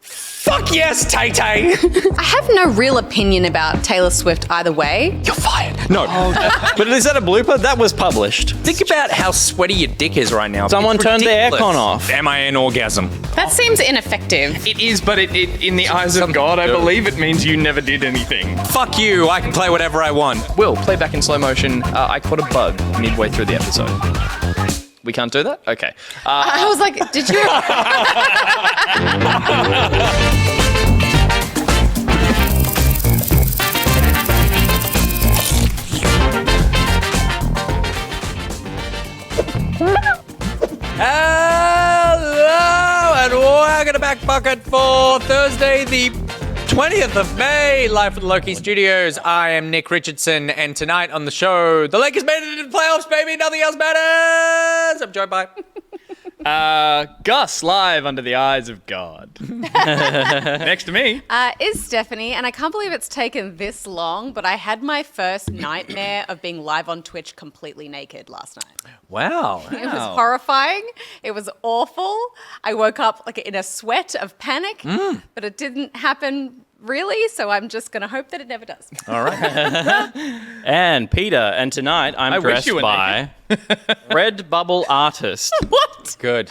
Fuck yes, Tay-Tay! I have no real opinion about Taylor Swift either way. You're fired. No. But is that a blooper? That was published. Think about how sweaty your dick is right now. Someone It's turned the ridiculous. aircon off. Am I an orgasm? That seems ineffective. It is, but it in the eyes of God, I believe it means you never did anything. Fuck you, I can play whatever I want. Will, play back in slow motion. I caught a bug midway through the episode. We can't do that? Okay. I was like, did you? Hello and welcome to Back Bucket for Thursday, the 20th of May, live from the Loki Studios. I am Nick Richardson, and tonight on the show, the Lakers made it into the playoffs, baby. Nothing else matters. I'm joined by Gus, live under the eyes of God. Next to me. Is Stephanie, and I can't believe it's taken this long, but I had my first nightmare of being live on Twitch completely naked last night. Wow. It was horrifying. It was awful. I woke up like in a sweat of panic, but it didn't happen really, so I'm just going to hope that it never does. All right. And Peter, and tonight I'm dressed by Redbubble Artist. What? Good.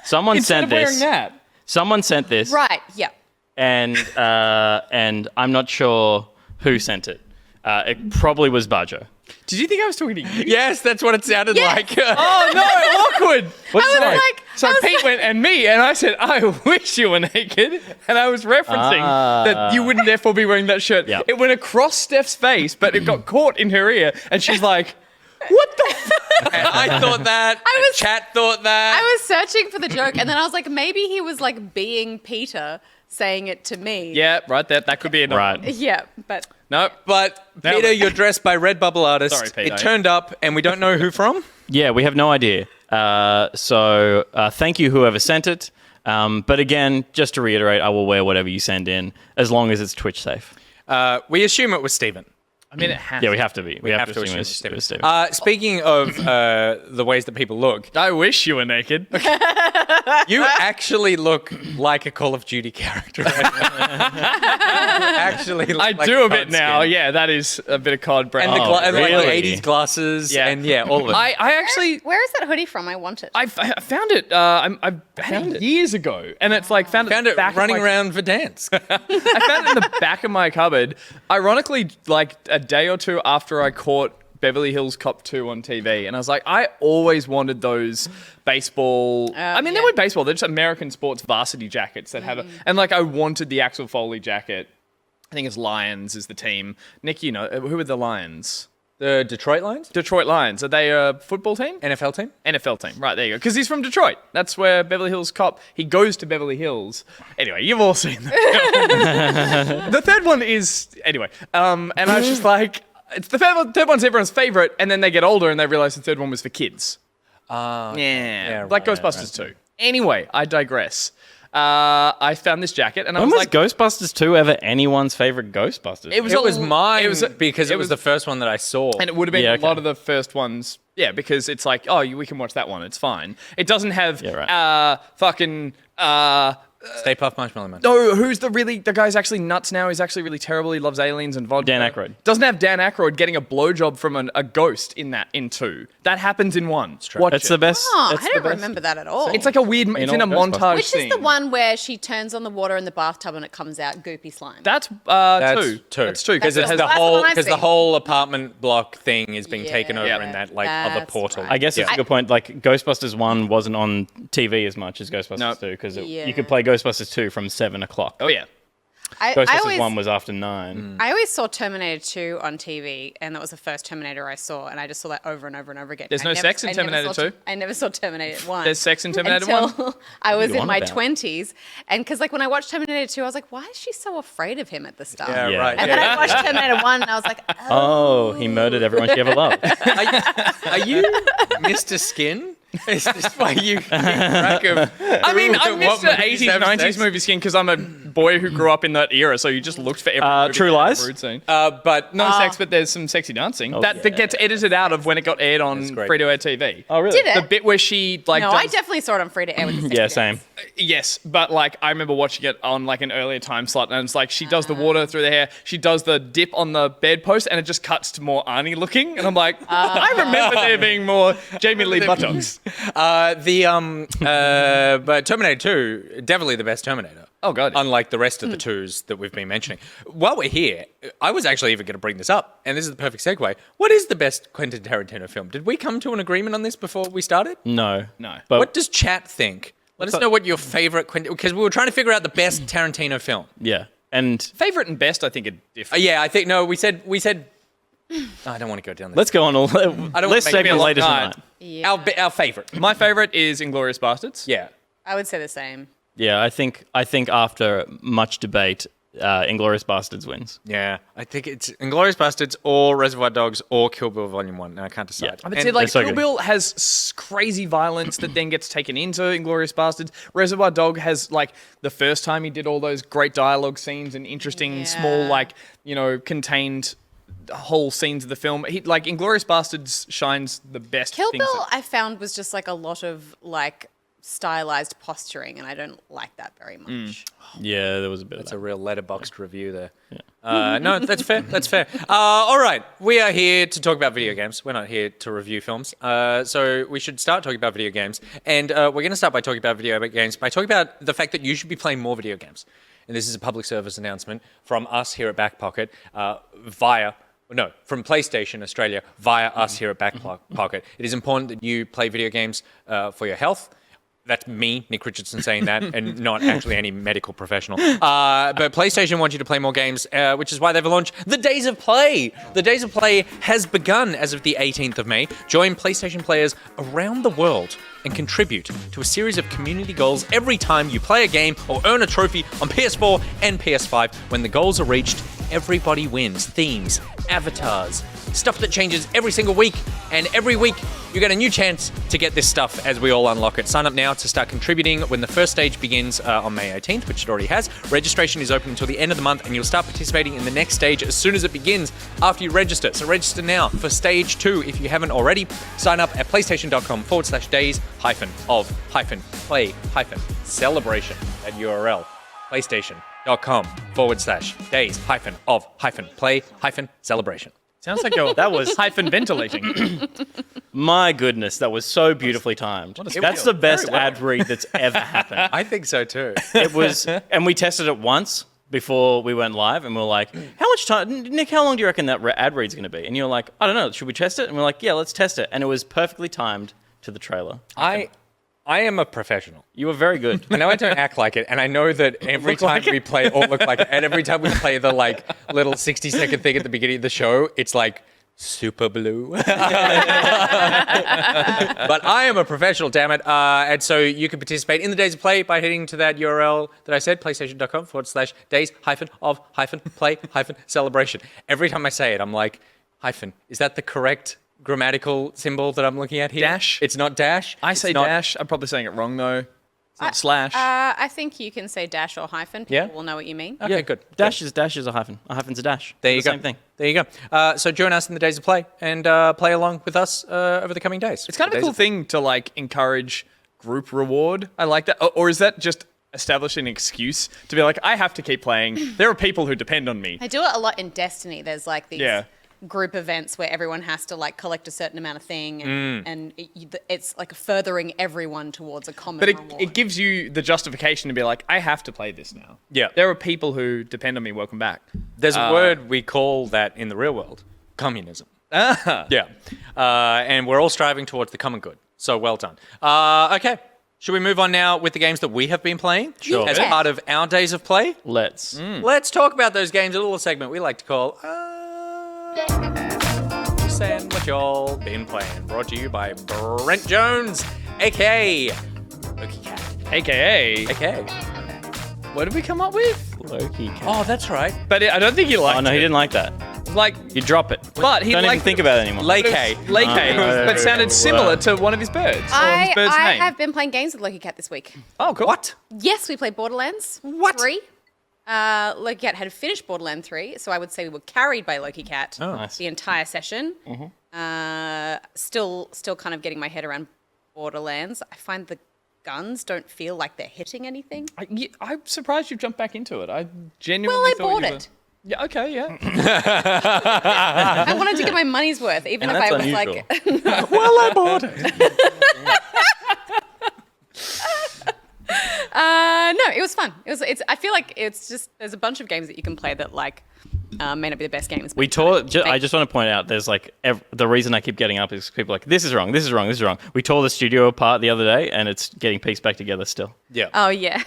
Someone Instead sent of wearing this. that. Someone sent this. Right, yeah. And I'm not sure who sent it. It probably was Badger. Did you think I was talking to you? Yes, that's what it sounded like. Oh, no, awkward. What's I was that? like, So Pete went and me, and I said, I wish you were naked. And I was referencing that you wouldn't therefore be wearing that shirt. Yep. It went across Steph's face, but it got caught in her ear. And she's like, what the And I thought that. Chat thought that. I was searching for the joke, and then I was like, maybe he was like being Peter saying it to me. Yeah, right there. That could be enough. Right. Yeah, but No, but Peter, you're dressed by Redbubble Artist. Sorry, Peter. It turned up, and we don't know who from. Yeah, we have no idea. So thank you, whoever sent it. But again, just to reiterate, I will wear whatever you send in, as long as it's Twitch safe. We assume it was Stephen. I mean, it has. Yeah, we have to be. We have to assume it's it was Steven. Speaking of the ways that people look, I wish you were naked. you actually look like a Call of Duty character. Actually, look I like do a bit COD now. skin. Yeah, that is a bit of COD brand. And, and like really? the 80s glasses, Yeah. and all of it. I actually... where is that hoodie from? I want it. I found it. I found it years ago, and it's like found Found it back running of my, around Verdansk. I found it in the back of my cupboard. Ironically, like a day or two after I caught Beverly Hills Cop 2 on TV, and I was like, I always wanted those baseball. I mean, they yeah. weren't baseball; they're just American sports varsity jackets that have and like I wanted the Axel Foley jacket. I think it's Lions is the team. Nick, you know who are the Lions? The Detroit Lions? Detroit Lions. Are they a football team? NFL team? NFL team. Right, there you go. Because he's from Detroit. That's where Beverly Hills Cop, he goes to Beverly Hills. Anyway, you've all seen that. The third one is, anyway. And I was just like, it's the third one's everyone's favorite, and then they get older and they realize the third one was for kids. Yeah. Like right, Ghostbusters 2. Anyway, I digress. I found this jacket and I When was was like, Ghostbusters 2 ever anyone's favorite Ghostbusters? It was It was mine because it it was was- the first one that I saw. and it would have been Yeah, a okay. lot of the first ones. Yeah, because it's like, oh, we can watch that one. It's fine. It doesn't have Yeah, right. fucking. Stay Puft Marshmallow Man. No, who's the guy's actually nuts now? He's actually really terrible. He loves aliens and vodka. Dan Aykroyd. Doesn't have Dan Aykroyd getting a blowjob from a ghost in 2. That happens in 1. Watch That's it. the best. Oh, that's I the don't best. remember that at all. It's like a weird. It's in a all Ghostbusters. montage Which scene. is the one where she turns on the water in the bathtub and it comes out goopy slime? That's 2. That's 2. That's 2. Because That's it's the last one I've because the seen. whole apartment block thing is being Yeah. taken over Yeah. in that other That's portal. right. I guess it's a good point. Like Ghostbusters 1 wasn't on TV as much as Ghostbusters Nope. 2 because Yeah. you could play Ghostbusters 2 from 7 o'clock. Oh yeah. I Ghostbusters always, 1 was after 9. I always saw Terminator 2 on TV, and that was the first Terminator I saw, and I just saw that over and over and over again. There's no sex in Terminator 2? I never saw Terminator 1. There's sex in Terminator until 1? I was you in on my about? 20s, and because like when I watched Terminator 2, I was like, why is she so afraid of him at the start? Yeah, Yeah. right. And then I watched Terminator 1, and I was like, Oh, he murdered everyone she ever loved. Are you Mr. Skin? Is this why you keep track of? I mean, I what missed the movies 80s, have 90s sex? movie skin because I'm a boy who grew up in that era, so you just looked for every movie True that had a Lies? rude scene. But No sex, but there's some sexy dancing. that gets edited out of when it got aired on great. free-to-air TV. Oh, really? Did it? The bit where she like No, does, I definitely saw it on free to air with the Yeah, sexy same. dance. yes, but like I remember watching it on like an earlier time slot, and it's like she does the water through the hair, she does the dip on the bedpost, and it just cuts to more Arnie looking, and I'm like, I remember there being more Jamie Lee buttocks. but Terminator 2, definitely the best Terminator. Oh, God. Unlike the rest of the twos that we've been mentioning. While we're here, I was actually even going to bring this up, and this is the perfect segue. What is the best Quentin Tarantino film? Did we come to an agreement on this before we started? No. But What does chat think? Let us know what your favorite Quentin... Because we were trying to figure out the best Tarantino film. yeah. And Favorite and best, I think, are different. Yeah, I think... No, we said... I don't want to go down this. let's go on. I don't Let's want to save make me it a later long tonight. Yeah. Our favorite. My favorite is Inglourious Bastards. Yeah. I would say the same. Yeah, I think after much debate, Inglourious Bastards wins. Yeah. I think it's Inglourious Bastards or Reservoir Dogs or Kill Bill Volume 1. And I can't decide. But see, like, so Kill good. Bill has crazy violence that then gets taken into Inglourious Bastards. Reservoir Dog has, like, the first time he did all those great dialogue scenes and interesting, small, like, contained whole scenes of the film. Like, Inglourious Bastards shines the best. Kill things Bill, that- I found, was just like a lot of like stylized posturing, and I don't like that very much. Yeah, there was a bit It's of a that. real letterboxed review there. No, that's fair. That's fair. All right. We are here to talk about video games. We're not here to review films. So we should start talking about video games. And we're going to start by talking about video games, by talking about the fact that you should be playing more video games. And this is a public service announcement from us here at Back Pocket from PlayStation Australia via us here at Back Pocket. It is important that you play video games for your health. That's me, Nick Richardson, saying that, and not actually any medical professional. But PlayStation wants you to play more games, which is why they've launched the Days of Play. The Days of Play has begun as of the 18th of May. Join PlayStation players around the world and contribute to a series of community goals every time you play a game or earn a trophy on PS4 and PS5. When the goals are reached, everybody wins. Themes, avatars, stuff that changes every single week. And every week, you get a new chance to get this stuff as we all unlock it. Sign up now to start contributing when the first stage begins on May 18th, which it already has. Registration is open until the end of the month, and you'll start participating in the next stage as soon as it begins after you register. So register now for stage 2 if you haven't already. Sign up at playstation.com/days-play-celebration. That URL, playstation.com/days-of-play-celebration. Sounds like that was hyphen ventilating. My goodness, that was so beauously timed. That's the best ad read that's ever happened. I think so too. It was, and we tested it once before we went live, and we were like, how much time, Nick, how long do you reckon that ad read's going to be? And you're like, I don't know, should we test it? And we're like, yeah, let's test it. And it was perfectly timed to the trailer. I am a professional. You were very good. I know I don't act like it, and I know that every time we play or look like it, and every time we play the like little 60-second thing at the beginning of the show, it's like super blue. But I am a professional, damn it. And so you can participate in the Days of Play by heading to that URL that I said, playstation.com/days-of-play-celebration. Every time I say it, I'm like, hyphen. Is that the correct grammatical symbol that I'm looking at here? Dash? It's not dash. I say dash. I'm probably saying it wrong, though. It's not slash. I think you can say dash or hyphen. People Yeah? will know what you mean. Okay, good. Dash is a hyphen. A hyphen's a dash. There you The go. Same thing. There you go. So join us in the Days of Play and play along with us over the coming days. It's kind of a cool thing to like encourage group reward. I like that. Or is that just establishing an excuse to be like, I have to keep playing. There are people who depend on me. I do it a lot in Destiny. There's like these Yeah. group events where everyone has to like collect a certain amount of thing, and it's like furthering everyone towards a common But reward. it gives you the justification to be like, I have to play this now. Yeah. There are people who depend on me. Welcome back. There's a word we call that in the real world, communism. Yeah. And we're all striving towards the common good. So well done. Okay. Should we move on now with the games that we have been playing? Sure. As Yeah. part of our Days of Play? Let's. Let's talk about those games, a little segment we like to call Just Saying What Y'all Been Playing. Brought to you by Brent Jones, a.k.a. LokiCat. AKA. What did we come up with? LokiCat. Oh, that's right. But I don't think he liked Oh, no, he it. didn't like that. Like, You drop it. but he Don't even liked think about it anymore. Lake. Lake Oh, but sounded similar to one of his birds. Or his bird's I name. have been playing games with LokiCat this week. Oh, cool. What? Yes, we played Borderlands. What? 3. LokiCat had finished Borderlands 3, so I would say we were carried by LokiCat Nice. the entire session. Still kind of getting my head around Borderlands. I find the guns don't feel like they're hitting anything. I'm surprised you've jumped back into it. I genuinely Well, I thought bought you were- it. Yeah, okay, yeah. I wanted to get my money's worth, even And if I that's was unusual. like, Well, I bought it. no, it was fun. I feel like it's just there's a bunch of games that you can play that like may not be the best games. We tore. I just want to point out, there's like the reason I keep getting up is people are like, this is wrong, this is wrong, this is wrong. We tore the studio apart the other day, and it's getting pieced back together still. Yeah. Oh yeah,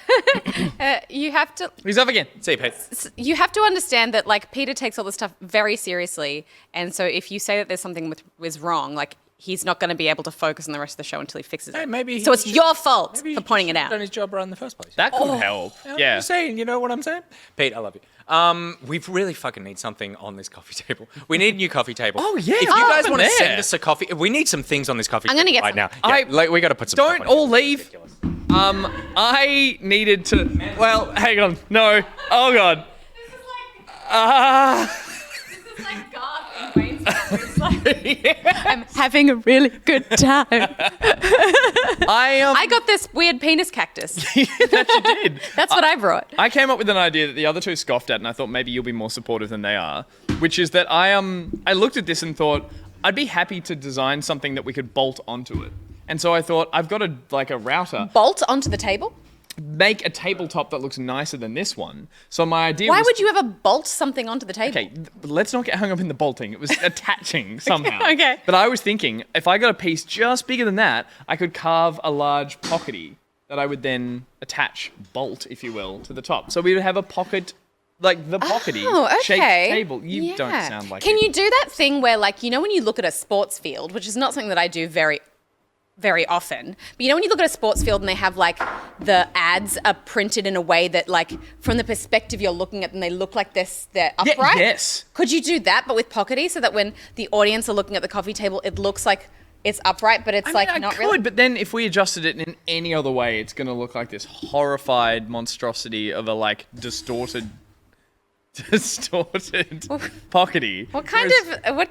you have to. He's up again. See, Pete. You have to understand that like Peter takes all this stuff very seriously, and so if you say that there's something was wrong, like he's not going to be able to focus on the rest of the show until he fixes Hey, it. maybe so he it's should- your fault Maybe for pointing it out. Done his job right in the first place. That could help. I'm Yeah. just saying, you know what I'm saying? Pete, I love you. We really fucking need something on this coffee table. We need a new coffee table. Oh, yeah. If you Oh, guys I'm want to there. send us a coffee, we need some things on this coffee I'm table gonna get right some. now. Yeah, we got to put some Don't stuff on all it. leave. I needed to. Well, hang on. No. Oh God. This is like Garth and Wayne's It's like, I'm having a really good time. I got this weird penis cactus. That you did. That's what I brought. I came up with an idea that the other two scoffed at, and I thought maybe you'll be more supportive than they are. Which is that I looked at this and thought I'd be happy to design something that we could bolt onto it. And so I thought I've got a router. Bolt onto the table? Make a tabletop that looks nicer than this one. So my idea Why was... would you ever bolt something onto the table? Okay, let's not get hung up in the bolting. It was attaching somehow. okay. But I was thinking, if I got a piece just bigger than that, I could carve a large pockety that I would then attach, bolt, if you will, to the top. So we would have a pocket, like the pockety shaped table. You don't sound like Can it. you do that thing where, like, you know when you look at a sports field, which is not something that I do very often, but you know when you look at a sports field and they have like the ads are printed in a way that like from the perspective you're looking at them they look like they're upright? Yes. Could you do that but with pockety so that when the audience are looking at the coffee table it looks like it's upright but it's I not could, really? but then if we adjusted it in any other way, it's going to look like this horrified monstrosity of a like distorted pockety. What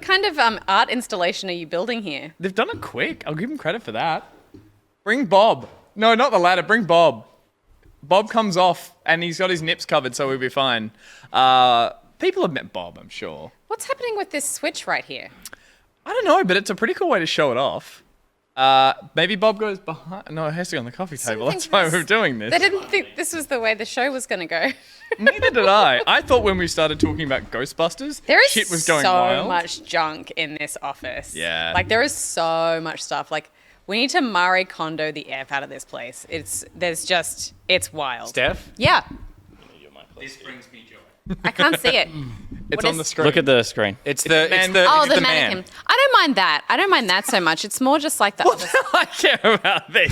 kind of art installation are you building here? They've done it quick. I'll give them credit for that. Bring Bob. No, not the ladder. Bring Bob. Bob comes off and he's got his nips covered, so we'll be fine. People have met Bob, I'm sure. What's happening with this switch right here? I don't know, but it's a pretty cool way to show it off. Maybe Bob goes behind. No, it has to go on the coffee table. That's why we're doing this. I didn't think this was the way the show was going to go. Neither did I. I thought when we started talking about Ghostbusters, There is shit was going so wild. much junk in this office. Yeah. Like there is so much stuff. Like we need to Marie Kondo the F out of this place. It's wild. Steph? Yeah. This brings me joy. I can't see it. It's What on is- the screen. Look at the screen. It's the the man- Oh, it's the man. mannequin. I don't mind that. I don't mind that so much. It's more just like the other I care about this.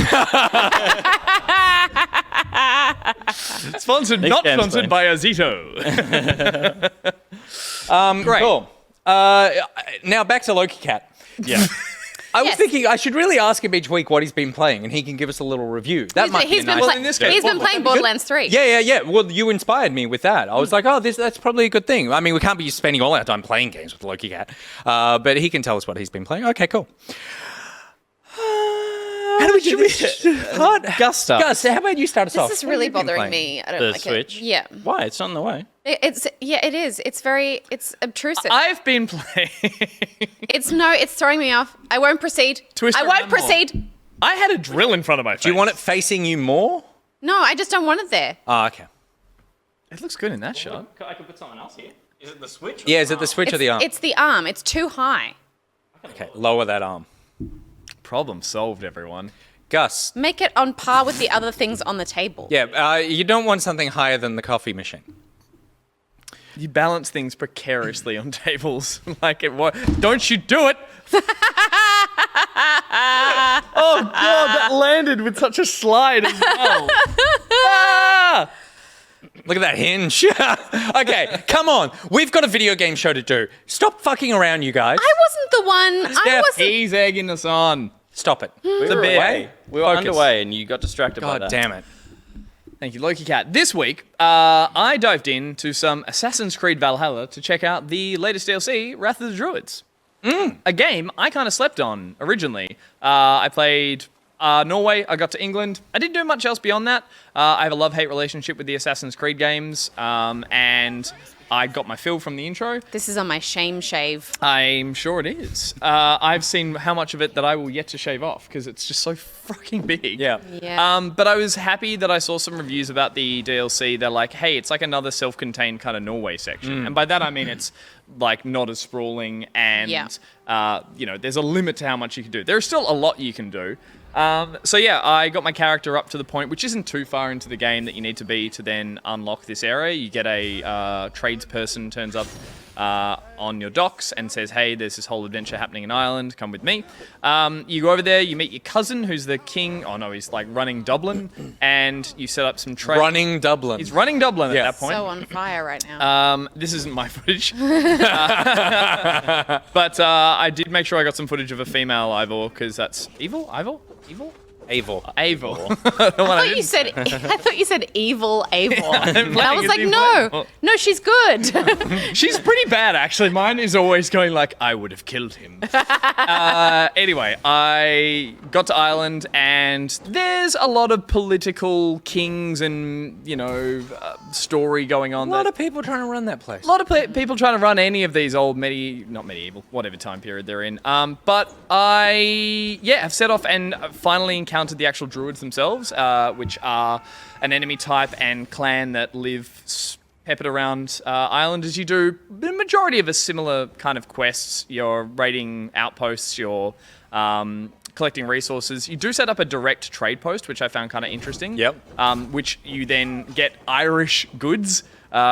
Sponsored, Nick not Dan's sponsored by Azito. Great. Cool. Now back to LokiCat. Yeah. I was Yes. thinking I should really ask him each week what he's been playing, and he can give us a little review. That might be He's a been, nice. play- in this case, he's been Borderlands. playing Borderlands 3. Yeah. Well, you inspired me with that. I was like, oh, that's probably a good thing. I mean, we can't be spending all our time playing games with LokiCat, but he can tell us what he's been playing. Okay, cool. How do we do this? What? Gus stuff. Gus, how about you start us off? This is What have really you been bothering playing? me. I don't The like Switch? it. Yeah. Why? It's not in the way. It is. It's obtrusive. I've been playing. It's throwing me off. I won't proceed. Twist I it won't around more. proceed. I had a drill in front of my face. Do you want it facing you more? No, I just don't want it there. Oh, okay. It looks good in that shot. I could put someone else here. Is it the Switch? Yeah, is it the Switch or the arm? It's the arm. It's too high. Okay, lower that arm. Problem solved, everyone. Gus. Make it on par with the other things on the table. Yeah, you don't want something higher than the coffee machine. You balance things precariously on tables. Like it was. Don't you do it! Oh god, that landed with such a slide as well. Ah! Look at that hinge. Okay, come on. We've got a video game show to do. Stop fucking around, you guys. I wasn't the one. I Steph, wasn't. He's egging us on. Stop it. We were Focus. away. We were Focus. underway and you got distracted by God that. damn it. Thank you, LokiCat. This week, I dived into some Assassin's Creed Valhalla to check out the latest DLC, Wrath of the Druids. A game I kind of slept on originally. I played Norway, I got to England. I didn't do much else beyond that. I have a love-hate relationship with the Assassin's Creed games, and I got my fill from the intro. This is on my shame shave. I'm sure it is. I've seen how much of it that I will yet to shave off because it's just so fucking big. Yeah. But I was happy that I saw some reviews about the DLC. They're like, hey, it's like another self-contained kind of Norway section. And by that I mean it's like not as sprawling and, there's a limit to how much you can do. There's still a lot you can do. I got my character up to the point, which isn't too far into the game that you need to be to then unlock this area. You get a tradesperson turns up on your docks and says, hey, there's this whole adventure happening in Ireland, come with me. You go over there, you meet your cousin, who's the king. Oh no, he's like running Dublin, and you set up some trade. Running Dublin. He's running Dublin at that point. So on fire right now. This isn't my footage. But I did make sure I got some footage of a female Ivor, because that's... Evil? Evil. I thought you said evil Avor. And I was like, no, she's good. She's pretty bad, actually. Mine is always going like, I would have killed him. Anyway, I got to Ireland, and there's a lot of political kings and, story going on. A lot of people trying to run that place. A lot of people trying to run any of these old not medieval, whatever time period they're in. But I, have set off and finally encountered the actual druids themselves, which are an enemy type and clan that live peppered around Ireland as you do the majority of a similar kind of quests. You're raiding outposts, you're collecting resources. You do set up a direct trade post, which I found kind of interesting. Yep. Which you then get Irish goods,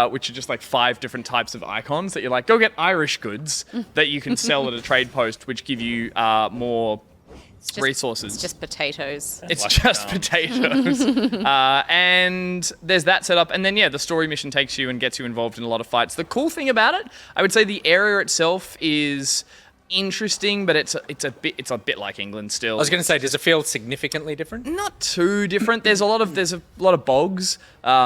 which are just like 5 different types of icons that you're like, go get Irish goods that you can sell at a trade post, which give you more resources. It's just potatoes. It's just potatoes. And there's that set up. And then, the story mission takes you and gets you involved in a lot of fights. The cool thing about it, I would say the area itself is interesting, but it's a bit like England still. I was going to say, does it feel significantly different? Not too different. There's a lot of bogs,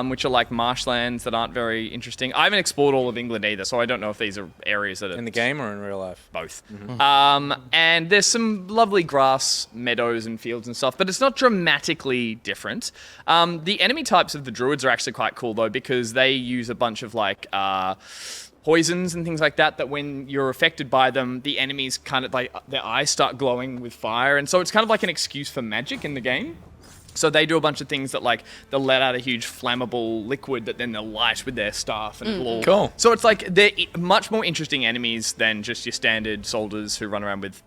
which are like marshlands that aren't very interesting. I haven't explored all of England either, so I don't know if these are areas that are In the game or in real life? both. And there's some lovely grass meadows and fields and stuff, but it's not dramatically different. The enemy types of the druids are actually quite cool though, because they use a bunch of like poisons and things like that when you're affected by them, the enemies kind of like their eyes start glowing with fire, and so it's kind of like an excuse for magic in the game. So they do a bunch of things that like they'll let out a huge flammable liquid that then they'll light with their staff and it'll all... Cool. So it's like they're much more interesting enemies than just your standard soldiers who run around with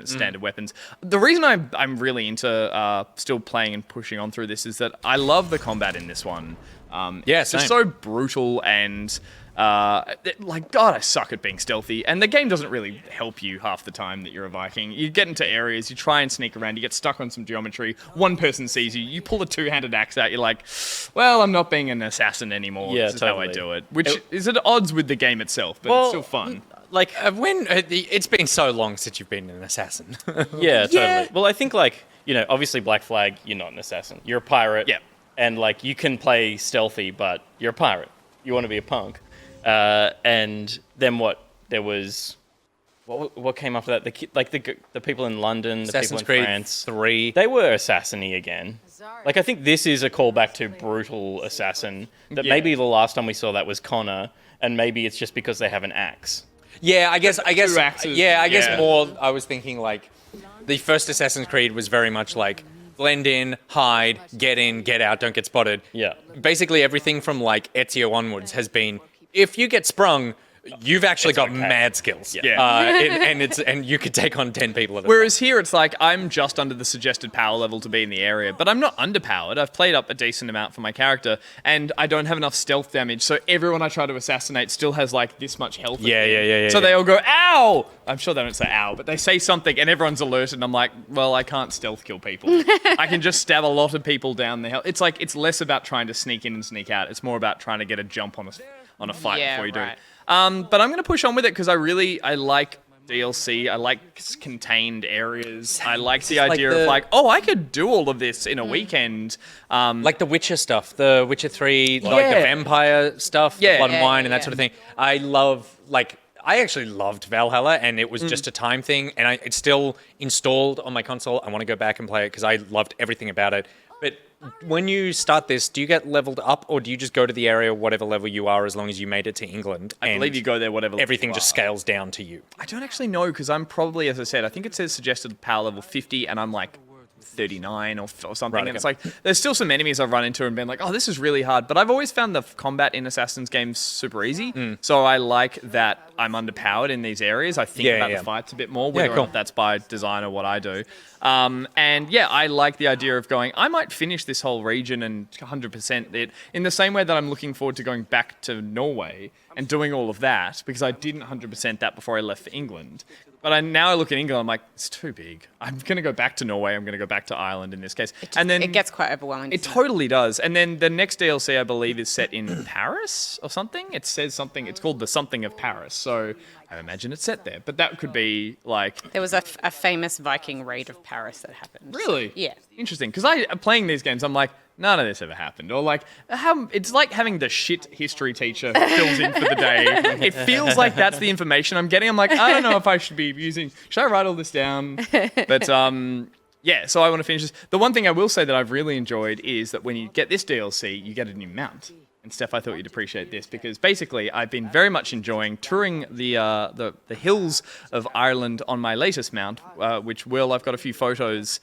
standard weapons. The reason I'm really into still playing and pushing on through this is that I love the combat in this one. It's just so brutal and... God, I suck at being stealthy, and the game doesn't really help you half the time that you're a Viking. You get into areas, you try and sneak around, you get stuck on some geometry, one person sees you, you pull a two-handed axe out, you're like, well, I'm not being an assassin anymore, this is how I do it. Which is at odds with the game itself, but it's still fun. Like, it's been so long since you've been an assassin. Yeah, totally. Well, I think obviously Black Flag, you're not an assassin. You're a pirate. Yeah. And you can play stealthy, but you're a pirate. You want to be a punk. And then what? There was what came after that? The people in London, the Assassin's people in Creed France, 3. they were assassiny again. I think this is a callback to brutal assassin. That maybe the last time we saw that was Connor, and maybe it's just because they have an axe. Yeah, I guess. Two axes. Yeah, I guess more. I was thinking the first Assassin's Creed was very much like blend in, hide, get in, get out, don't get spotted. Yeah. Basically, everything from Ezio onwards has been, if you get sprung, you've actually got mad skills. Yeah. And you could take on 10 people at a time. Whereas here it's like, I'm just under the suggested power level to be in the area, but I'm not underpowered. I've played up a decent amount for my character, and I don't have enough stealth damage, so everyone I try to assassinate still has this much health. Yeah. So they all go, ow! I'm sure they don't say ow, but they say something, and everyone's alerted, and I'm like, well, I can't stealth kill people. I can just stab a lot of people down the hill. It's it's less about trying to sneak in and sneak out. It's more about trying to get a jump on a fight before you do it. But I'm going to push on with it because I like DLC. I like contained areas. I like the like idea of I could do all of this in a weekend. Like the Witcher stuff, the Witcher 3, like the vampire stuff, the Blood and Wine and that sort of thing. I actually loved Valhalla, and it was just a time thing, and it's still installed on my console. I want to go back and play it because I loved everything about it. But when you start this, do you get leveled up, or do you just go to the area, whatever level you are, as long as you made it to England? I believe you go there, whatever level everything you just are. scales down to you. I don't actually know because I'm probably, as I said, I think it says suggested power level 50, and I'm like 39 or something. Right, and okay. it's like, there's still some enemies I've run into and been like, oh, this is really hard. But I've always found the combat in Assassin's games super easy. So I like that I'm underpowered in these areas. I think about the fights a bit more, whether or not that's by design or what I do. I like the idea of going, I might finish this whole region and 100% it in the same way that I'm looking forward to going back to Norway and doing all of that, because I didn't 100% that before I left for England. But now I look at England, I'm like, it's too big. I'm going to go back to Norway. I'm going to go back to Ireland in this case. It gets quite overwhelming. It totally does. And then the next DLC, I believe, is set in Paris or something. It says something. It's called the something of Paris. So I imagine it's set there. But that could be like... There was a famous Viking raid of Paris that happened. Really? Yeah. Interesting. Because playing these games, I'm like, none of this ever happened. Or like, it's like having the shit history teacher who fills in for the day. It feels like that's the information I'm getting. I'm like, I don't know if I should I write all this down? But so I want to finish this. The one thing I will say that I've really enjoyed is that when you get this DLC, you get a new mount. And Steph, I thought you'd appreciate this because basically I've been very much enjoying touring the hills of Ireland on my latest mount, which I've got a few photos.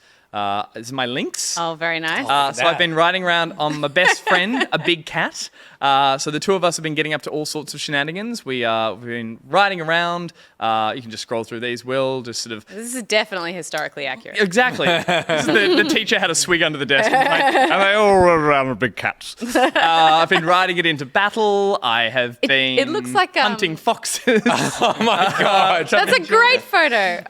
Is my Lynx. Oh, very nice. So I've been riding around on my best friend, a big cat. So the two of us have been getting up to all sorts of shenanigans. We've been riding around. You can just scroll through these, Will. Just sort of... This is definitely historically accurate. Exactly. This is the teacher had a swig under the desk. And I all run around with big cats. I've been riding it into battle. I have been it looks like, hunting foxes. Oh my god. That's a great photo.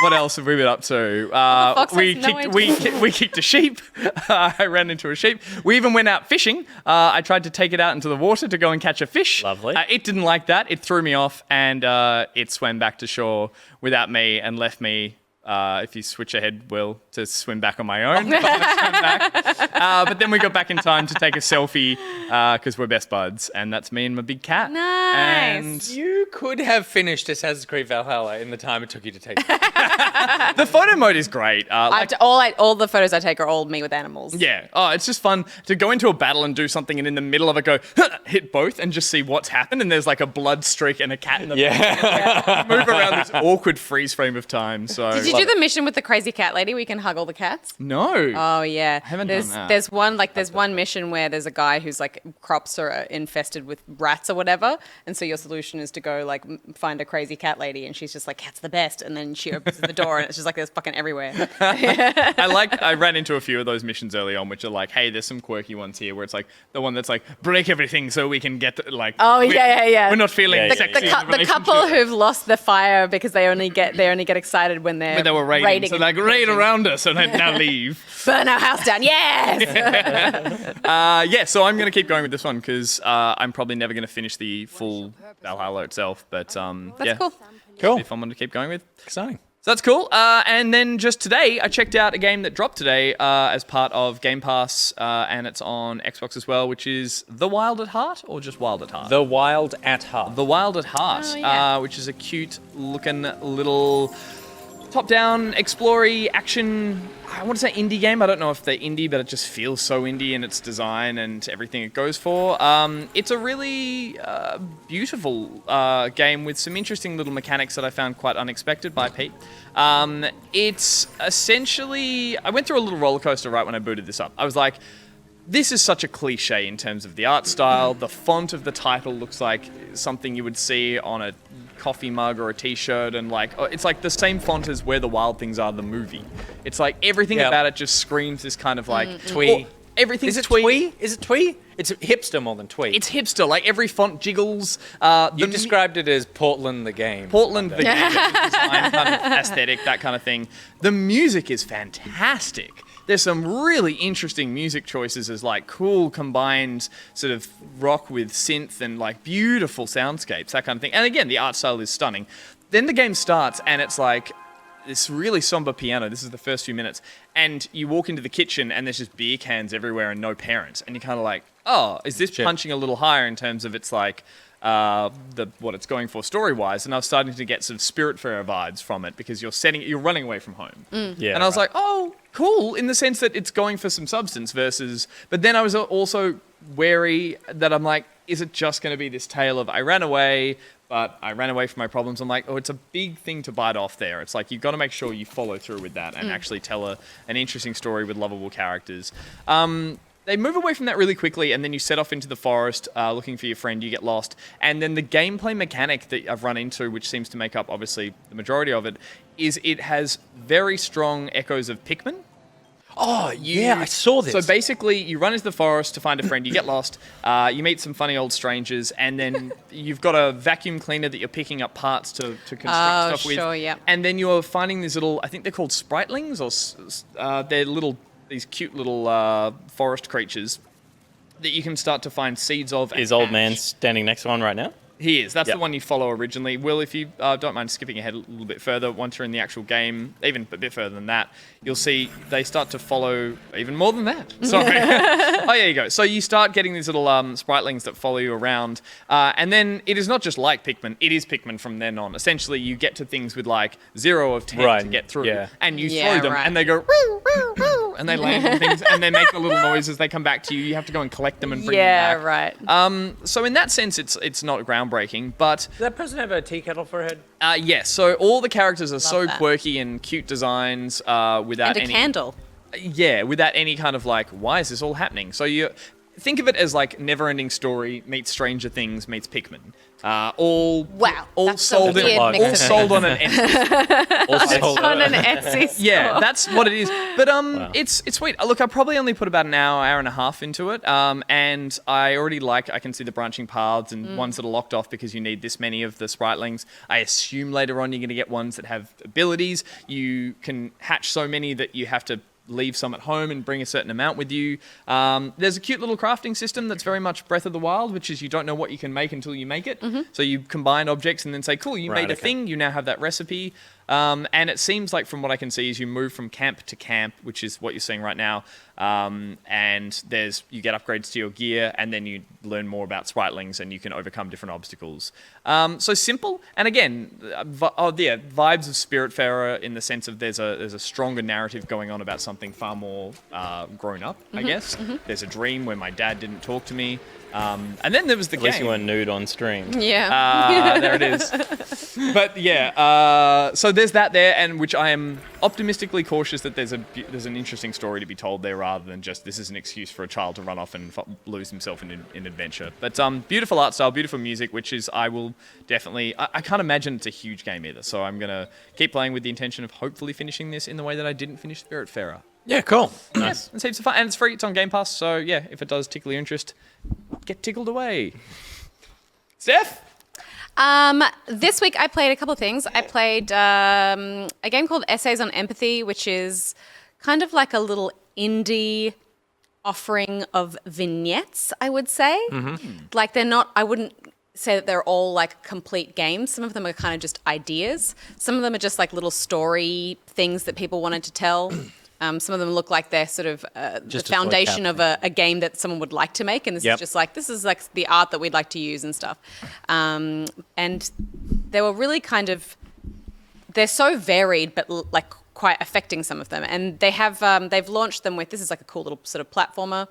What else have we been up to? fox We has no we kicked a sheep. I ran into a sheep. We even went out fishing. I tried to take it out into the water to go and catch a fish. Lovely. It didn't like that. It threw me off, and it swam back to shore without me and left me. If you switch ahead, Will, to swim back on my own. But I swam back. But then we got back in time to take a selfie because we're best buds, and that's me and my big cat. Nice. And You could have finished Assassin's Creed Valhalla in the time it took you to take it. the photo mode is great. All the photos I take are all me with animals. Yeah. Oh, it's just fun to go into a battle and do something and in the middle of it go, hit both and just see what's happened. And there's like a blood streak and a cat in the move around this awkward freeze frame of time. So Did you do the mission with the crazy cat lady where you can hug all the cats? No. Oh yeah. I haven't done that. There's one mission where there's a guy who's like crops are infested with rats or whatever, and so your solution is to go like find a crazy cat lady, and she's just like, cat's the best, and then she opens the door and it's just like there's fucking everywhere. I ran into a few of those missions early on, which are like, hey, there's some quirky ones here where it's like the one that's like break everything so we can get like. Oh yeah. We're not feeling sexy. The couple who've lost the fire because they only get excited when they're When they were raiding. So like raid around us and now leave. Burn our house down. Yes. So I'm going to keep going with this one because I'm probably never going to finish the full Valhalla itself. But That's cool. Cool. If I'm going to keep going with. Exciting. So that's cool. And then just today, I checked out a game that dropped today as part of Game Pass, and it's on Xbox as well, which is The Wild at Heart, or just Wild at Heart? The Wild at Heart. The Wild at Heart, Oh, yeah. which is a cute-looking little top-down, explory, action, I want to say indie game. I don't know if they're indie, but it just feels so indie in its design and everything it goes for. It's a really beautiful game with some interesting little mechanics that I found quite unexpected by Pete. It's essentially... I went through a little roller coaster right when I booted this up. I was like... This is such a cliche in terms of the art style. The font of the title looks like something you would see on a coffee mug or a t-shirt, and like it's like the same font as Where the Wild Things Are, the movie. It's like everything about it just screams this kind of like twee. Everything's Is it twee? Is it twee? It's hipster more than twee. It's hipster. Like every font jiggles. You described it as Portland the game. Portland the game, design, kind of aesthetic, that kind of thing. The music is fantastic. There's some really interesting music choices as like cool combined sort of rock with synth and like beautiful soundscapes, that kind of thing. And again, the art style is stunning. then the game starts and it's like this really somber piano. This is the first few minutes. And you walk into the kitchen and there's just beer cans everywhere and no parents. And you're kind of like, oh, is this punching a little higher in terms of its like what it's going for story-wise? And I was starting to get some Spiritfarer vibes from it because you're running away from home. Yeah, and I was like, oh, cool, in the sense that it's going for some substance versus... But then I was also wary that I'm like, is it just going to be this tale of I ran away, but I ran away from my problems? I'm like, oh, it's a big thing to bite off there. It's like, you've got to make sure you follow through with that and actually tell an interesting story with lovable characters. They move away from that really quickly, and then you set off into the forest looking for your friend, you get lost. And then the gameplay mechanic that I've run into, which seems to make up, obviously, the majority of it, is it has very strong echoes of Pikmin. Oh, yeah, I saw this. So basically, you run into the forest to find a friend, you get lost, you meet some funny old strangers, and then you've got a vacuum cleaner that you're picking up parts to construct stuff with. Yep. And then you're finding these little, I think they're called spritlings, or they're these cute little forest creatures that you can start to find seeds of. Is Old Man standing next to one right now? He is. That's Yep. the one you follow originally. Will, if you don't mind skipping ahead a little bit further, once you're in the actual game, even a bit further than that, you'll see they start to follow even more than that. Sorry. Oh, there you go. So you start getting these little spritlings that follow you around. And then it is not just like Pikmin. It is Pikmin from then on. Essentially, you get to things with like 0 of 10 to get through. Yeah. And you Yeah, throw them, right. and they go, woo, woo, woo, and they land on things, and they make the little noise as they come back to you. You have to go and collect them and bring them back. right. So in that sense, it's not groundbreaking, but Does that person have a tea kettle for a head? yes. So all the characters are so that. quirky and cute designs without And a any candle. Yeah, without any kind of like, why is this all happening? So you think of it as like Never-Ending Story meets Stranger Things meets Pikmin. All That's some sold weird all mix of sold on an Etsy. on an Etsy store. Yeah, that's what it is. But it's sweet. Look, I probably only put about an hour and a half into it, and I already I can see the branching paths and ones that are locked off because you need this many of the spritlings. I assume later on you're going to get ones that have abilities. You can hatch so many that you have to leave some at home and bring a certain amount with you. There's a cute little crafting system that's very much Breath of the Wild, which is you don't know what you can make until you make it. So you combine objects and then say, cool, you made a thing, you now have that recipe. And it seems like from what I can see is you move from camp to camp, which is what you're seeing right now. And you get upgrades to your gear, and then you learn more about spritlings, and you can overcome different obstacles. So simple, and again, vibes of Spiritfarer in the sense of there's a stronger narrative going on about something far more grown up, I guess. There's a dream where my dad didn't talk to me, and then there was the At game. least you weren't nude on stream. Yeah. There it is. But yeah, so there's that there, and which I am optimistically cautious that there's an interesting story to be told there, rather than just this is an excuse for a child to run off and lose himself in adventure. But beautiful art style, beautiful music, which is I will definitely. I can't imagine it's a huge game either, so I'm gonna keep playing with the intention of hopefully finishing this in the way that I didn't finish Spiritfarer. Yeah, cool. Nice. It's heaps of fun, and it's free. It's on Game Pass, so yeah, if it does tickle your interest, get tickled away. Steph. This week I played a couple of things. I played a game called Essays on Empathy, which is kind of like a little indie offering of vignettes, I would say. Like I wouldn't say that they're all like complete games. Some of them are kind of just ideas. Some of them are just like little story things that people wanted to tell. Some of them look like they're sort of the foundation of a game that someone would like to make, and this is like the art that we'd like to use and stuff. And they were really they're so varied, but like quite affecting some of them. And they have they've launched them with, this is like a cool little sort of platformer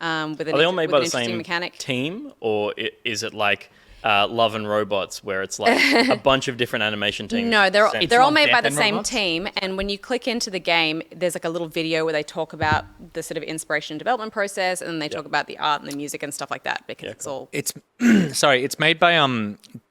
with an Are they all made by the interesting same mechanic. team, or is it like Love and Robots, where it's like a bunch of different animation teams? No, they're all made by the Death and same Robots? team. And when you click into the game, there's like a little video where they talk about the sort of inspiration and development process, and then they talk about the art and the music and stuff like that, because it's all. It's it's made by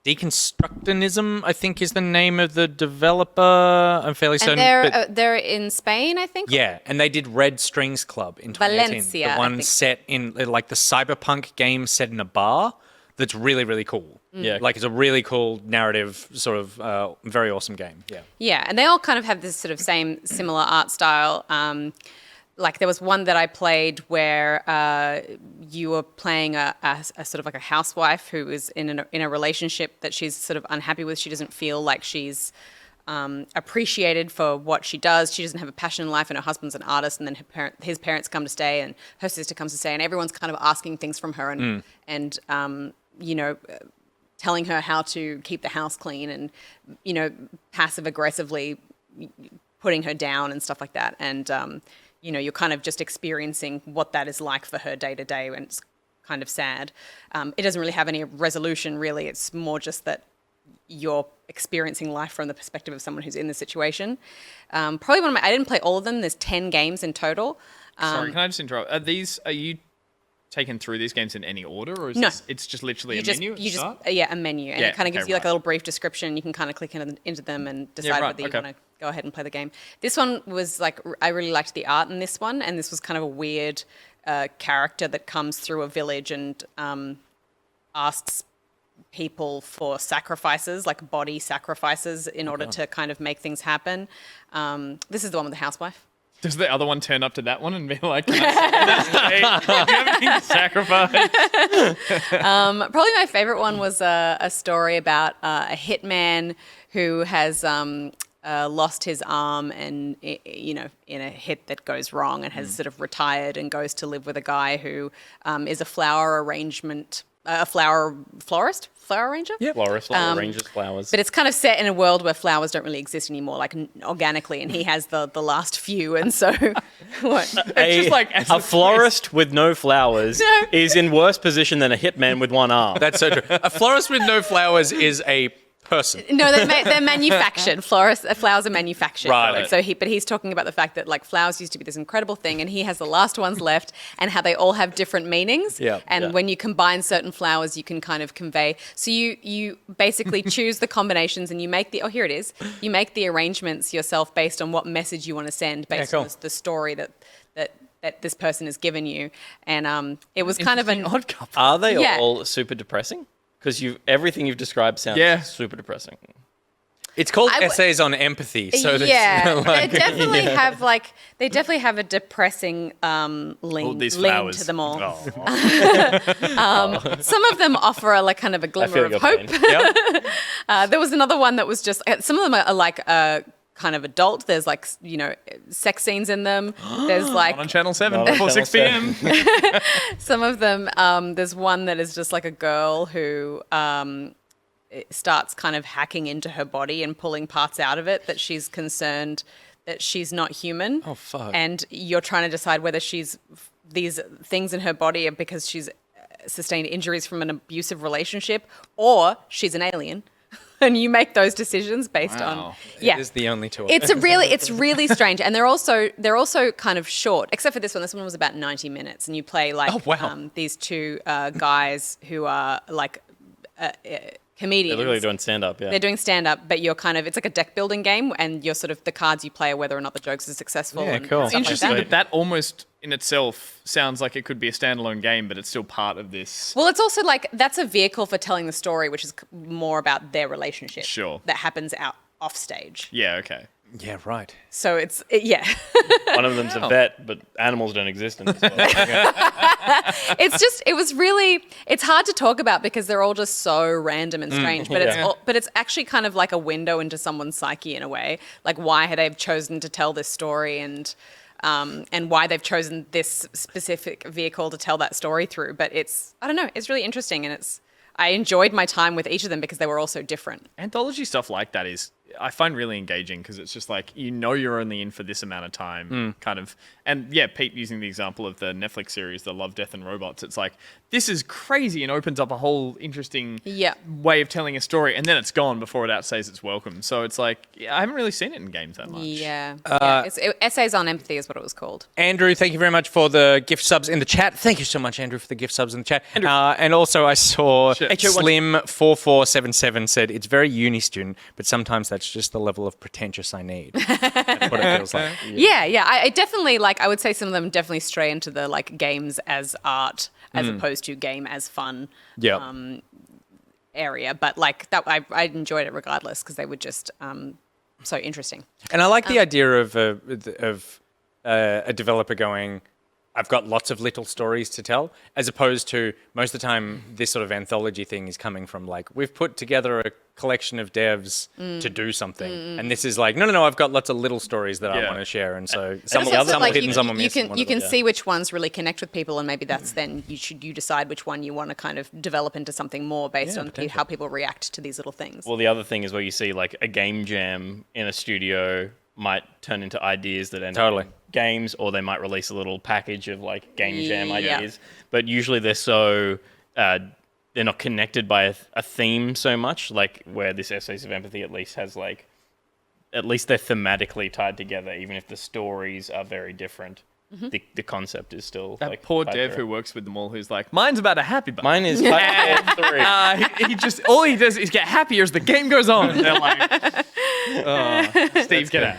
Deconstructionism, I think is the name of the developer. I'm fairly certain. And they're in Spain, I think. Yeah, and they did Red Strings Club in 2018. Valencia, the I one think. set in like the cyberpunk game set in a bar. That's really, really cool. Yeah. Like it's a really cool narrative, sort of very awesome game. Yeah. Yeah, and they all kind of have this sort of same similar art style. like there was one that I played where you were playing a sort of like a housewife who is in a relationship that she's sort of unhappy with. She doesn't feel like she's appreciated for what she does. She doesn't have a passion in life, and her husband's an artist, and then his parents come to stay, and her sister comes to stay, and everyone's kind of asking things from her and telling her how to keep the house clean and, passive aggressively putting her down and stuff like that. And, you're kind of just experiencing what that is like for her day to day, and it's kind of sad. It doesn't really have any resolution, really. It's more just that you're experiencing life from the perspective of someone who's in the situation. Probably I didn't play all of them. There's 10 games in total. Sorry, can I just interrupt? Are you taken through these games in any order, or is No. it's just literally You a menu? a menu, and it kind of gives you like a little brief description. You can kind of click into them and decide whether you want to go ahead and play the game. This one was like, I really liked the art in this one, and this was kind of a weird character that comes through a village and asks people for sacrifices, like body sacrifices, in order to kind of make things happen. This is the one with the housewife. Does the other one turn up to that one and be like, "Can I do you have anything to sacrifice?" Probably my favorite one was a story about a hitman who has lost his arm and, in a hit that goes wrong, and has sort of retired and goes to live with a guy who is a flower arranger? Yep. Florist arranges flowers. But it's kind of set in a world where flowers don't really exist anymore, like organically, and he has the last few, and so what? A florist with no flowers is in worse position than a hitman with one arm. That's so true. A florist with no flowers is a person. No, they're manufactured. Flowers are manufactured. Right. So he's talking about the fact that like flowers used to be this incredible thing, and he has the last ones left, and how they all have different meanings. Yeah. And when you combine certain flowers, you can kind of convey. So you basically choose the combinations, and you make here it is. You make the arrangements yourself based on what message you want to send, based on the story that this person has given you. And it was kind of an odd couple. Are they all super depressing? Because everything you've described sounds super depressing. It's called essays on empathy. So they definitely have a depressing link to them all. Some of them offer a kind of a glimmer of hope. There was another one that was just, some of them are like kind of adult. There's like, sex scenes in them. There's like on Channel 7 before 6 p.m. Some of them, there's one that is just like a girl who starts kind of hacking into her body and pulling parts out of it that she's concerned that she's not human. Oh, fuck. And you're trying to decide whether these things in her body are because she's sustained injuries from an abusive relationship, or she's an alien. And you make those decisions based on. It is the only two. It's really strange, and they're also kind of short. Except for this one. This one was about 90 minutes, and you play like these two guys who are like comedians. They're literally doing stand-up, They're doing stand-up, but you're kind of, it's like a deck building game, and you're sort of, the cards you play are whether or not the jokes are successful. Yeah, and cool. stuff Interesting like that almost in itself sounds like it could be a standalone game, but it's still part of this. Well, it's also like, that's a vehicle for telling the story, which is more about their relationship. Sure. That happens off stage. Yeah, okay. Yeah, right. So One of them's a vet, but animals don't exist in this world. It's hard to talk about because they're all just so random and strange, but it's actually kind of like a window into someone's psyche in a way, like why they've chosen to tell this story and why they've chosen this specific vehicle to tell that story through. But it's really interesting, and I enjoyed my time with each of them because they were all so different. Anthology stuff like that I find really engaging because it's just like, you're only in for this amount of time, kind of. And yeah, Pete using the example of the Netflix series, The Love, Death and Robots, it's like, this is crazy and opens up a whole interesting way of telling a story, and then it's gone before it outsays its welcome. So it's like, I haven't really seen it in games that much. Essays on Empathy is what it was called. Andrew, thank you very much for the gift subs in the chat. Thank you so much, Andrew, for the gift subs in the chat. And also I saw Slim4477 said, it's very uni student, but sometimes that's just the level of pretentious I need. That's what it feels like. I definitely, like, I would say some of them definitely stray into the like games as art as opposed to game as fun area. But like that, I enjoyed it regardless because they were just so interesting. And I like the idea of a developer going, I've got lots of little stories to tell, as opposed to most of the time this sort of anthology thing is coming from like, we've put together a collection of devs to do something. And this is like, no, I've got lots of little stories that I want to share. And so some It's are also like hidden, some are missing. you can see which ones really connect with people, and maybe that's then you decide which one you want to kind of develop into something more based on how people react to these little things. Well, the other thing is where you see like a game jam in a studio might turn into ideas that end up in games, or they might release a little package of like game jam ideas. But usually they're so they're not connected by a theme so much. Like where this Essays of Empathy at least has like, at least they're thematically tied together, even if the stories are very different. The concept is still That like poor tied dev through. who works with them all, who's like, mine's about a happy button. Mine is 3. He just all he does is get happier as the game goes on. And they're like, Steve, get out.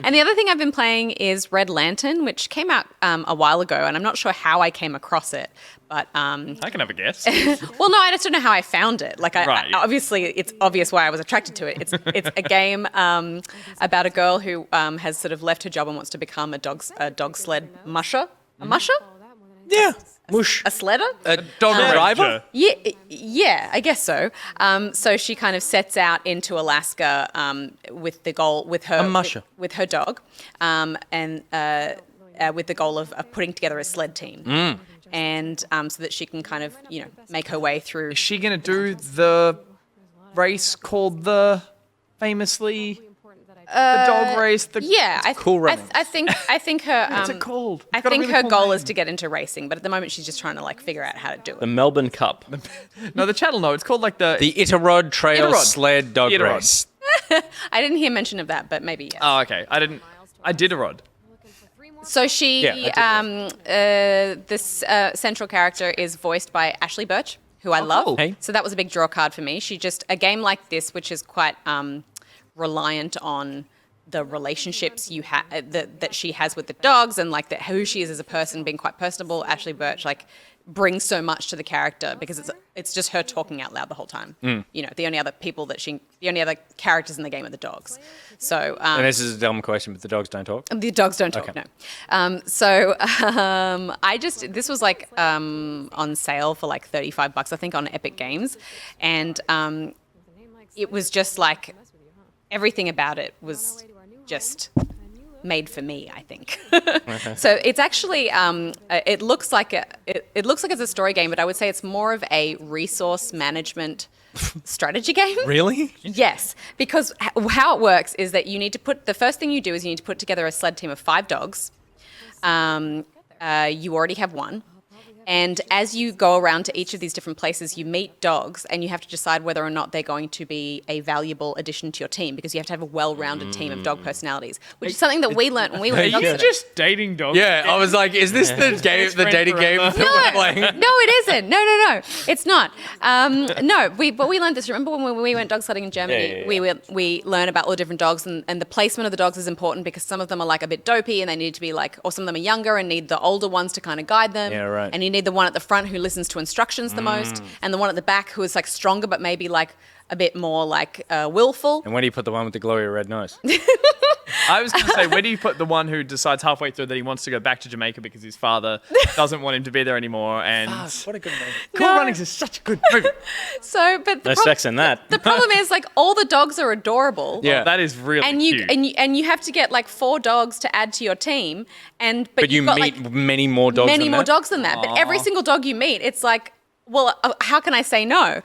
And the other thing I've been playing is Red Lantern, which came out a while ago, and I'm not sure how I came across it. But I can have a guess. well, no, I just don't know how I found it. Like, obviously, it's obvious why I was attracted to it. It's a game about a girl who has sort of left her job and wants to become a dog sled musher. A musher? Yeah. Mush. A sledder? A dog driver? Yeah, I guess so. So she kind of sets out into Alaska with the goal with her A musher. with her dog, and with the goal of putting together a sled team. And so that she can kind of, make her way through. Is she going to do the race called the famously the dog race? cool running. I think her. What's it called? I think her goal is to get into racing, but at the moment she's just trying to like figure out how to do The it. Melbourne Cup. No, the channel. No, it's called like the Itarod Trail Itarod. Sled Dog Itarod. Race. I didn't hear mention of that, but maybe yes. Oh, okay. I did a rod. So she, this central character is voiced by Ashley Birch, who I love. cool. Hey. So that was a big draw card for me. A game like this, which is quite reliant on the relationships you have that she has with the dogs, and like who she is as a person, being quite personable. Ashley Birch brings so much to the character because it's just her talking out loud the whole time. The only other characters in the game are the dogs. So And this is a dumb question, but the dogs don't talk? the dogs don't talk, Okay. no. This was like on sale for like $35, I think, on Epic Games. And it was just like, everything about it was just made for me, I think. So it's actually, it looks like it's a story game, but I would say it's more of a resource management strategy game. Really? Yes, because how it works is that the first thing you do is you need to put together a sled team of 5 dogs. You already have one. And as you go around to each of these different places, you meet dogs, and you have to decide whether or not they're going to be a valuable addition to your team, because you have to have a well-rounded team of dog personalities, which is something that we learnt when we were Are you dogs. just dating dogs? Yeah, I was like, is this the dating game that we're playing? No, it isn't. No, it's not. But we learned this. Remember when we went dog sledding in Germany? We learn about all the different dogs, and the placement of the dogs is important because some of them are like a bit dopey and they need to be like, or some of them are younger and need the older ones to kind of guide them. Yeah, right. And you need the one at the front who listens to instructions the most, and the one at the back who is like stronger but maybe like a bit more like willful. And where do you put the one with the glowy red nose? I was going to say, where do you put the one who decides halfway through that he wants to go back to Jamaica because his father doesn't want him to be there anymore? And What a good name. Cool Runnings is such a good movie. So, but No sex in that. the problem is like all the dogs are adorable. Yeah. That is really And cute. you have to get like 4 dogs to add to your team, but you you've got meet like many more dogs many than more that? dogs than that. But every single dog you meet, it's like, well, how can I say no?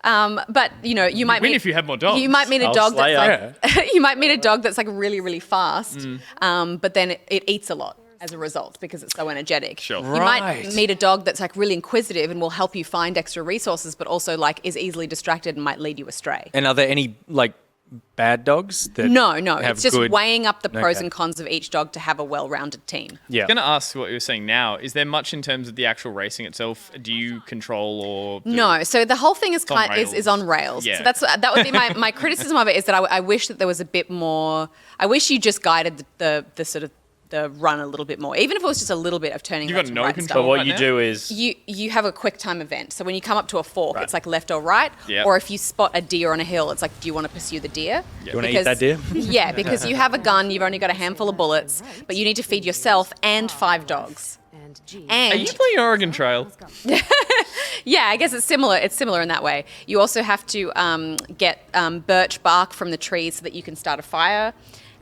But you might win meet if you have more dogs. You might meet a I'll dog slay that's up. like you might meet a dog that's like really really fast, but then it eats a lot as a result because it's so energetic. Sure. You might Right. meet a dog that's like really inquisitive and will help you find extra resources, but also like is easily distracted and might lead you astray. And are there any like bad dogs that No, have it's just good... weighing up the pros Okay. and cons of each dog to have a well-rounded team. Yeah. I'm going to ask what you're saying now. Is there much in terms of the actual racing itself? Do you control or... No, so the whole thing is on rails. is on rails. Yeah. So that would be my criticism of it is that I wish that there was a bit more. I wish you just guided the sort of the run a little bit more, even if it was just a little bit of turning You've left got and no right and control. stuff. What right you now? do is You have a quick time event. So when you come up to a fork, Right. it's like left or right. Yep. Or if you spot a deer on a hill, it's like, do you want to pursue the deer? you want to eat that deer. Yeah, because you have a gun, you've only got a handful of bullets, but you need to feed yourself and 5 dogs. Are you playing Oregon Trail? Yeah, I guess it's similar. It's similar in that way. You also have to get birch bark from the trees so that you can start a fire.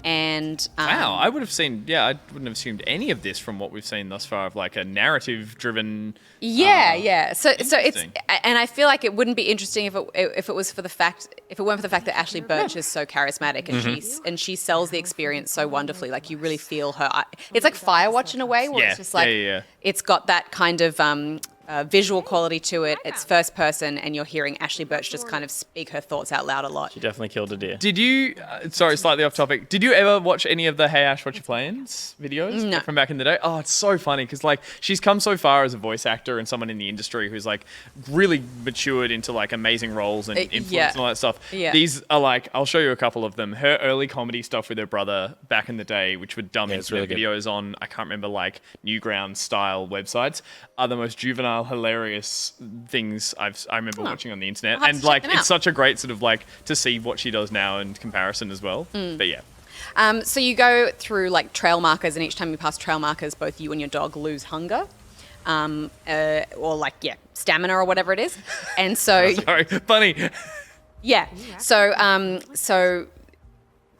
And Wow, I would have seen. Yeah, I wouldn't have assumed any of this from what we've seen thus far of like a narrative-driven. yeah. So it's Interesting. and I feel like it wouldn't be interesting if it was for the fact if it weren't for the fact that Ashley Birch is so charismatic and she sells the experience so wonderfully. Like you really feel her. It's like Firewatch in a way, where Yeah, it's just like yeah. it's got that kind of visual quality to it. It's first person, and you're hearing Ashley Birch just kind of speak her thoughts out loud a lot. You definitely killed a deer. Did you? Sorry, slightly off topic. Did you ever watch any of the Hey Ash, What You Playin's videos No. from back in the day? Oh, it's so funny because like she's come so far as a voice actor and someone in the industry who's like really matured into like amazing roles and influence yeah. and all that stuff. Yeah. These are like I'll show you a couple of them. Her early comedy stuff with her brother back in the day, which would dumb it's internet really good. videos on I can't remember like Newgrounds style websites, are the most juvenile, hilarious things I remember watching on the internet. I'll have And to check like them it's out. such a great sort of like to see what she does now in comparison as well. But yeah. So you go through like trail markers, and each time you pass trail markers, both you and your dog lose hunger, or like stamina or whatever it is. And so Sorry, funny. yeah, so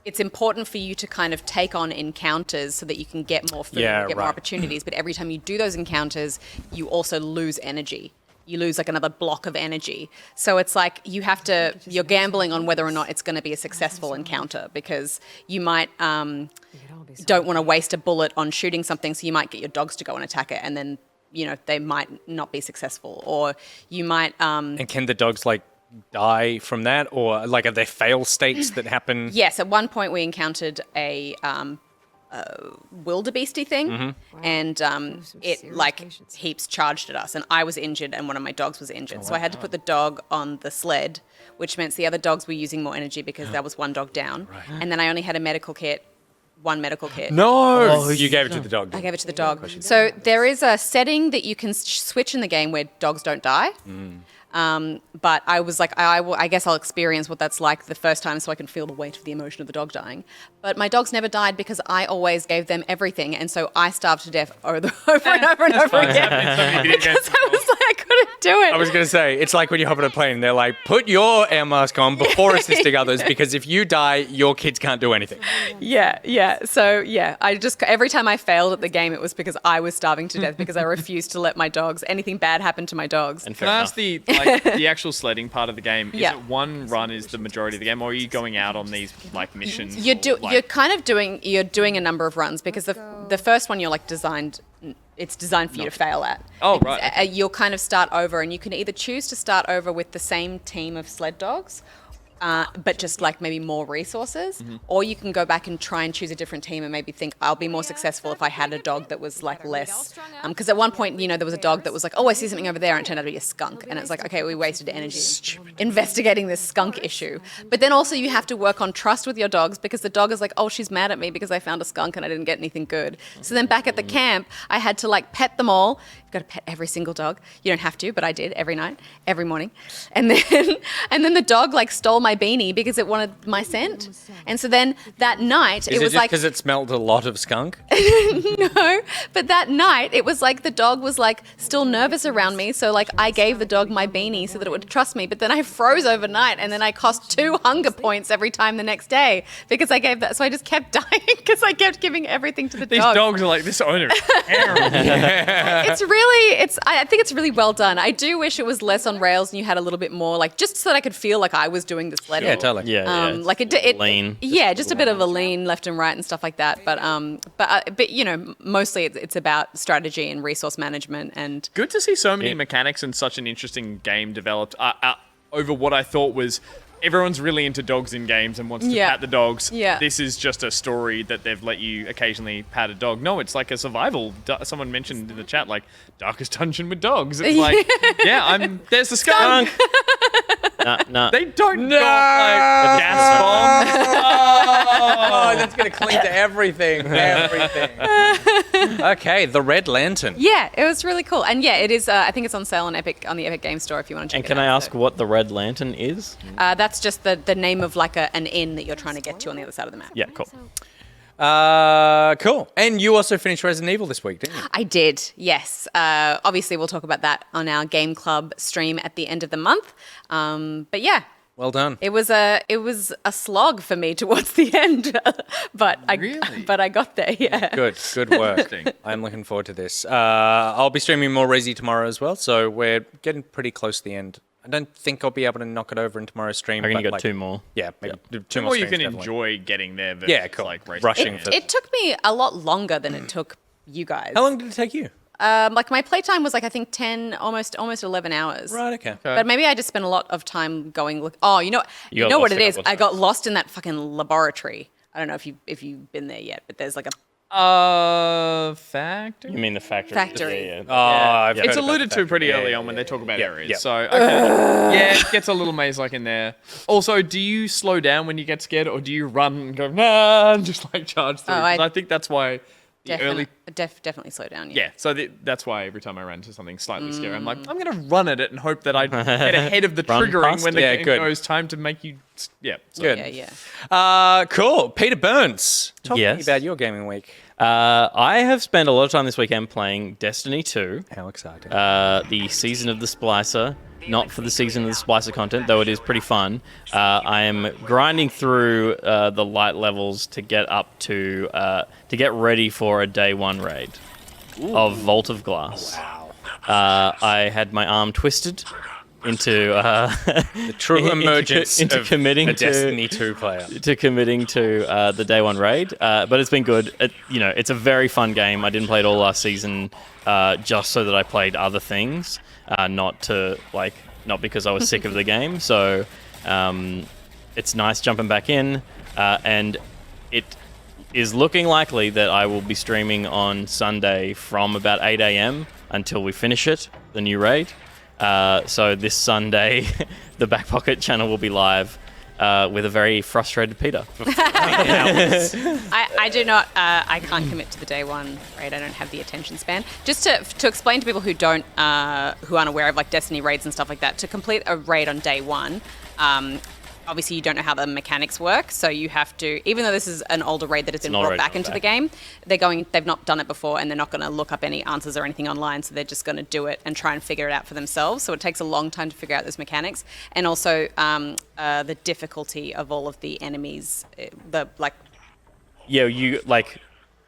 it's important for you to kind of take on encounters so that you can get more food, Yeah, get more right. opportunities. But every time you do those encounters, you also lose energy. You lose like another block of energy. So it's like you're gambling on whether or not it's going to be a successful encounter, because you might don't want to waste a bullet on shooting something, so you might get your dogs to go and attack it, and then they might not be successful, or you might And can the dogs like die from that, or like are there fail states that happen? Yes, at one point we encountered a wildebeesty thing, and it like heaps charged at us, and I was injured, and one of my dogs was injured. So I had to put the dog on the sled, which meant the other dogs were using more energy because there was one dog down, and then I only had one medical kit. No, you gave it to the dog. I gave it to the dog. So there is a setting that you can switch in the game where dogs don't die. But I was like, I guess I'll experience what that's like the first time so I can feel the weight of the emotion of the dog dying. But my dogs never died because I always gave them everything. And so I starved to death over and over and over again. Because I was like, I couldn't do it. I was going to say, it's like when you hop on a plane, they're like, put your air mask on before assisting others, because if you die, your kids can't do anything. Yeah. So, I just, every time I failed at the game, it was because I was starving to death because I refused to let my dogs, anything bad happen to my dogs. And Can fair I enough. ask the actual sledding part of the game? Is Yeah. it one run is the majority of the game, or are you going out on these like missions? You're kind of doing a number of runs, because the first one you're like designed. It's designed for you to fail at. Oh, Because, right. You'll kind of start over, and you can either choose to start over with the same team of sled dogs, but just like maybe more resources, or you can go back and try and choose a different team and maybe think I'll be more successful if I had a dog that was like less. Because at one point, there was a dog that was like, oh, I see something over there, and it turned out to be a skunk, and it's like, okay, we wasted energy investigating this skunk issue. But then also you have to work on trust with your dogs, because the dog is like, oh, she's mad at me because I found a skunk and I didn't get anything good. So then back at the camp, I had to like pet them all. You've got to pet every single dog. You don't have to, but I did every night, every morning. And then the dog like stole my beanie because it wanted my scent. And so then that night Is it was just like, because it smelled a lot of skunk? no, but that night it was like the dog was like still nervous around me. So like I gave the dog my beanie so that it would trust me. But then I froze overnight, and then I cost 2 hunger points every time the next day because I gave that. So I just kept dying because I kept giving everything to the These dog. dogs are like, this owner is terrible. I think it's really well done. I do wish it was less on rails and you had a little bit more, like, just so that I could feel like I was doing the sledding. Yeah, totally. Yeah, Like it lean. Yeah, just a bit of a lean left and right and stuff like that. But mostly it's about strategy and resource management and. Good to see so many mechanics and such an interesting game developed over what I thought was everyone's really into dogs in games and wants to pat the dogs. Yeah. This is just a story that they've let you occasionally pat a dog. No, it's like a survival. Someone mentioned in the chat, like, darkest dungeon with dogs. It's like, there's the skunk. Nah. They don't No! got like gas bombs. Oh, that's going to cling to everything. Okay, the Red Lantern. Yeah, it was really cool. And yeah, it is. I think it's on sale on the Epic Game Store if you want to check And it can out. I ask what the Red Lantern is? That's just the name of like an inn that you're trying to get to on the other side of the map. Yeah, cool. Cool. And you also finished Resident Evil this week, didn't you? I did, yes. Obviously, we'll talk about that on our Game Club stream at the end of the month. But yeah, Well done. it was a slog for me towards the end, but I got there. Yeah. Good work. I'm looking forward to this. I'll be streaming more Resi tomorrow as well, so we're getting pretty close to the end. I don't think I'll be able to knock it over in tomorrow's stream. I reckon you but got 2 more. Yeah, maybe two more Or you streams, can definitely. enjoy getting there. Versus, Yeah, cool. Like Rushing in. for- It took me a lot longer than it took you guys. How long did it take you? Like my playtime was like I think 10, almost 11 hours. Right, okay. But maybe I just spent a lot of time going. Look, oh, you know got what lost it a is. couple of I got times. lost in that fucking laboratory. I don't know if you've been there yet, but there's like a Factor. You mean the factory? Factory. Yeah. Oh, I've heard It's about alluded that. to pretty Yeah, early yeah, on when yeah, they talk about yeah, areas. yeah. So, okay. Yeah, it gets a little maze-like in there. Also, do you slow down when you get scared, or do you run and go, nah, and just like charge through? Oh, 'Cause I think that's why the early... definitely slow down. Yeah, so that's why every time I ran into something slightly scary, I'm like, I'm going to run at it and hope that I get ahead of the Run triggering past when it. the Yeah, game good. goes time to make you... Yeah. So. Good. Yeah. Cool. Peter Burns. Talk to me Yes. about your gaming week. I have spent a lot of time this weekend playing Destiny 2, How exciting. the Season of the Splicer. Not for the Season of the Splicer content, though it is pretty fun. I am grinding through the light levels to get up to get ready for a day 1 raid of Vault of Glass. Wow. I had my arm twisted into The true emergence into of committing a to- Destiny 2 player. to committing to the day 1 raid, but it's been good. It's a very fun game. I didn't play it all last season just so that I played other things, not because I was sick of the game. So it's nice jumping back in, and it is looking likely that I will be streaming on Sunday from about 8 a.m. until we finish it, the new raid. So this Sunday, the Back Pocket channel will be live with a very frustrated Peter. I do not. I can't commit to the day 1 raid. I don't have the attention span. Just to explain to people who aren't aware of like Destiny raids and stuff like that. To complete a raid on day 1, obviously you don't know how the mechanics work, so you have to. Even though this is an older raid that has been brought back into the game, they've not done it before, and they're not going to look up any answers or anything online. So they're just going to do it and try and figure it out for themselves. So it takes a long time to figure out those mechanics, and also the difficulty of all of the enemies. Yeah,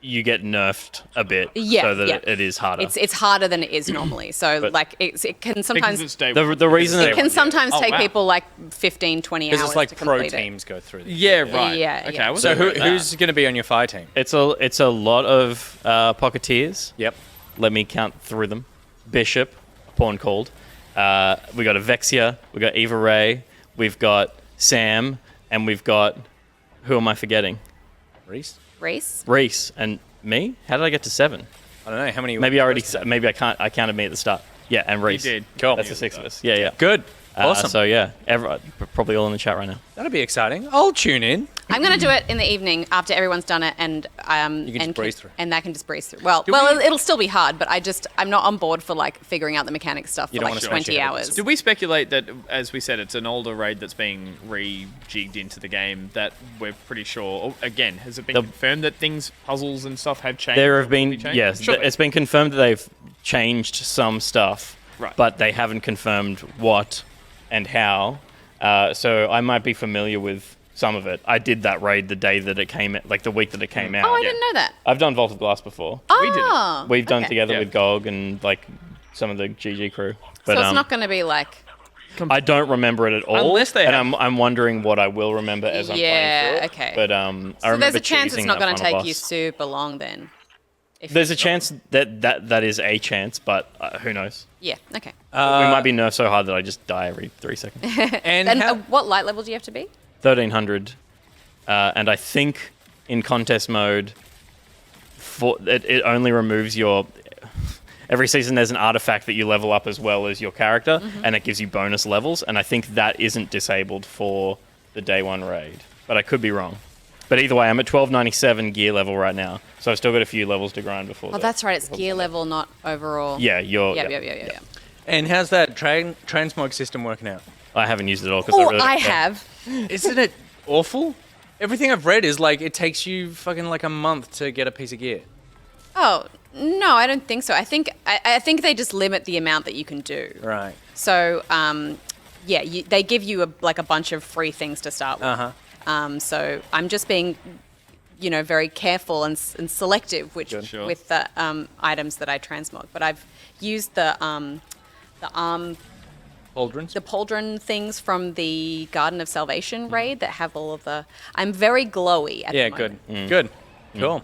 you get nerfed a bit, Yeah, so that yeah. it is harder. It's harder than it is normally. So it can sometimes Because it's day the reason it that can sometimes take wow. people like 15, 20 hours Because it's like to pro complete it. teams go through this. Yeah, right. Yeah, Okay, yeah. I wasn't So aware of that. who's going to be on your fire team? it's a lot of Pocketeers. Yep. Let me count through them. Bishop, pawn called. We got Avexia. We got Eva Ray. We've got Sam, and we've got who am I forgetting? Reese? Race? Reese and me. How did I get to 7? I don't know. How many? Maybe I counted me at the start. Yeah, and Reese. did. Cool. That's the 6 of us. Yeah. Good. Awesome. So yeah, probably all in the chat right now. That'll be exciting. I'll tune in. I'm going to do it in the evening after everyone's done it, and You can just breeze through. And that can just breeze through. Well, we- it'll still be hard, but I'm not on board for like figuring out the mechanics stuff for don't like wanna 20 smash your head hours. Did we speculate that, as we said, it's an older raid that's being rejigged into the game, that we're pretty sure, again, has it been confirmed that puzzles and stuff have changed? There have been, changed? yes, Sure. it's been confirmed that they've changed some stuff, Right. but they haven't confirmed what and how. So I might be familiar with some of it. I did that raid the day that it came, like the week that it came out. Oh, I didn't know that. I've done Vault of Glass before. We did it. Oh, We've done okay. together Yeah. with GOG and like some of the GG crew. But So it's not going to be like. I don't remember it at all. Unless they and have- I'm wondering what I will remember as I'm Yeah, playing through it. okay. But I So remember there's a chance it's choosing not that going to final take you boss. super long then. There's a chance that is a chance, but who knows? Yeah. Okay. We might be nerfed so hard that I just die every 3 seconds. And And how- what light level do you have to be? 1300, and I think in contest mode, it only removes your. every season there's an artifact that you level up as well as your character, and it gives you bonus levels. And I think that isn't disabled for the day one raid, but I could be wrong. But either way, I'm at 1297 gear level right now, so I've still got a few levels to grind before. Oh, that's right. It's gear level, not overall. Yeah, Yeah. And how's that transmog system working out? I haven't used it all because Oh, I really I don't care. have. Isn't it awful? Everything I've read is like it takes you fucking like a month to get a piece of gear. Oh, no, I don't think so. I think they just limit the amount that you can do. Right. So, they give you a bunch of free things to start with. So I'm just being, very careful and selective with the items that I transmog. But I've used the Pauldrons? the pauldron things from the Garden of Salvation raid that have all of the. I'm very glowy at the moment. Good. Cool.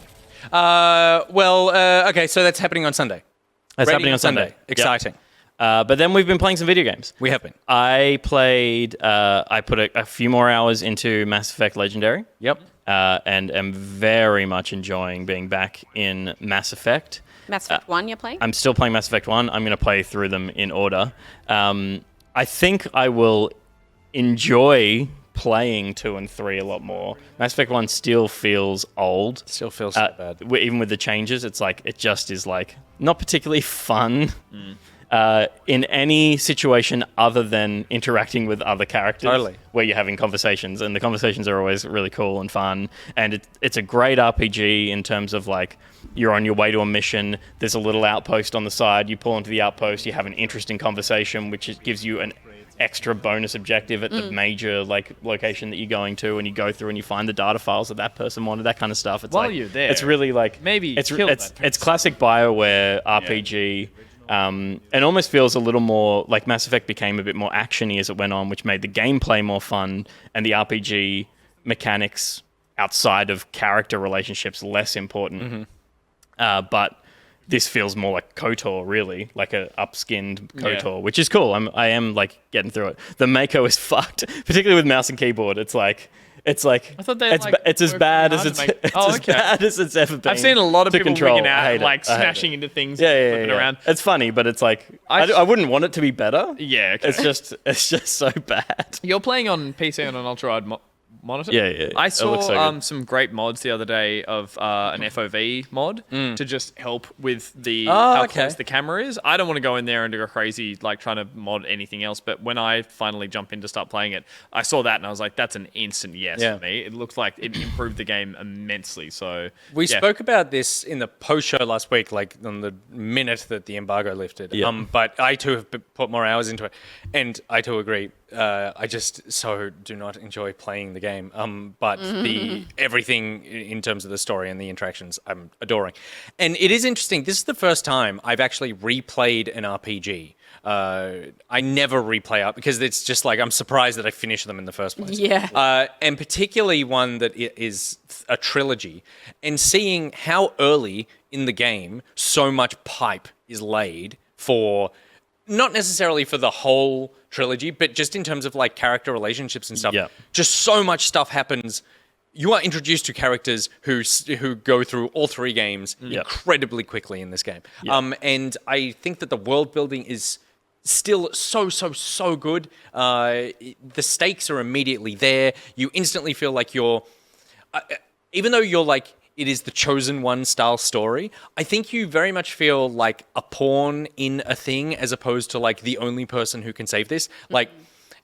Okay, so that's happening on Sunday. That's Raiding happening on Sunday. Yep. Exciting. But then we've been playing some video games. We have been. I played. I put a few more hours into Mass Effect Legendary. Yep. And am very much enjoying being back in Mass Effect. Mass Effect 1 you're playing? I'm still playing Mass Effect 1. I'm going to play through them in order. I think I will enjoy playing 2 and 3 a lot more. Mass Effect 1 still feels old. Still feels so bad. Even with the changes, it's like it just is like not particularly fun in any situation other than interacting with other characters. Totally. Where you're having conversations, and the conversations are always really cool and fun. And it's a great RPG in terms of like you're on your way to a mission, there's a little outpost on the side, you pull into the outpost, you have an interesting conversation, which gives you an extra bonus objective at the major like location that you're going to, and you go through and you find the data files that person wanted, that kind of stuff. It's While like, you're there, it's really like maybe it's kill that person. it's classic BioWare RPG. And almost feels a little more like Mass Effect became a bit more actiony as it went on, which made the gameplay more fun and the RPG mechanics outside of character relationships less important. But this feels more like KOTOR, really, like a upskinned KOTOR, which is cool. I am like getting through it. The Mako is fucked, particularly with mouse and keyboard. It's like I thought it's as bad as bad as it's ever been. I've seen a lot of to people control. wigging out and I hate smashing into things Yeah, and flipping yeah. around. It's funny, but it's like I wouldn't want it to be better. Yeah, okay. It's just so bad. You're playing on PC on an ultra-wide monitor? Yeah. I It looks so saw good. some great mods the other day of an FOV mod to just help with Oh, how okay. close the camera is. I don't want to go in there and do a crazy, like, trying to mod anything else, but when I finally jump in to start playing it, I saw that and I was like, that's an instant yes for me. It looks like it improved the game immensely, so... We spoke about this in the post show last week, like on the minute that the embargo lifted. Yeah. But I too have put more hours into it, and I too agree. I just so do not enjoy playing the game. But the everything in terms of the story and the interactions, I'm adoring. And it is interesting. This is the first time I've actually replayed an RPG. I never replay up because it's just like I'm surprised that I finished them in the first place. Yeah. And particularly one that is a trilogy, and seeing how early in the game so much pipe is laid for, not necessarily for the whole trilogy, but just in terms of like character relationships and stuff. Yeah. Just so much stuff happens. You are introduced to characters who go through all 3 games incredibly quickly in this game. And I think that the world building is still so good. The stakes are immediately there. You instantly feel like you're, even though you're like, it is the chosen one style story, I think you very much feel like a pawn in a thing as opposed to like the only person who can save this. Like,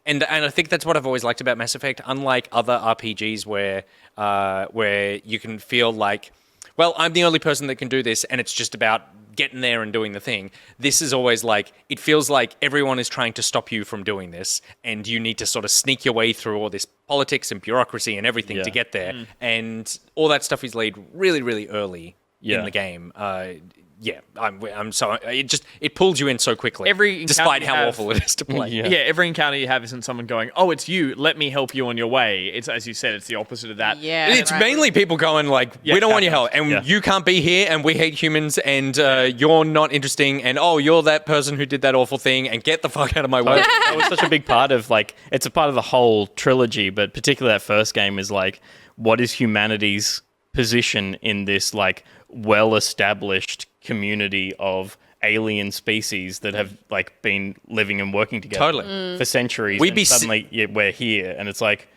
and I think that's what I've always liked about Mass Effect, unlike other RPGs where you can feel like, well, I'm the only person that can do this and it's just about getting there and doing the thing. This is always like, it feels like everyone is trying to stop you from doing this and you need to sort of sneak your way through all this politics and bureaucracy and everything to get there. And all that stuff is laid really, really early in the game. I'm so it pulls you in so quickly. Despite how awful it is to play. Every encounter you have isn't someone going, "Oh, it's you. Let me help you on your way." It's, as you said, it's the opposite of that. Yeah. It's mainly people going like, "We don't want your help, and you can't be here, and we hate humans, and you're not interesting, and oh, you're that person who did that awful thing, and get the fuck out of my way." That was such a big part of like, it's a part of the whole trilogy, but particularly that first game is like, what is humanity's position in this like well-established community of alien species that have like been living and working together Totally. for centuries. We'd and be suddenly we're here, and it's like,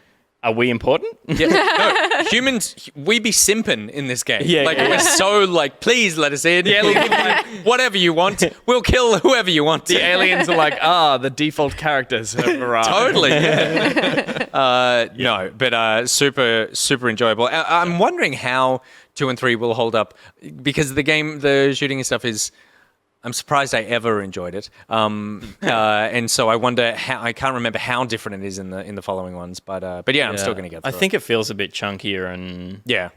are we important? Yeah, no, humans, we be simping in this game. Yeah, like yeah. we're so like, please let us in. Yeah, We'll give you whatever you want. We'll kill whoever you want. The aliens are like, the default characters have arrived. Totally. Yeah. No, but super enjoyable. I'm wondering how 2 and 3 will hold up because the shooting and stuff is. I'm surprised I ever enjoyed it, and so I wonder how. I can't remember how different it is in the following ones, but yeah, I'm still going to get through I think it feels a bit chunkier and yeah.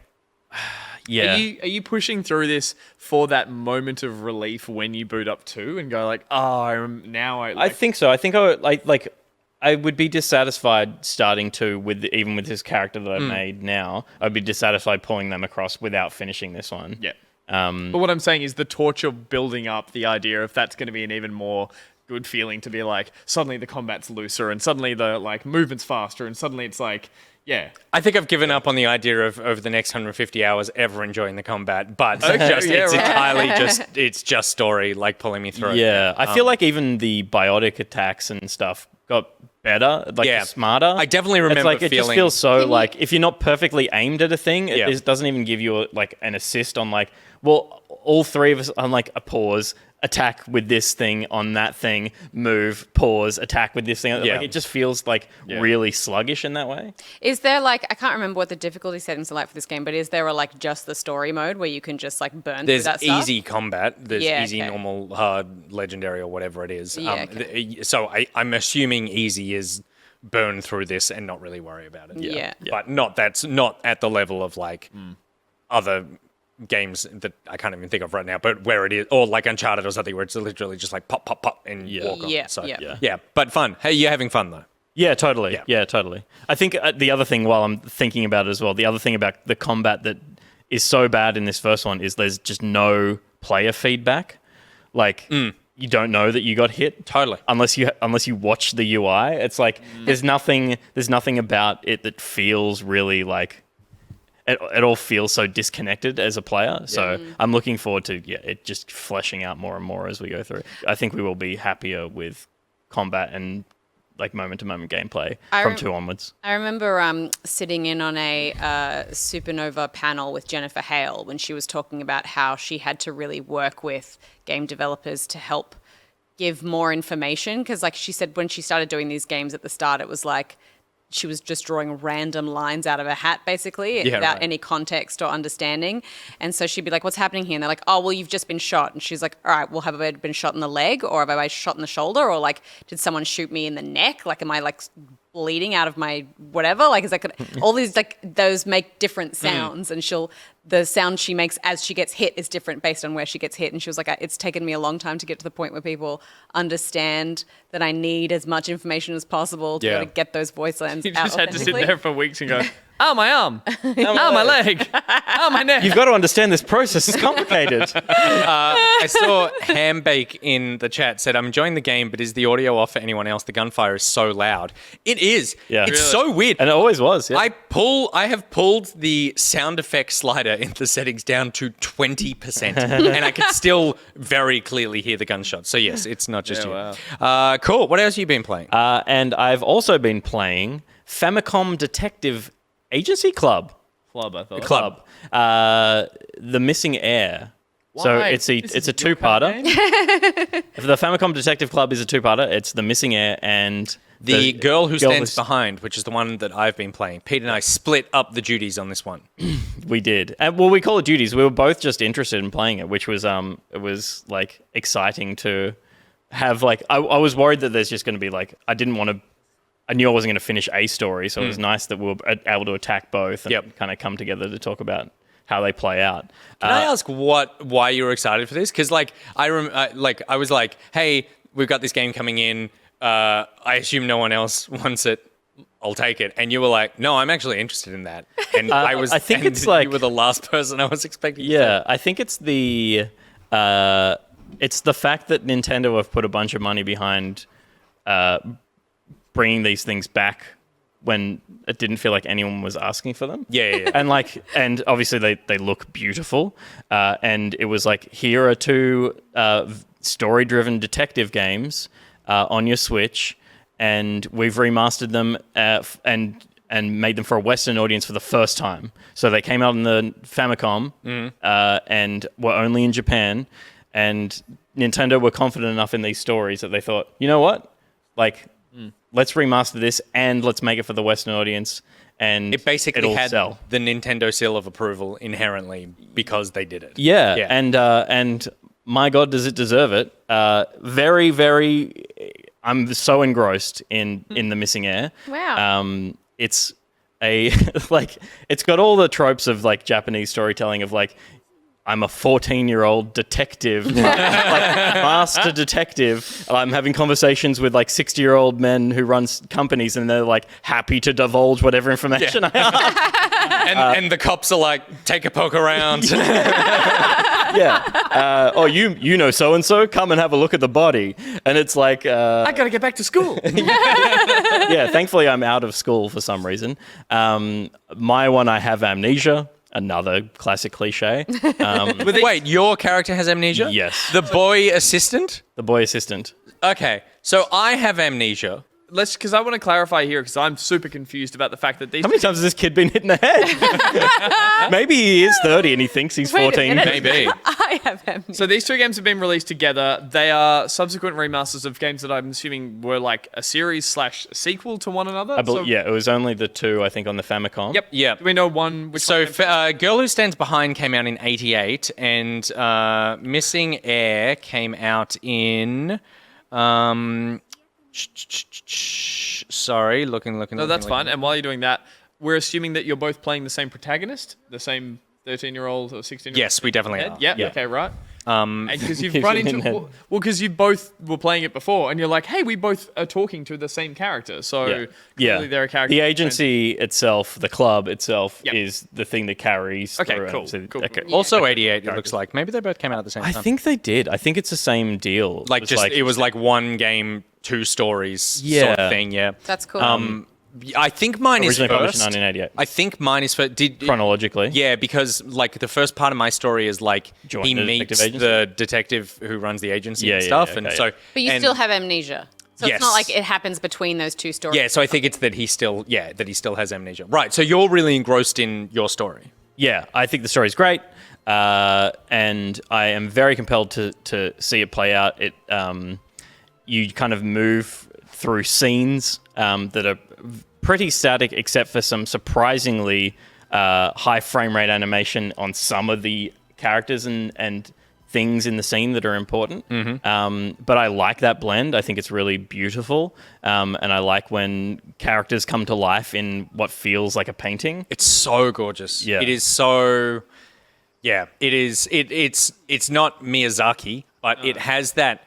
yeah. Are you pushing through this for that moment of relief when you boot up 2 and go like, I think so. I think I would like I would be dissatisfied starting 2 with even with this character that I've made now. I'd be dissatisfied pulling them across without finishing this one. Yeah. But what I'm saying is the torture building up the idea of that's going to be an even more good feeling to be like, suddenly the combat's looser and suddenly the like movement's faster and suddenly it's like, yeah. I think I've given up on the idea of over the next 150 hours ever enjoying the combat, but it's just story like pulling me through. Yeah, I feel like even the biotic attacks and stuff got better, like smarter. I definitely remember it's like it just feeling- feels so like if you're not perfectly aimed at a thing, Yeah. it doesn't even give you like an assist on like, well, all 3 of us on like a pause, attack with this thing on that thing, move, pause, attack with this thing. Yeah. Like it just feels like really sluggish in that way. Is there like, I can't remember what the difficulty settings are like for this game, but is there a like just the story mode where you can just like burn There's through that stuff? easy combat. There's Yeah, easy, okay. normal, hard, legendary, or whatever it is. Yeah, So I'm assuming easy is burn through this and not really worry about it. Yeah. But that's not at the level of like other games that I can't even think of right now, but where it is, or like Uncharted or something where it's literally just like pop, pop, pop and walk on. Yeah, So, yeah. yeah, but fun. Hey, you're having fun though. Yeah, totally. Yeah. Yeah, totally. I think the other thing, while I'm thinking about it as well, the other thing about the combat that is so bad in this first one is there's just no player feedback. Like, you don't know that you got hit. Totally. Unless you watch the UI. It's like, there's nothing about it that feels really like, it all feels so disconnected as a player. So I'm looking forward to it just fleshing out more and more as we go through. I think we will be happier with combat and like moment-to-moment gameplay from 2 onwards. I remember sitting in on a Supernova panel with Jennifer Hale when she was talking about how she had to really work with game developers to help give more information. Because like she said, when she started doing these games at the start, it was like she was just drawing random lines out of a hat, basically, without any context or understanding. And so she'd be like, what's happening here? And they're like, oh, well, you've just been shot. And she's like, all right, well, have I been shot in the leg? Or have I been shot in the shoulder? Or like, did someone shoot me in the neck? Like, am I like bleeding out of my whatever? Like, is that all these, like, those make different sounds. And the sound she makes as she gets hit is different based on where she gets hit. And she was like, it's taken me a long time to get to the point where people understand that I need as much information as possible to be able to get those voice lines You out just had to sit authentically. there for weeks and go, oh, my arm. Oh, my leg. Oh, my neck. You've got to understand this process. It's complicated. I saw Hambake in the chat said, I'm enjoying the game, but is the audio off for anyone else? The gunfire is so loud. It is. Yeah. It's Really? so weird. And it always was. Yeah. I have pulled the sound effect slider in the settings down to 20%, and I can still very clearly hear the gunshots. So yes, it's not just you. Wow. Cool. What else have you been playing? And I've also been playing Famicom Detective Agency Club. Club, I thought. Club. The Missing Heir. So Why? it's This is a a two-part two-parter. The Famicom Detective Club is a two-parter. It's The Missing Heir and the Girl Who Stands Behind, which is the one that I've been playing. Pete and I split up the duties on this one. We did. Well, we call it duties. We were both just interested in playing it, which was it was like exciting to have. Like I was worried that there's just going to be like I knew I wasn't going to finish a story, so it was nice that we were able to attack both and kind of come together to talk about how they play out. Can I ask why you were excited for this? Because I was like, hey, we've got this game coming in. I assume no one else wants it. I'll take it. And you were like, no, I'm actually interested in that. And I think it's like you were the last person I was expecting. Yeah, I think it's the fact that Nintendo have put a bunch of money behind bringing these things back when it didn't feel like anyone was asking for them. Yeah. And obviously they look beautiful. And it was like, here are two story-driven detective games on your Switch, and we've remastered them and made them for a Western audience for the first time. So they came out on the Famicom and were only in Japan. And Nintendo were confident enough in these stories that they thought, you know what? Like, let's remaster this and let's make it for the Western audience. And It basically it'll had sell. the Nintendo seal of approval inherently because they did it. Yeah, Yeah. and my God, does it deserve it? Very, very. I'm so engrossed in the missing air. Wow. It's a like it's got all the tropes of like Japanese storytelling of like I'm a 14-year-old detective, like master detective. I'm having conversations with like 60-year-old men who run companies, and they're like happy to divulge whatever information I have. And the cops are like, take a poke around. Yeah. Oh, you know so and so. Come and have a look at the body. And it's like, I gotta get back to school. yeah. Thankfully, I'm out of school for some reason. My one, I have amnesia. Another classic cliche. Wait, your character has amnesia? Yes. The boy assistant? The boy assistant. Okay, so I have amnesia. Because I want to clarify here, because I'm super confused about the fact that these. How many times has this kid been hit in the head? Maybe he is 30 and he thinks he's Wait a 14. minute. Maybe. I have amnesia. So these two games have been released together. They are subsequent remasters of games that I'm assuming were like a series/sequel to one another. Yeah, it was only the two, I think, on the Famicom. Yep. Yeah. Do we know one? Which So, one? Girl Who Stands Behind came out in 88, and Missing Air came out in... sorry, looking. No, that's fine. And while you're doing that, we're assuming that you're both playing the same protagonist, the same 13-year-old or 16-year-old. Yes, we definitely are. Yeah. Yeah. Okay. Right. And because you've run into Head. well, because you both were playing it before, and you're like, hey, we both are talking to the same character. So clearly they're a character. The agency itself, the club itself, Yep. is the thing that carries. Okay, through. cool, So- cool. okay. Also 88, it looks like. Maybe they both came out at the same I time. think they did. I think it's the same deal. It was like one game, two stories sort Yeah. of thing, yeah. That's cool. I think mine is originally published first. in 1988. I think mine is first. Chronologically. Yeah, because like the first part of my story is like Join he the meets detective agency? the detective who runs the agency Yeah, and yeah, stuff, yeah, and okay, so. yeah. But you and- still have amnesia. So Yes. it's not like it happens between those two stories. Yeah, so I think it's that he still has amnesia. Right. So you're really engrossed in your story. Yeah, I think the story's great, and I am very compelled to see it play out. It you kind of move through scenes that are pretty static, except for some surprisingly high frame rate animation on some of the characters and things in the scene that are important. But I like that blend. I think it's really beautiful, and I like when characters come to life in what feels like a painting. It's so gorgeous. Yeah. It is so. Yeah, it is. It's not Miyazaki, but it has that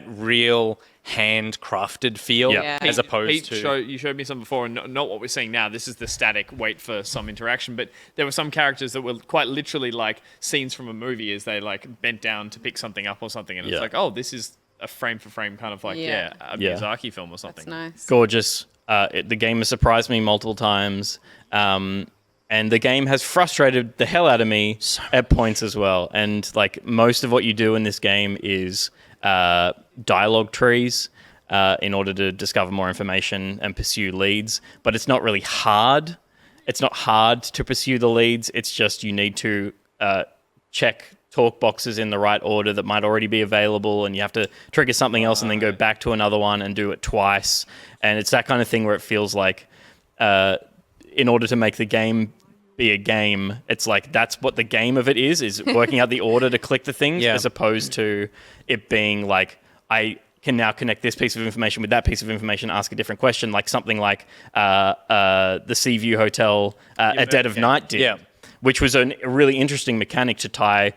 real handcrafted feel Yeah. as opposed to. You showed me some before, and not what we're seeing now. This is the static wait for some interaction, but there were some characters that were quite literally like scenes from a movie as they like bent down to pick something up or something, and it's Yeah. like, oh, this is a frame for frame kind of like Yeah. a Yeah. Miyazaki film or something. That's nice. Gorgeous. The game has surprised me multiple times. And the game has frustrated the hell out of me at points as well. And like most of what you do in this game is dialogue trees in order to discover more information and pursue leads. But it's not really hard. It's not hard to pursue the leads. It's just you need to check talk boxes in the right order that might already be available, and you have to trigger something else and then go back to another one and do it twice. And it's that kind of thing where it feels like in order to make the game be a game, it's like that's what the game of it is working out the order to click the things, Yeah. as opposed to it being like, I can now connect this piece of information with that piece of information, ask a different question, like something like the Seaview Hotel at Dead of Night did. Yeah. Which was a really interesting mechanic to tie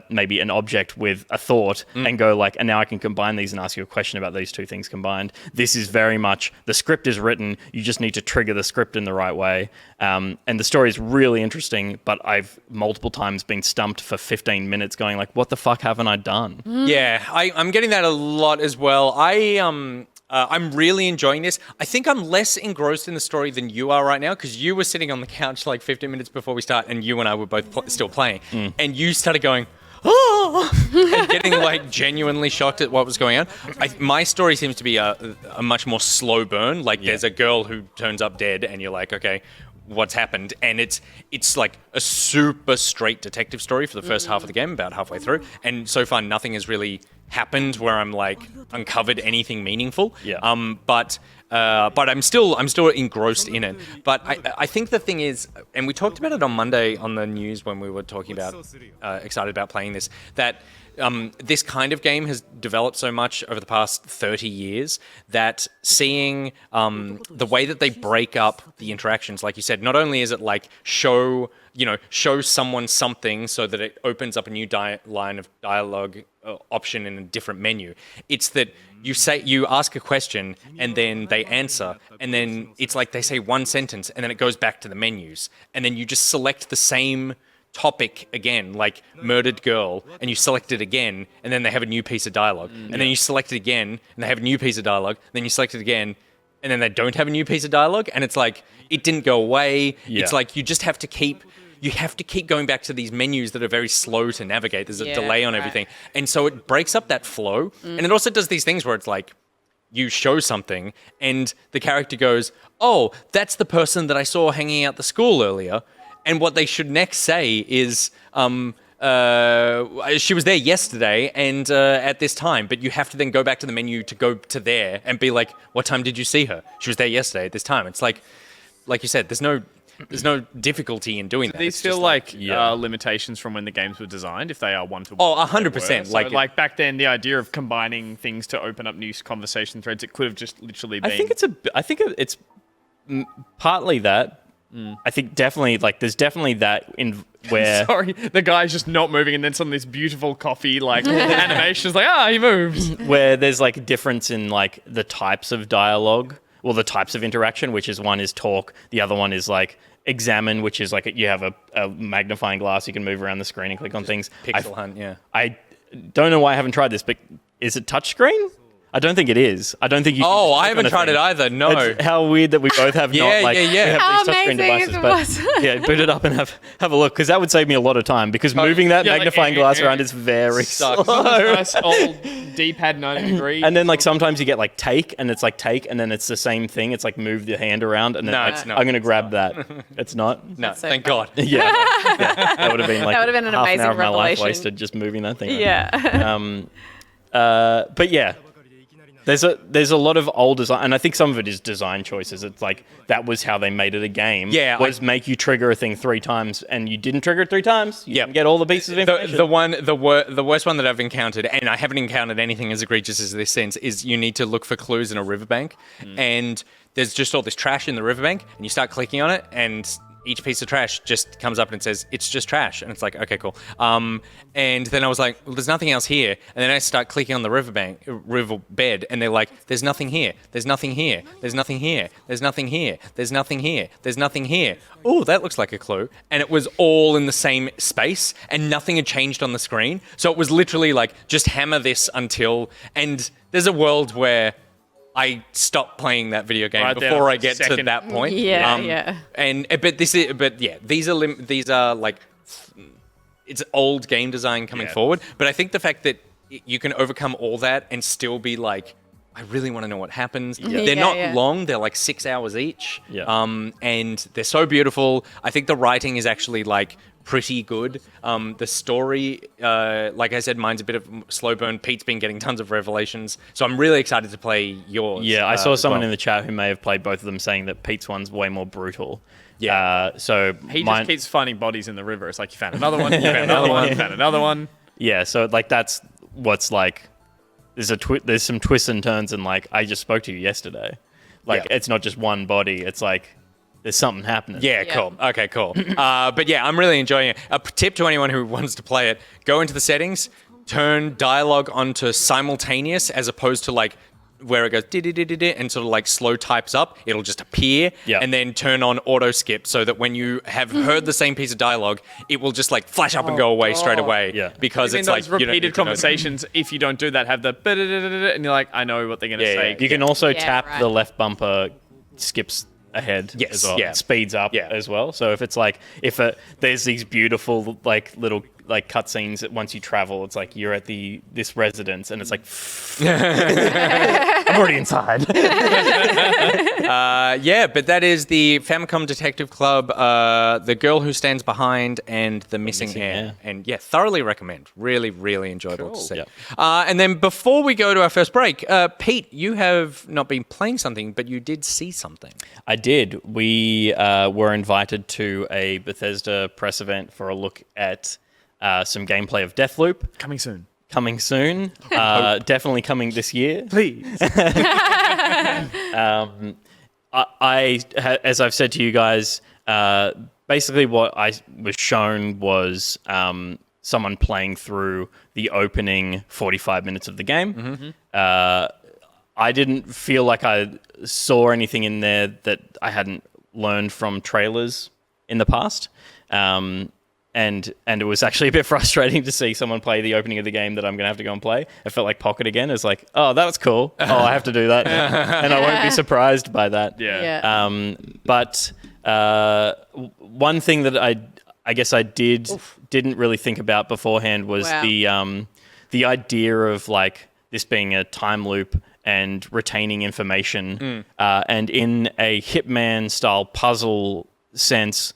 maybe an object with a thought and go like, and now I can combine these and ask you a question about these two things combined. This is very much, the script is written, you just need to trigger the script in the right way. And the story is really interesting, but I've multiple times been stumped for 15 minutes going like, what the fuck haven't I done? Yeah, I'm getting that a lot as well. I'm really enjoying this. I think I'm less engrossed in the story than you are right now, because you were sitting on the couch like 15 minutes before we start, and you and I were both still playing, and you started going, oh, and getting like genuinely shocked at what was going on. My story seems to be a much more slow burn. Like there's a girl who turns up dead, and you're like, okay, what's happened? And it's like a super straight detective story for the first half of the game, about halfway through. And so far, nothing has really happened where I'm like uncovered anything meaningful. But I'm still engrossed in it. But I think the thing is, and we talked about it on Monday on the news when we were talking about excited about playing this, that this kind of game has developed so much over the past 30 years that seeing the way that they break up the interactions, like you said, not only is it like show someone something so that it opens up a new line of dialogue option in a different menu. It's that you ask a question and then they answer, and then it's like they say one sentence and then it goes back to the menus, and then you just select the same topic again, like murdered girl, and you select it again, and then they have a new piece of dialogue, and then you select it again, and they have a new piece of dialogue, then you select it again, and then they don't have a new piece of dialogue, and it's like it didn't go away. It's like you just have to keep going back to these menus that are very slow to navigate. There's a delay on everything, and so it breaks up that flow, and it also does these things where it's like you show something, and the character goes, "Oh, that's the person that I saw hanging out the school earlier." And what they should next say is, she was there yesterday and at this time, but you have to then go back to the menu to go to there and be like, what time did you see her? She was there yesterday at this time. It's like you said, there's no difficulty in doing that. These feel like limitations from when the games were designed, if they are one-to-one. Oh, 100%. So, like back then, the idea of combining things to open up new conversation threads, it could have just literally been... I think it's partly that. I think definitely, there's definitely that in where... Sorry, the guy's just not moving, and then some of this beautiful coffee, animation is like, he moves. Where there's, a difference in, the types of dialogue, or the types of interaction, which is one is talk, the other one is, examine, which is, you have a magnifying glass, you can move around the screen and click on things. Pixel hunt, yeah. I don't know why I haven't tried this, but is it touchscreen? I don't think it is. I don't think you. Oh, I haven't tried it either. No. It's how weird that we both have Yeah, not yeah. we have How these touchscreen amazing devices. it But was. yeah, boot it up and have a look, because that would save me a lot of time. Because moving that magnifying glass around is very Sucks. slow. Nice old D-pad 90 degrees. And then sometimes you get take, and it's take, and then it's the same thing. It's move the hand around, and then No, it's not. I'm gonna grab that. It's not. No, so thank funny. God. Yeah, that would have been That would have been an half amazing an hour of my life revelation. wasted just moving that thing. Yeah. But yeah, there's a lot of old design, and I think some of it is design choices. It's that was how they made it a game. Yeah, was make you trigger a thing 3 times, and you didn't trigger it 3 times. You didn't get all the pieces of information. The worst one that I've encountered, and I haven't encountered anything as egregious as this since, is you need to look for clues in a riverbank, and there's just all this trash in the riverbank, and you start clicking on it, and each piece of trash just comes up and it says, it's just trash. And it's like, okay, cool. And then I was like, well, there's nothing else here. And then I start clicking on the river bed, and they're like, there's nothing here. There's nothing here. There's nothing here. There's nothing here. There's nothing here. There's nothing here. Oh, that looks like a clue. And it was all in the same space, and nothing had changed on the screen. So it was literally just hammer this until, and there's a world where I stop playing that video game before I get to that point. Yeah. These are it's old game design coming forward. But I think the fact that you can overcome all that and still be I really want to know what happens. They're not long. They're 6 hours each. And they're so beautiful. I think the writing is actually pretty good. The story, like I said, mine's a bit of slow burn. Pete's been getting tons of revelations, so I'm really excited to play yours. Yeah, I saw someone in the chat who may have played both of them saying that Pete's one's way more brutal. Yeah. So he just keeps finding bodies in the river. It's you found another one, you found another one, you found another one. Yeah, so that's what's there's some twists and turns, and I just spoke to you yesterday. It's not just one body. It's there's something happening. Yeah, cool. Okay, cool. But yeah, I'm really enjoying it. A tip to anyone who wants to play it, go into the settings, turn dialogue onto simultaneous as opposed to where it goes and sort of slow types up, it'll just appear, and then turn on auto skip so that when you have heard the same piece of dialogue, it will just flash up and go away straight away. Yeah. Because it's those repeated conversations, if you don't do that, have the and you're I know what they're going to say. You can also tap the left bumper, skips ahead as well. Yeah. It speeds up as well. So if it's there's these beautiful little like cutscenes that once you travel, it's like you're at this residence, and it's like I'm already inside. Yeah, but that is the Famicom Detective Club, The Girl Who Stands Behind, and The Missing Missing Heir. Heir. And yeah, thoroughly recommend. Really, really enjoyable to see. Yep. And then before we go to our first break, Pete, you have not been playing something, but you did see something. I did. We were invited to a Bethesda press event for a look at some gameplay of Deathloop. Coming soon. Coming soon. Definitely coming this year. Please. As I've said to you guys, basically what I was shown was someone playing through the opening 45 minutes of the game. I didn't feel like I saw anything in there that I hadn't learned from trailers in the past. And it was actually a bit frustrating to see someone play the opening of the game that I'm going to have to go and play. I felt like Pocket again. It's like, oh, that was cool. Oh, I have to do that. And I won't be surprised by that. Yeah. But one thing that I guess I didn't really think about beforehand was the idea of like this being a time loop and retaining information. And in a Hitman style puzzle sense,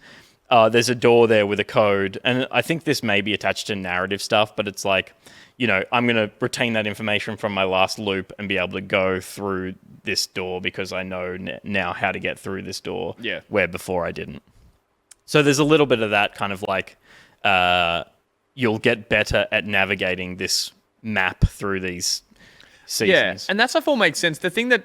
there's a door there with a code. And I think this may be attached to narrative stuff, but it's like, you know, I'm going to retain that information from my last loop and be able to go through this door because I know now how to get through this door where before I didn't. So there's a little bit of that kind of like, you'll get better at navigating this map through these seasons. Yeah, and that stuff all makes sense. The thing that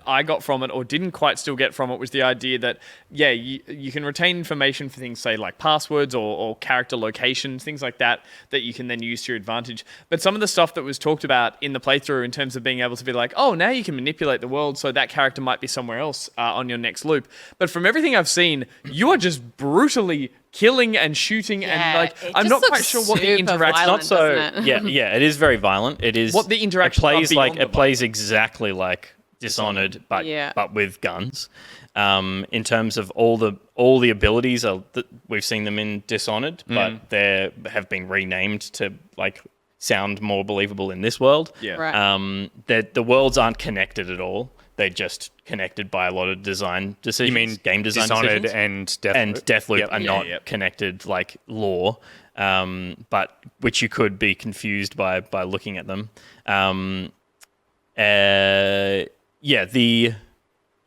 I got from it, or didn't quite still get from it, was the idea that, you can retain information for things, say, like passwords or character locations, things like that you can then use to your advantage. But some of the stuff that was talked about in the playthrough in terms of being able to be like, oh, now you can manipulate the world so that character might be somewhere else on your next loop. But from everything I've seen, you are just brutally killing and shooting and like I'm not quite sure what the interaction. Not so. It is very violent. It is what the interaction it plays exactly like Dishonored, but with guns. In terms of all the abilities, that we've seen them in Dishonored, but they have been renamed to like sound more believable in this world. Yeah. Right. The worlds aren't connected at all. They're just connected by a lot of design decisions. You mean game design Dishonored decisions? and Deathloop are not connected like lore, but which you could be confused by looking at them.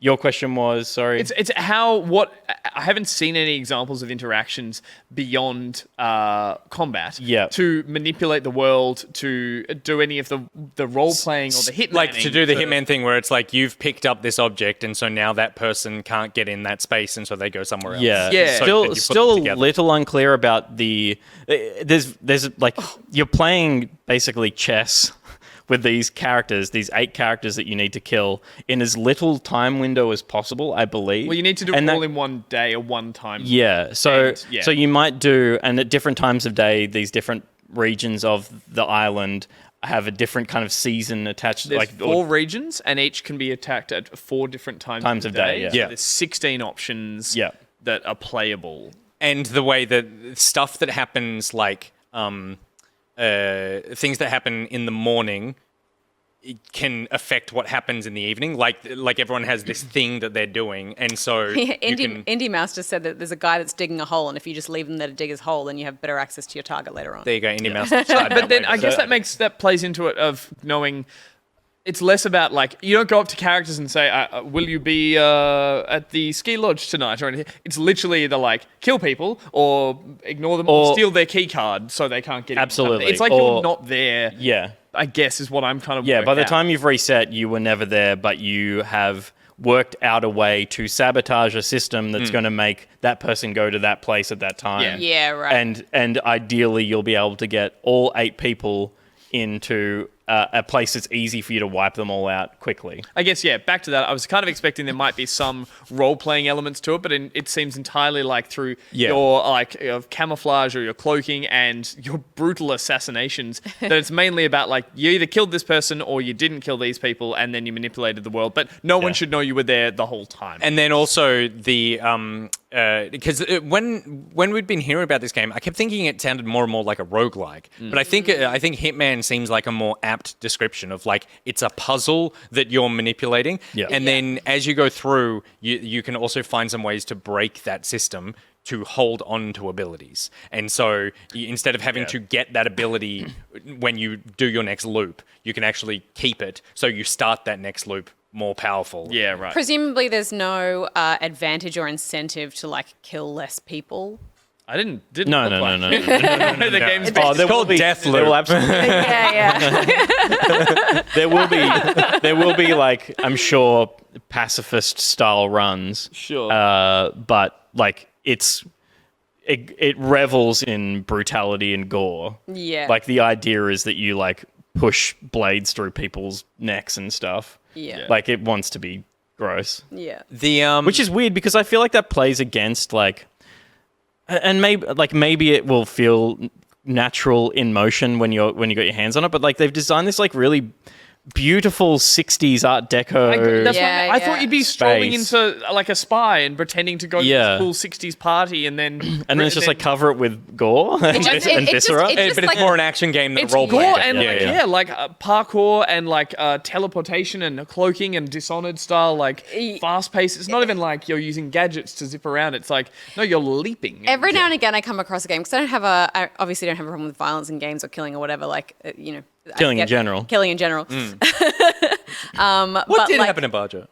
Your question was, sorry? It's I haven't seen any examples of interactions beyond combat to manipulate the world, to do any of the role playing or the hitman. Like to do the Hitman thing where it's like you've picked up this object and so now that person can't get in that space and so they go somewhere else. Yeah. So Still a little unclear about there's like you're playing basically chess with these characters, these 8 characters that you need to kill in as little time window as possible, I believe. Well, you need to do it all in one day or one time. Yeah. So you might do, and at different times of day, these different regions of the island have a different kind of season attached. There's 4 regions, and each can be attacked at 4 different times of day. Yeah. So there's 16 options that are playable. And the way that stuff that happens like things that happen in the morning can affect what happens in the evening. Like everyone has this thing that they're doing, and so Indie Mouse just said that there's a guy that's digging a hole, and if you just leave them there to dig his hole, then you have better access to your target later on. There you go, Indie Mouse. But then I guess that plays into it of knowing. It's less about like you don't go up to characters and say, "Will you be at the ski lodge tonight?" or anything. It's literally either like kill people or ignore them or steal their key card so they can't get in. Absolutely, it's like you're not there. Yeah, I guess is what I'm kind of. Yeah, by the time you've reset, you were never there, but you have worked out a way to sabotage a system that's going to make that person go to that place at that time. Yeah, right. And ideally, you'll be able to get all 8 people into a place that's easy for you to wipe them all out quickly. I guess, back to that. I was kind of expecting there might be some role-playing elements to it, but it seems entirely like through your your camouflage or your cloaking and your brutal assassinations that it's mainly about like you either killed this person or you didn't kill these people and then you manipulated the world, but no one should know you were there the whole time. And then also the because when we'd been hearing about this game, I kept thinking it sounded more and more like a roguelike. But I think Hitman seems like a more apt description of like it's a puzzle that you're manipulating, and then as you go through, you can also find some ways to break that system to hold on to abilities. And so instead of having to get that ability when you do your next loop, you can actually keep it. So you start that next loop more powerful. Yeah, right. Presumably there's no advantage or incentive to like kill less people. I didn't. No. The game's It's called Death There Loop. will absolutely. Yeah. There will be like, I'm sure, pacifist style runs. Sure. But like it revels in brutality and gore. Yeah. Like the idea is that you like push blades through people's necks and stuff. Yeah. Like it wants to be gross. Yeah. The Which is weird because I feel like that plays against like, and maybe it will feel natural in motion when you got your hands on it, but like they've designed this like really beautiful 60s Art Deco. That's Yeah, what I thought you'd be strolling Space. into like a spy and pretending to go to this cool 60s party and then and just like cover it with gore and just- and it just- viscera. it just- but it's like- more an action game than it's a role gore play. and like parkour and like teleportation and cloaking and Dishonored style like fast pace. It's not even like you're using gadgets to zip around. It's like no, you're leaping. Every now and again, I come across a game because I obviously don't have a problem with violence in games or killing or whatever. Like Killing in general. Killing in general. What did happen to Barrot?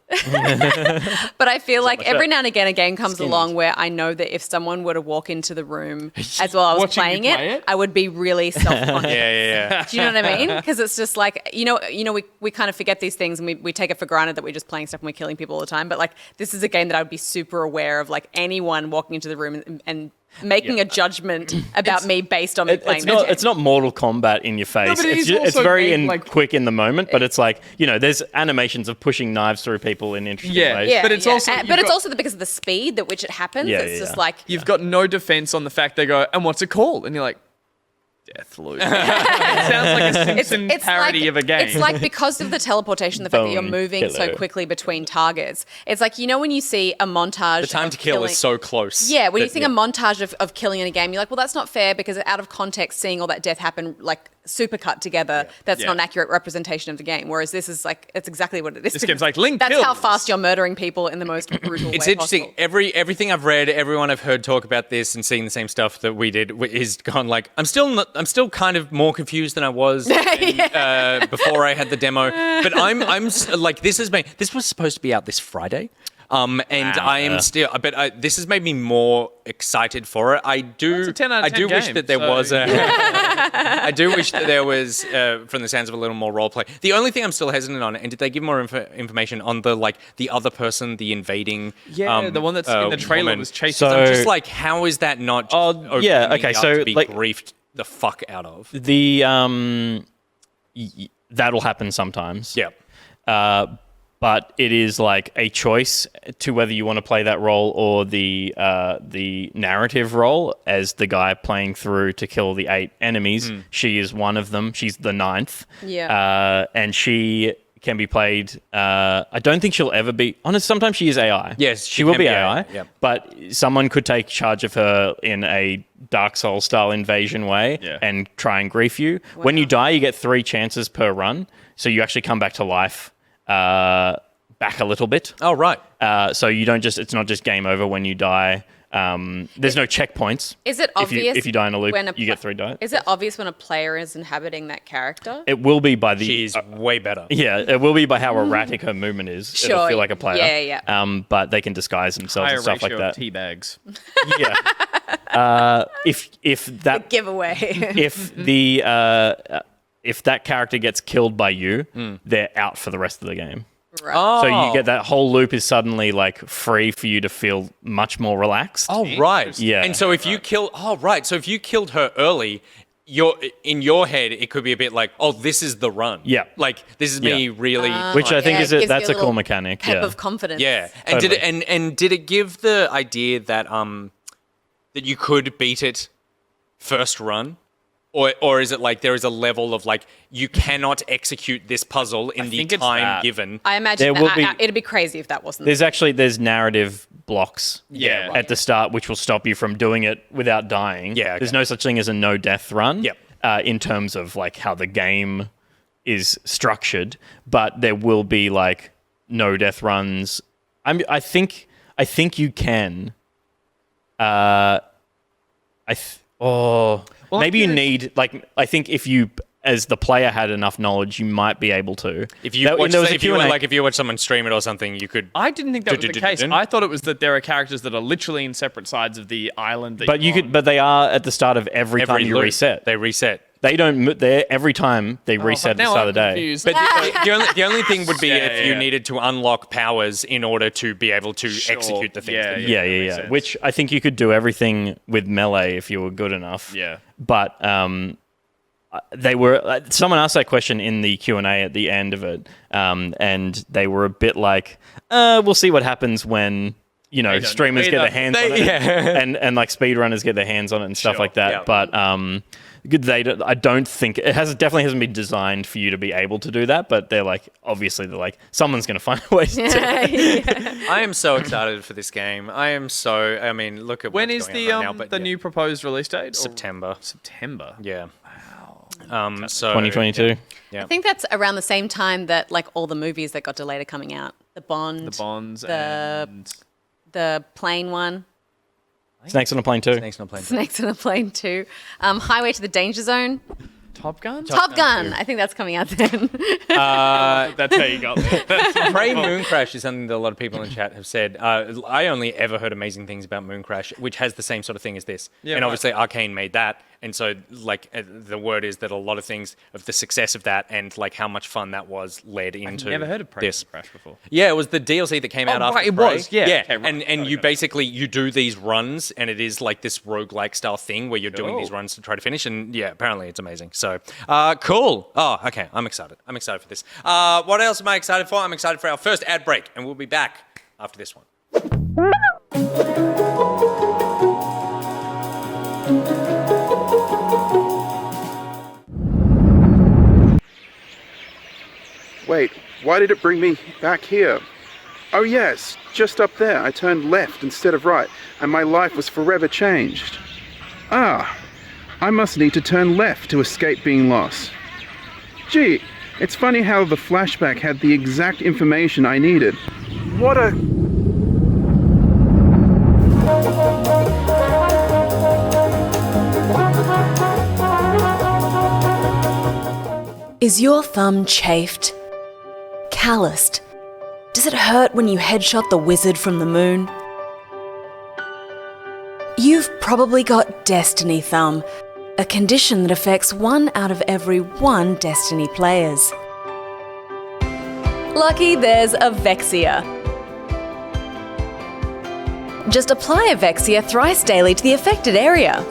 But I feel like every now and again a game comes along where I know that if someone were to walk into the room as well I was Watching you playing play it? I would be really self-conscious. Yeah. Do you know what I mean? Because it's just like, we kind of forget these things and we take it for granted that we're just playing stuff and we're killing people all the time. But like, this is a game that I would be super aware of, like anyone walking into the room and making a judgment about me based on me playing the game. It's not Mortal Kombat in your face. but it is It's also very made, like- quick in the moment, but it's like, there's animations of pushing knives through people in interesting ways. Yeah, But it's also- but you've it's got- also because of the speed at which it happens. Yeah, It's yeah, just yeah. like You've got no defense on the fact they go, and what's it called? And you're like, Death Loop. It sounds like a Simpson parody like, of a game. It's like because of the teleportation, the fact that you're Bone moving so killer. quickly between targets. It's like, when you see a montage. The time of to kill killing- is so close. Yeah, when you see a montage of killing in a game, you're like, well, that's not fair because out of context, seeing all that death happen like super cut together, that's not an accurate representation of the game. Whereas this is like, it's exactly what it is. This game's like, Link That's how kills. fast you're murdering people in the most brutal way It's interesting. possible. Everything I've read, everyone I've heard talk about this and seeing the same stuff that we did is gone like I'm still kind of more confused than I was before I had the demo. But like this was supposed to be out this Friday. I am still, but this has made me more excited for it. I do. It's a 10 out of I 10 do wish game, that there so- was a. I do wish that there was, from the sounds of a little more role play. The only thing I'm still hesitant on, and did they give more information on the other person, the invading? Yeah, the one that's in the trailer woman? was chasing. So- I'm just like, how is that not? Just yeah, opening okay, up so, to be like- briefed the fuck out of. That'll happen sometimes. Yeah. But it is like a choice to whether you want to play that role or the narrative role as the guy playing through to kill the 8 enemies. She is one of them. She's the 9th. Yeah. And she can be played. I don't think she'll ever be. Honest, sometimes she is AI. Yes, she will can be be AI. AI, yep. But someone could take charge of her in a Dark Souls style invasion way and try and grief you. When you die, you get 3 chances per run, so you actually come back to life. Back a little bit. Oh right. So you don't just. It's not just game over when you die. There's no checkpoints. Is it obvious if you die in a loop, when you get 3 die. Is it obvious when a player is inhabiting that character? It will be by the. She's way better. Yeah, it will be by how erratic her movement is. It'll Sure, feel like a player. yeah. But they can disguise themselves higher and stuff like ratio of that. tea bags. Yeah. If that Giveaway. if that character gets killed by you, they're out for the rest of the game. Right. Oh. So you get that whole loop is suddenly like free for you to feel much more relaxed. Oh right. Yeah. And so if you kill, so if you killed her early, in your head it could be a bit like, oh, this is the run. Yeah. Like this is me really. Which I think Yeah, is it gives that's you a a cool little mechanic. Pep Yeah. of confidence. Yeah. And Totally. did it give the idea that that you could beat it first run? Or is it like there is a level of like you cannot execute this puzzle in the think it's time that. given? I imagine There will be- it'd be crazy if that wasn't. There's narrative blocks Yeah. at the start, which will stop you from doing it without dying. Yeah, okay. There's no such thing as a no-death run. Yep. In terms of like how the game is structured, but there will be like no-death runs. I think you can. Maybe you need like I think if you as the player had enough knowledge, you might be able to. If you watch someone stream it or something, you could. I didn't think that was the case. I thought it was that there are characters that are literally in separate sides of the island. But they are at the start of every time you reset. They reset. They don't. Every time they reset at the start of the day. But the only thing would be if you needed to unlock powers in order to be able to execute the things. Yeah. Which I think you could do everything with melee if you were good enough. Yeah. But they were. Someone asked that question in the Q&A at the end of it, and they were a bit like, "We'll see what happens when." Streamers get their hands on it, and like speedrunners get their hands on it and stuff like that. Yeah. But I don't think it definitely hasn't been designed for you to be able to do that. But they're like, someone's going to find ways to. I am so excited for this game. Look at when what's is going on right now, the new proposed release date? September. September. Yeah. Wow. So 2022. Yeah. I think that's around the same time that like all the movies that got delayed are coming out. The Bonds, and the plane one. Snakes on a Plane 2. Snakes on a Plane 2. Snakes on a Plane 2. Highway to the Danger Zone. Top Gun? Top Gun. I think that's coming out then. That's how you got there. Prey Moon Crash is something that a lot of people in chat have said. I only ever heard amazing things about Moon Crash, which has the same sort of thing as this. Yeah, and obviously Arcane made that. And so, the word is that a lot of things of the success of that and like how much fun that was led into. I've never heard of Prey this. Moon Crash before. Yeah, it was the DLC that came out after right, it Prey. was, yeah. Yeah, Okay, right. and you basically you do these runs, and it is like this roguelike style thing where you're doing these runs to try to finish. And yeah, apparently it's amazing. So cool. Oh, okay. I'm excited. I'm excited for this. What else am I excited for? I'm excited for our first ad break, and we'll be back after this one. Wait, why did it bring me back here? Oh yes, just up there. I turned left instead of right, and my life was forever changed. Ah, I must need to turn left to escape being lost. Gee, it's funny how the flashback had the exact information I needed. What a... Is your thumb chafed? Calloused? Does it hurt when you headshot the wizard from the moon? You've probably got Destiny Thumb, a condition that affects 1 out of every 1 Destiny players. Lucky there's Avexia. Just apply Avexia thrice daily to the affected area.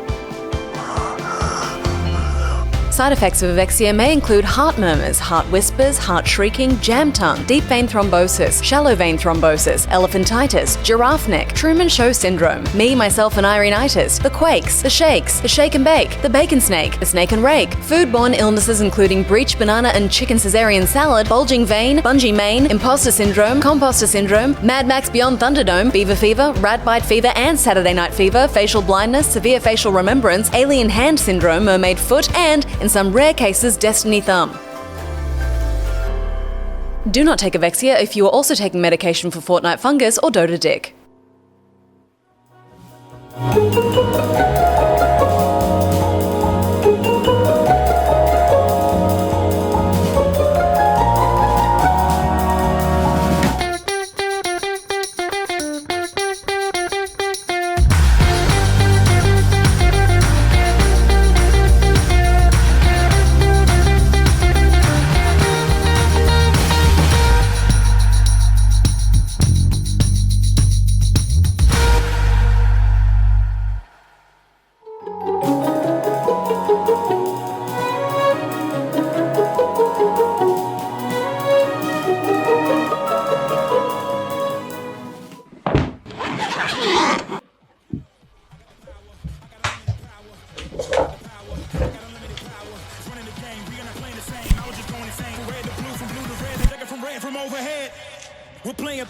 Side effects of Avexia may include heart murmurs, heart whispers, heart shrieking, jam tongue, deep vein thrombosis, shallow vein thrombosis, elephantitis, giraffe neck, Truman Show syndrome, me, myself and Irene-itis, the quakes, the shakes, the shake and bake, the bacon snake, the snake and rake, foodborne illnesses including breech banana and chicken Caesarean salad, bulging vein, bungee mane, imposter syndrome, composter syndrome, Mad Max Beyond Thunderdome, beaver fever, rat bite fever and Saturday night fever, facial blindness, severe facial remembrance, alien hand syndrome, mermaid foot, and in some rare cases, Destiny Thumb. Do not take Avexia if you are also taking medication for Fortnite fungus or Dota Dick. We're playing.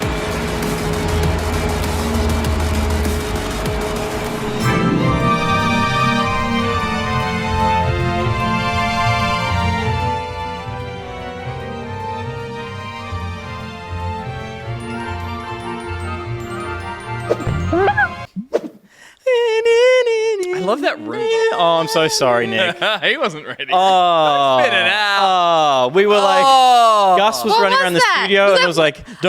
love that room. Oh, I'm so sorry, Nick. He wasn't ready. Oh, Spit it out. we were like, Gus was What running was around the that? studio Was and that- it was like,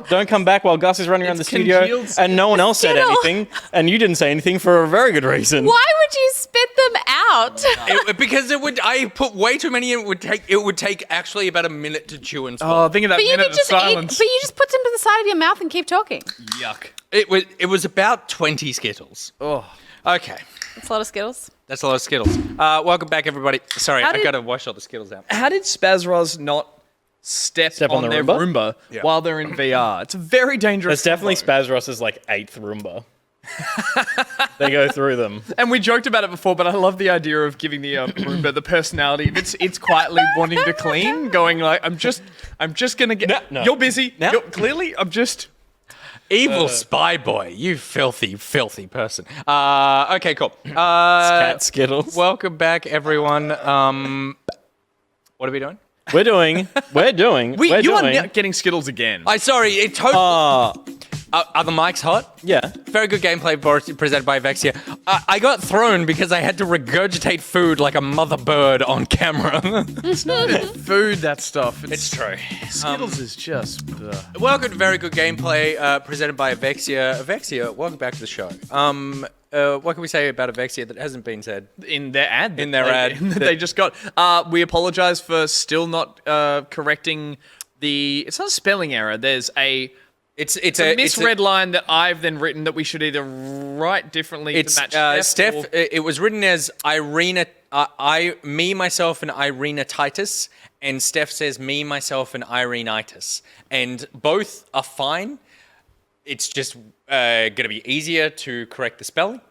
don't come back while Gus is running around the It's studio. congealed And no one else said Skittle. anything, and you didn't say anything for a very good reason. Why would you spit them out? Because I put way too many in. It would take actually about a minute to chew and swallow. Oh, think of that But you minute could of just eat. silence. But you just put them to the side of your mouth and keep talking. Yuck. It was about 20 Skittles. Oh. Okay. It's a lot of Skittles. That's a lot of Skittles. Welcome back, everybody. Sorry, How I did- got to wash all the Skittles out. How did SpazRuss not step on the their Roomba? Roomba while they're in VR? It's a very dangerous. That's definitely combo. SpazRuss's like 8th Roomba. They go through them. And we joked about it before, but I love the idea of giving the Roomba the personality. It's quietly wanting to clean, going like, I'm just gonna get. No. You're busy. No. Clearly, I'm just. Evil spy boy, you filthy, filthy person. Okay, cool. Cat Skittles. Welcome back, everyone. What are we doing? We're doing. You are not getting Skittles again. Sorry, it totally. Are the mics hot? Yeah. Very good gameplay presented by Avexia. I got thrown because I had to regurgitate food like a mother bird on camera. Food, that stuff. It's true. Skittles is just. Welcome to very good gameplay presented by Avexia. Avexia, welcome back to the show. What can we say about Avexia that hasn't been said? In their ad. In their ad. that they just got. We apologize for still not correcting the. It's not a spelling error. There's a. It's a misread line that I've then written that we should either write differently It's to match Steph. or- It was written as Irina, me, myself, and Irina Titus, and Steph says me, myself, and Irenitis, and both are fine. It's just going to be easier to correct the spelling.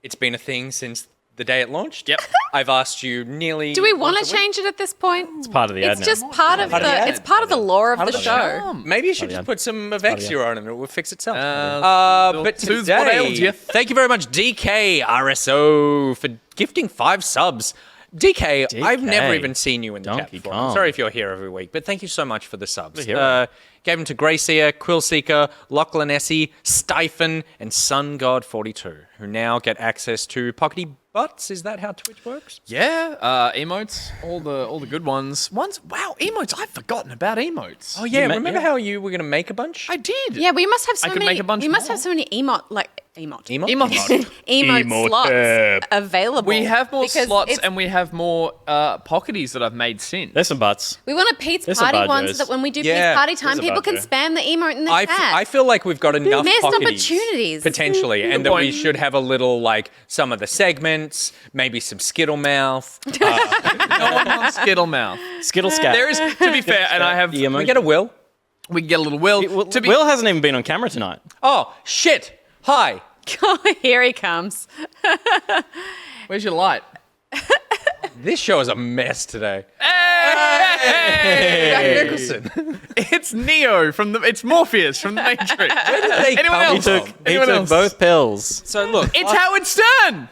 It's been a thing since the day it launched. Yep. I've asked you nearly. Do we want once to a week. change it at this point? It's part of the ad It's now. just part of the. It's part of the lore of the show. Maybe you should yeah. just put some Avexia on it and it will fix itself. well, But soothes what ails today, you. thank you very much, DK RSO, for gifting 5 subs. DK, I've never even seen you in the chat Donkey before. Kong. Sorry if you're here every week, but thank you so much for the subs. hero. Gave them to Gracia, Quillseeker, Lachlan Essie, Stiphen, and Sun God 42, who now get access to Pockety Butts. Is that how Twitch works? Yeah, emotes, all the good ones. Wow, emotes. I've forgotten about emotes. Oh yeah, ma- remember yeah. how you were going to make a bunch? I did. Yeah, we must have so I could many. make a bunch we must more. have so many emote Emote? emote slots available. We have more because slots it's- and we have more pocketies that I've made since. There's some butts. we want a Pete's There's some Party one bargos. so that when we do Yeah, Pete's Party time, there's a people can bargo. spam the emote in the I chat. feel like we've got enough Missed Pocketies, opportunities. potentially, and that we point. should have a little like some of the segments, maybe some Skittle mouth. No one wants Skittle mouth. Skittle Scat. There is, to be fair, and I have. The Can we get a Will? We can get a little Will. Will hasn't even been on camera tonight. Oh shit! Hi. Here he comes. Where's your light? This show is a mess today. Hey! Jack Nicholson. It's Neo from the. It's Morpheus from the Matrix. They Anyone come else? from? He Anyone took else? both pills. So look, It's Howard Stern.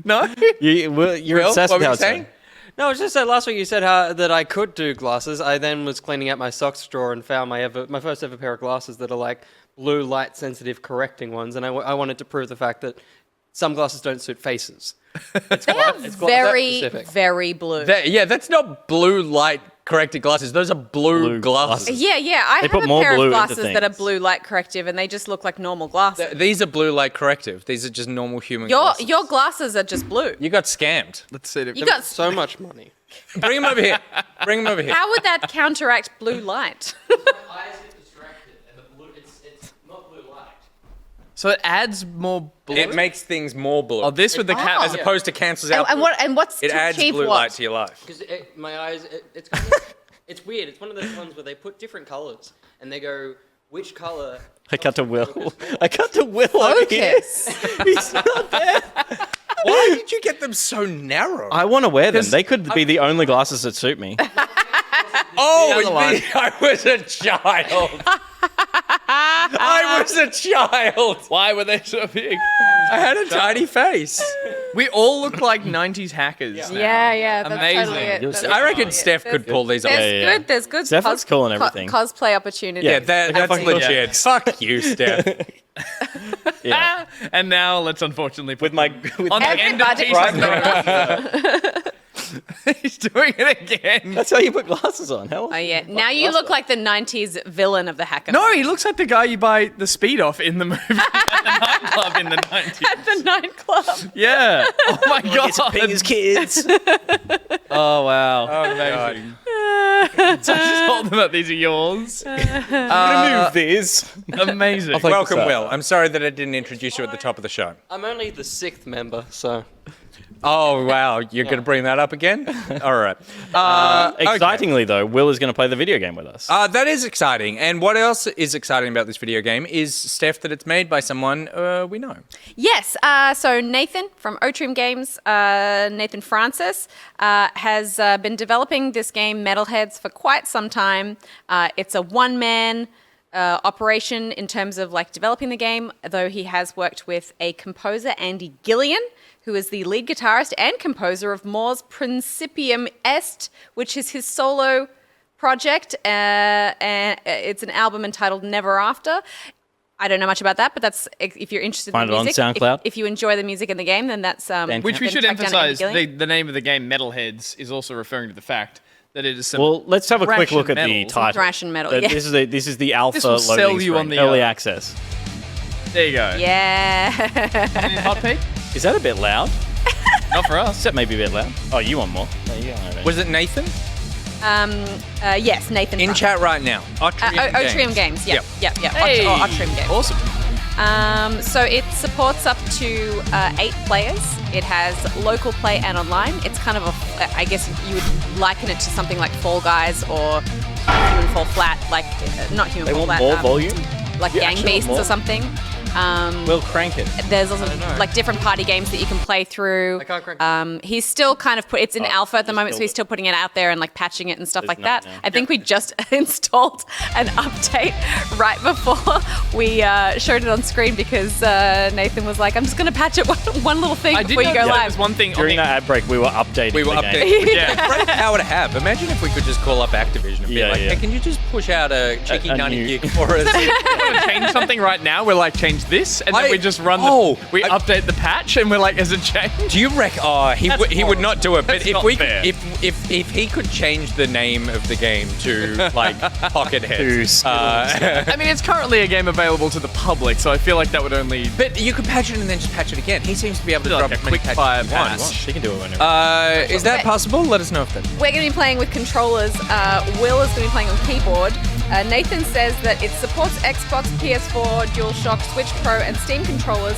No. You're Will, obsessed what with were how you it's saying? No, it's just that last week you said how, that I could do glasses. I then was cleaning out my socks drawer and found my first ever pair of glasses that are like blue light sensitive correcting ones, and I wanted to prove the fact that some glasses don't suit faces. They are very, specific. very blue. yeah, that's not blue light corrected glasses. Those are blue Blue glasses. glasses. Yeah. I have put a more pair blue of into glasses that are things. blue light corrective, and they just look like normal glasses. These are blue light corrective. These are just normal human glasses. Your glasses are just blue. You got scammed. Let's see. You got. So much money. Bring him over here. Bring him over here. How would that counteract blue light? My eyes get distracted, and the blue, it's not blue light. So it adds more blue. It makes things more blue. Oh, this with the cat. as opposed to cancels out. and what's it to adds achieve blue what? light to your life. Because my eyes, it's kind of, it's weird. It's one of those ones where they put different colors, and they go, which color? I cut to Will. I cut to Will over here. Focus. He's not there. Why did you get them so narrow? I want to wear them. They could be the only glasses that suit me. Oh, The other line. I was a child. I was a child. Why were they so big? I had a tiny face. We all look like 90s hackers. now. Yeah, that's Amazing. totally it. That's I reckon totally Steph it. could pull these off. There's yeah. good. There's good. Steph looks cool and everything. Cosplay opportunity. Yeah, that's fucking legit. Fuck you, Steph. Yeah. And now let's unfortunately put With my on the end of Everybody- He's doing it again. That's how you put glasses on. How? Oh yeah. Now you look like the '90s villain of the hacker. No, he looks like the guy you buy the speed off in the movie at the nightclub in the 90s. At the nightclub. Yeah. Oh my god. Get some fingers, kids. Oh wow. Oh, amazing. So just hold them up. These are yours. Remove these. Amazing. Like Welcome, this, Will. I'm sorry that I didn't introduce you at the top of the show. I'm only the 6th member, so. Oh, wow. You're going to bring that up again? All right. Excitingly, though, Will is going to play the video game with us. That is exciting. And what else is exciting about this video game is, Steph, that it's made by someone we know. Yes. So Nathan from Otrim Games, Nathan Francis, has been developing this game, Metalheads, for quite some time. It's a one-man operation in terms of like developing the game, though he has worked with a composer, Andy Gillian, who is the lead guitarist and composer of Mors Principium Est, which is his solo project. It's an album entitled Never After. I don't know much about that, but that's if you're interested Find in it on music. SoundCloud. If you enjoy the music in the game, then that's Which we then should track down Andy emphasize, Gillian. the name of the game, Metalheads, is also referring to the fact that it is some... Well, let's have a quick thrash look and at the metal. title. Thrash and metal, That yeah. This is the alpha This will loading sell you screen, on the, early access. there you go. Yeah. Hot Pete? Is that a bit loud? Not for us. That may be a bit loud. Oh, you want more? There you go. Was it Nathan? Yes, Nathan. In Francis. chat right now. Otrium Games. Yeah, Yep. yeah. Hey. Otrium Games. Awesome. So it supports up to 8 players. It has local play and online. It's kind of I guess you would liken it to something like Fall Guys or Human Fall Flat, like not Human They Fall want Flat. more volume? Like You Gang actually want Beasts more? or something. We'll crank it. There's also like different party games that you can play through. I can't crank He's still kind of it's in alpha at the moment, so still- he's still putting it out there and like patching it and stuff There's like that. none now. I think we just installed an update right before we showed it on screen because Nathan was like, "I'm just going to patch it one little thing I did before you know go that live." was one thing. During that ad break, we were updating We were the game. updating. Yeah. Great power to have. Imagine if we could just call up Activision and be Yeah, like, yeah. hey, can you just push out a cheeky A 90 new- gig for us? Want to change something right now? We're like, change this, and then we just run. We I- update the patch, and we're like, has it changed? Do you reckon? Oh, he would not do it. But That's if not we fair. could, if he could change the name of the game to like Pocket To Heads, Skittles. I mean, it's currently a game available to the public, so I feel like that would only but you could patch it and then just patch it again. He seems to be able to like drop a as many quick patches fire as he patch. wants. She can do it whenever. Is that possible? Let us know if that. We're going to be playing with controllers. Will is going to be playing on keyboard. Nathan says that it supports Xbox, PS4, DualShock, Switch Pro, and Steam controllers.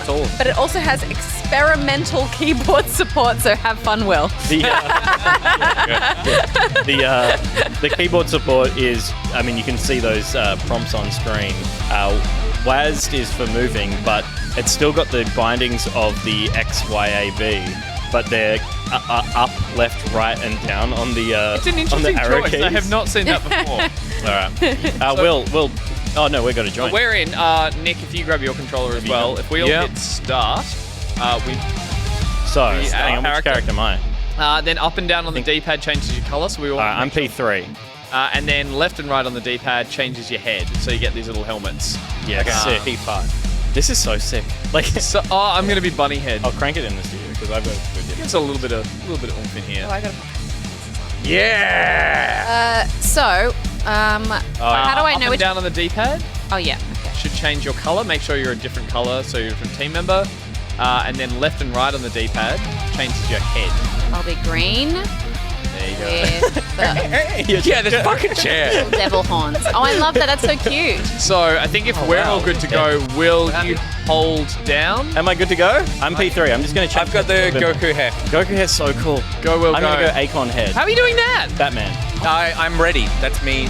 all. But it also has experimental keyboard support, so have fun, Will. The keyboard support is, I mean, you can see those prompts on screen. WASD is for moving, but it's still got the bindings of the XYAB, but they're up, left, right, and down on the It's an on the interesting arrow choice. keys. I have not seen that before. All right. Will. Oh no, we're going to join. We're in. Nick, if you grab your controller as well. If we all hit start, we So, our hang on, which character am I? then up and down on the D-pad changes your color, so we all. I'm P3. And then left and right on the D-pad changes your head, so you get these little helmets. Yeah, sick. P5. This is so sick. Like, So, I'm gonna be bunny head. I'll crank it in the studio because I've got a good Gives a little bit of oomph in here. Yeah. How do I up know and which? down on the D-pad Oh yeah. Okay. should change your color. Make sure you're a different color, so you're a different team member. And then left and right on the D-pad changes your head. I'll be green There you go. with the Yeah, this fucking chair. devil horns. Oh, I love that. That's so cute. So I think if we're all good to go, will you hold down? Am I good to go? I'm P3. I'm just going to check. I've got the Goku hair. Goku hair's so cool. Go, Will, I'm go. going to go Akon head. How are you doing that? Batman. I'm ready. That's me.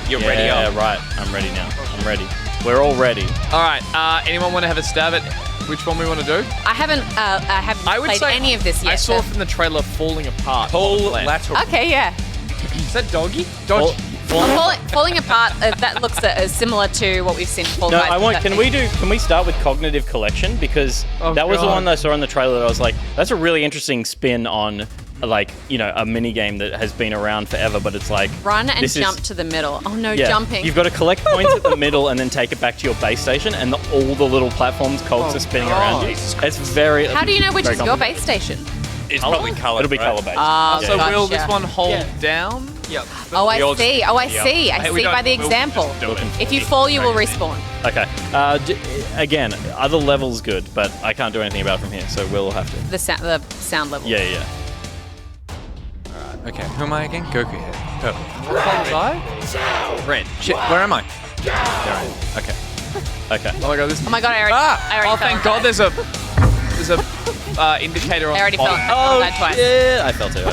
You're ready. Yeah, Up. right. I'm ready now. I'm ready. We're all ready. All right. Anyone want to have a stab at which one we want to do? I haven't I would played say any of this yet. I saw so- from the trailer falling apart. Pull on the left. lateral. Okay, yeah. Is that doggy? Dodge. Falling apart. That looks similar to what we've seen. Fall No, Guys I with want. that Can thing. we start with cognitive collection because Oh, that was the God. one that I saw in the trailer that I was like, that's a really interesting spin on like, you know, a mini game that has been around forever, but it's like Run and this is- jump to the middle. Oh no, yeah, jumping. You've got to collect points at the middle and then take it back to your base station, and all the little platforms, cogs are spinning around you. It's very. How do you know which very is your complicated. base station? It's probably colored. It'll be right? color based. So Gotcha. will this one hold down? Yep. Oh, I Yours- see. Oh, I yeah. see. I Hey, we see don't- by the we'll example. just do it. If you fall, you will respawn. Okay. Again, other levels good, but I can't do anything about it from here, so we'll have to. The sound level. Yeah. Okay, who am I again? Goku head. Purple. Red. Shit, where am I? There I am. Okay. Okay. Oh my god, this. Oh my god, I already. Ah! I already Oh, fell thank on God. that. There's a indicator on. I already fell. I fell Oh, on that twice. yeah. I felt it.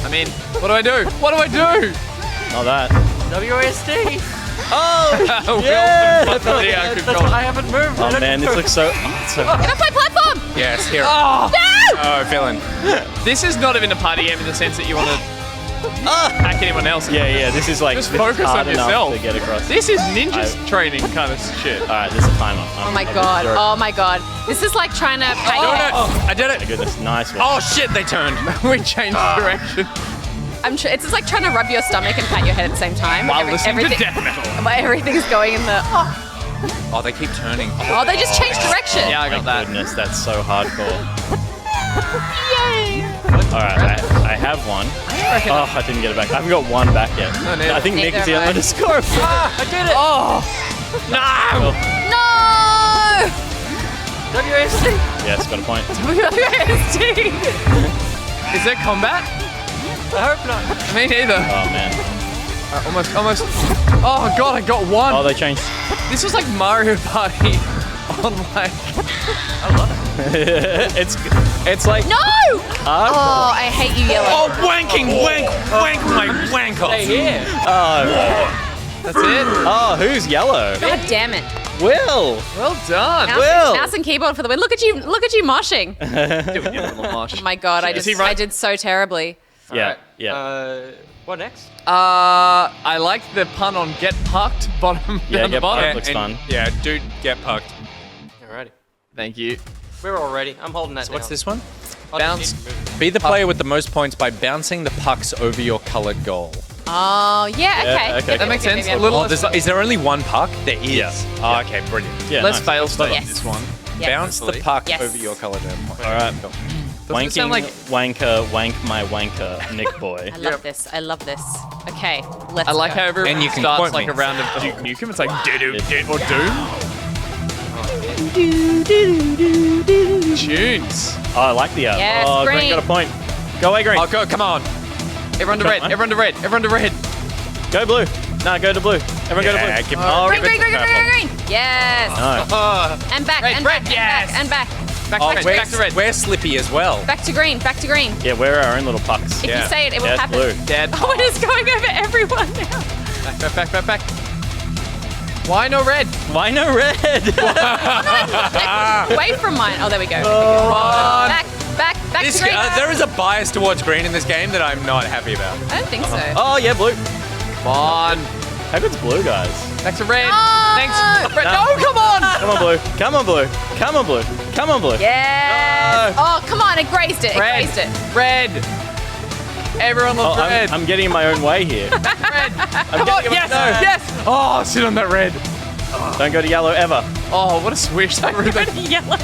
I mean, what do I do? What do I do? Not that. WSD. Oh, yeah. That's I haven't moved. Oh man, this looks so. Oh, it's so Get off my platform! Yes, here. Oh, Oh, villain. this is not even a party game in the sense that you want to hack anyone else. Yeah. This is like Just this is focus hard on enough yourself. to get across. This is ninja I- training kind of shit. All right, there's a timer. Oh my god. Oh my god. This is like trying to pay Doing your- it. I did My it. goodness, nice one. Oh shit, they turned. We changed direction It's just like trying to rub your stomach and pat your head at the same time. while listening to death metal. Everything's going in the. Oh, they keep turning. Oh, they just changed direction. Yeah, I My got that. goodness, that's so hardcore. Yay! All right, I have one. Oh, I didn't get it back. I haven't got one back yet. neither. I think Nick is Neither the have I. underscore. I did it. Oh, No! No! WSD. Yes, got a point. is there combat? I hope not. Me neither. Oh man. Almost. Oh god, I got one. Oh, they changed. This was like Mario Party on like. It's like No! Oh, I hate you, Yellow. Oh, wanking, wank my wank off. Hey, here. oh, That's it. oh, who's yellow? God damn it. Will. Well done. Mouse and keyboard for the win. Look at you moshing. Oh my god, Is he right? I did so terribly. Yeah, yeah. What next? I like the pun on get pucked bottom Yeah, down the get bottom. pucked. Looks fun. Yeah, dude, get pucked. Alrighty. Thank you. We're all ready. I'm holding that. What's down. this one? I Bounce. just need to move it. Be the player with the most points by bouncing the pucks over your colored goal. Oh, yeah, okay. okay. That makes sense. yeah. A little Oh, is there only one puck? There is. Yeah. Oh, okay, brilliant. Yeah, less nice. fail state Yes. this one. Yes. Bounce the puck Yes. over your colored endpoint. All right. Doesn't it Wanking, sound like wanker, wank my wanker, Nick boy. I love this. I love this. Okay, let's I like go. how everyone And you can starts quote like me. a round of Duke Nukem. It's like do or doom. Tunes. Oh, I like the Yes, oh, green. got a point. Go away, green. Oh, go, come on. Everyone to red. Come on. Everyone to red. Everyone to red. Go blue. No, go to blue. Everyone go to blue. Yeah, give oh, Green, give it green, to green, green, purple. green, green. Yes. No. And back, Red, and red, back, yes. and back, Back Oh, to red. we're, Back to red. we're slippy as well. and back. Back to green, back to green. Yeah, we're our own little pucks. If Yeah. you say it, it will Yeah, it's happen. blue. Dead. Oh, it is going over everyone now. Back. Why no red? Why no red? Away from mine. Oh, there we go. on. Back This, to green. there is a bias towards green in this game that I'm not happy about. I don't think so. oh, yeah, blue. Come on. How good's blue, guys? Back to red. Oh. Thanks. Red. No. No, come on. Come on, blue. Come on, blue. Come on, blue. Come on, blue. Yes. Oh, come on. It grazed it. It Red. grazed it. Red. Everyone Oh, loves red. I'm getting in my own way here. Red. I'm Come on. getting in Yes. my own- Yes. Oh, sit on that red. Don't go to yellow ever. Oh, what a swish that through the Yellow.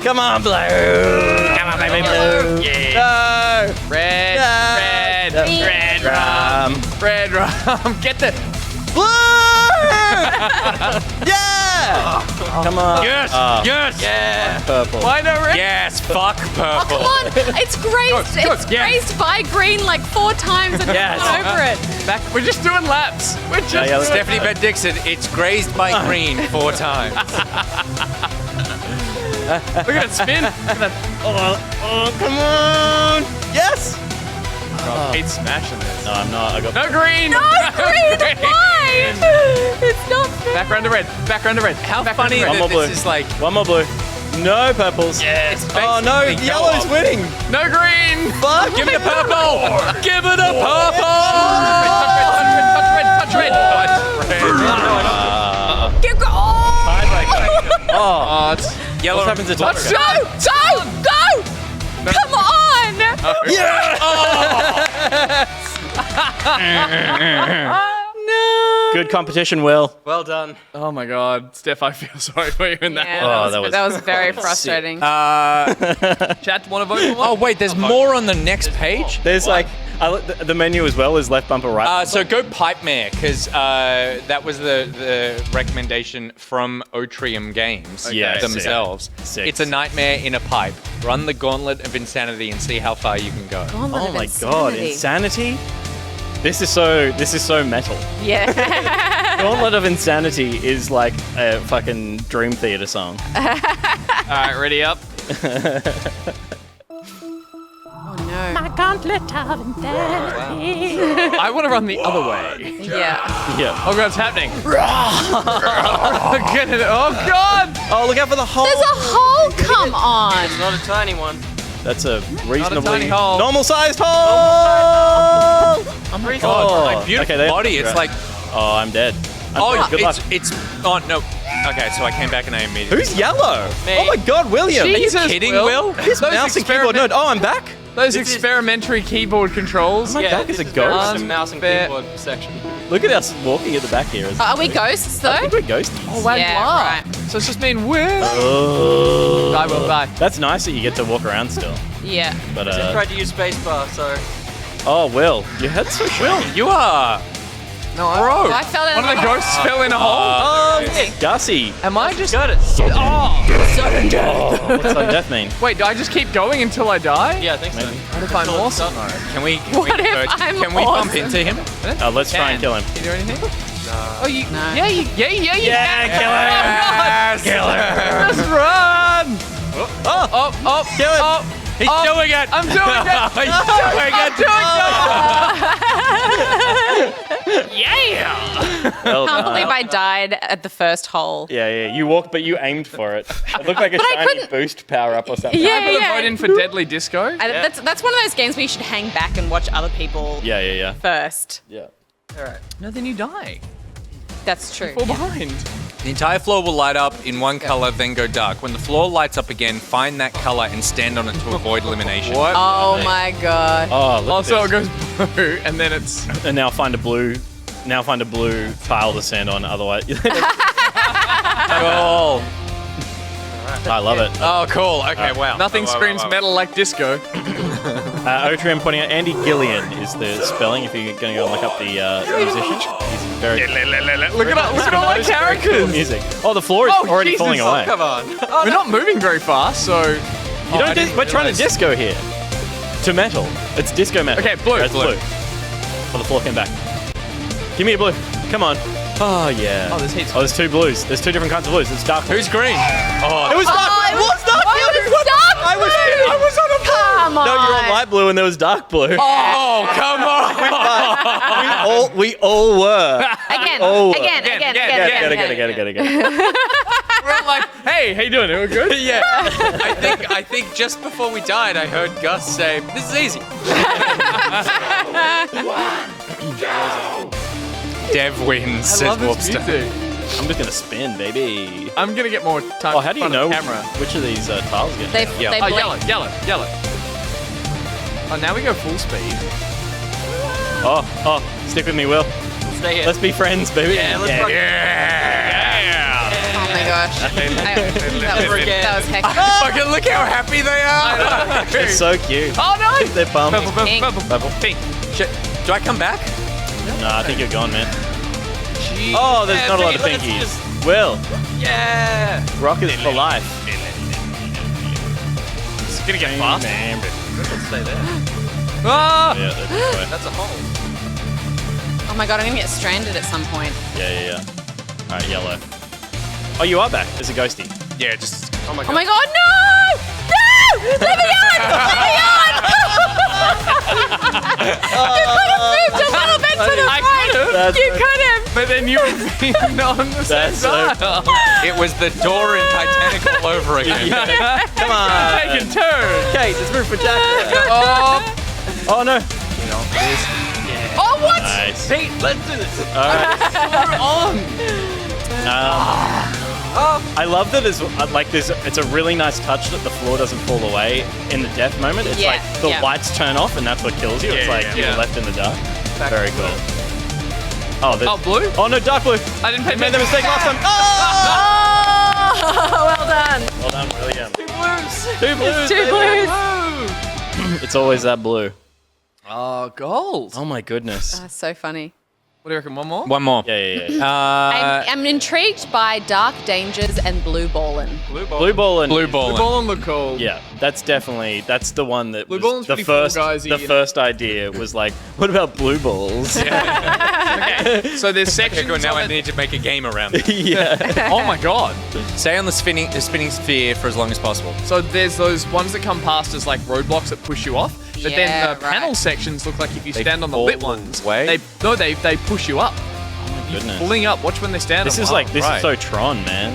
Come on, blue. Come on, baby, blue. Yeah. No. Red. No. Red. No. Red rum. Red rum. Get the. Blue! yeah! Come on. Yes, yes, Yeah. Purple. Why no red? yes, fuck Oh, purple. come on. It's grazed. Good, It's yes. grazed by green like 4 times and Yes. it's gone over it. Back. We're just doing laps. We're just. yeah, let's- Stephanie Bed Dixon, it's grazed by green 4 times. Look at it spin. Look at that. Oh, come on. Yes! Oh, Pete's smashing this. No, I'm not. I got No green. No, green. Why? It's not fair. Back round to red. Back round to red. How Back funny round to that One more this blue. is like, one more blue. No purples. yes, Oh no, basically yellow's go winning. red. No green. Fuck. Give me a purple! Give it a purple! Touch red. Touch red. Get go. Oh, Oh, it's Yellow. what happens to Touch Talkback? Go. Come on. Good competition, Will. Well done. Oh my God, Steph, I feel sorry for you in that Yeah, one. that was very frustrating. Chat, want to vote for one? Oh wait, there's more on the next page. There's the menu as well is left bumper, right bumper. So go Pipe Mare, because that was the recommendation from Otrium Games Yeah, themselves. Sick. It's a nightmare in a pipe. Run the gauntlet of insanity and see how far you can go. Gauntlet Oh of my God, insanity? This is so metal. Yeah. Gauntlet of Insanity is like a fucking Dream Theater song. All right, ready up. Oh no. I want to run the other way. Yeah. Yeah. Oh God, it's happening. Oh God. Oh, look out for the hole. There's a hole. Come on. It's not a tiny one. That's a reasonably tiny hole. normal-sized hole. Oh my God, my beautiful Okay, body. It's like, Oh, I'm dead. Good luck. it's. Oh no. Okay, so I came back and I immediately. Who's yellow? Me. Oh my God, William. Jesus, Are you kidding, Will? His mouse and keyboard. No. Oh, I'm back. Those experimentary keyboard controls. My back is this a very ghost. much a mouse and Unfair. keyboard section. Look at us walking at the back here. Are we ghosts though? I think we're ghosties. Oh, wow. Yeah, right. So it's just mean Will. Oh. Die, Will, die. That's nice that you get to walk around still. Yeah. But I tried to use spacebar, so oh, Will, your head's so shiny. You are. No, Bro. I fell down. One of the ghosts fell in a hole. Oh, Gussie. Am I just? got it. Oh, what's sudden death mean? Wait, do I just keep going until I die? Yeah, I think so. What if I'm awesome? Can we? What if I'm Can we bump awesome? into him? Let's try and kill him. Can you do anything? No. Oh, you? No. Yeah, Yes. Kill him. Just run! Oh, Kill him. oh, He's doing it. I'm doing it! He's doing it. Well Can't done. believe I died at the first hole. Yeah. You walked, but you aimed for it. It looked like a I shiny couldn't- boost power up or something. Yeah, I put a yeah. vote in for Deadly Disco. And that's one of those games where you should hang back and watch other people Yeah. first. Yeah. All right. No, then you die. That's true. Fall behind. The entire floor will light up in one color, then go dark. When the floor lights up again, find that color and stand on it to avoid elimination. What? Oh my God. Oh, look Also, at it goes blue, and then it's. this. And now find a blue tile to stand on. Otherwise, Cool. I love it. Oh, cool. Okay, wow. Nothing Wow, wow, screams wow, wow. metal like disco. Otrium pointing out Andy Gillian is the spelling. If you're going to go look up the musician, he's very. Look at all my Cool characters. music. Oh, the floor is Oh, already Jesus. falling away. Come on. We're not moving very fast, so. You don't. We're trying to disco here. To metal. It's disco metal. Okay, blue, That's blue. Oh, the floor came back. Give me a blue. Come on. Oh yeah. Oh, there's heaps. Oh, there's two blues. There's two different kinds of blues. It's dark. Who's green? Oh, It was dark. it was dark. Oh, it was dark I was on a blue. Come on. No, you're on light blue, and there was dark blue. oh, come on. We all were. Again. Oh. Again. Get it. We're like, hey, how you doing? Are we good? Yeah. I think just before we died, I heard Gus say, "This is easy." Dev wins, I says love this Warpster. music. I'm just gonna spin, baby. I'm gonna get more time. Oh, how do you in front know of the camera? which of these tiles get? They Yeah. they Oh, blink. yellow. Oh, now we go full speed. Oh, stick with me, Will. Stay here. Let's be friends, baby. Yeah, let's rock. Oh my gosh. that was hectic. Fucking look how happy they are. They're so cute. Oh no! They're pumped. Pink. Purple. Pink. Shit. Do I come back? No, I think you're gone, man. Oh, there's not a lot of let's pinkies. just- Will, Yeah. rockers for life. It's gonna get fast. Let's stay there. Ah! Yeah, they're That's a hole. Oh my God, I'm gonna get stranded at some point. yeah. All right, yellow. Oh, you are back. There's a ghosty. Yeah, just. Oh my Oh god. my God, no! No! Let me on! Let me on! You could have moved a little bit to the I right. could've. That's You could have. But then you would be on the same That's so- side. It was the door in Titanic all over again. Come on. Take a turn. Kate, let's move for Jack. Oh, Oh no. Oh, what? Nice. Pete, let's do this. All right. we're on. I love that it's a really nice touch that the floor doesn't fall away in the death moment. It's Yeah, like the yeah. lights turn off and that's what kills you. It's like you're left in the dark. Very cool. Oh, blue? Oh no, dark blue. I didn't pay Made the mistake last time. Oh, well done. Well done, William. Two blues. Two blues. Two blues. It's always that blue. Oh, gold. Oh my goodness. That's so funny. What do you reckon? One more? One more. Yeah. I'm intrigued by Dark Dangers and Blue Ballin'. Blue ball and Blue ball. Blue ballin' look cool. Yeah, that's the one that Blue was ballin's the pretty cool, first. guys, The you know. first idea was like, what about blue balls? Okay. So there's Okay, sections good. Now of I it- need to make a game around it. yeah. Oh my god. Stay on the spinning sphere for as long as possible. So there's those ones that come past as like roadblocks that push you off. But Yeah, then the right. panel sections look like if you They stand on the fall lit ones, away? they push you up. Goodness. Pulling up. Watch when they stand. This on is one. like this is so Tron, man.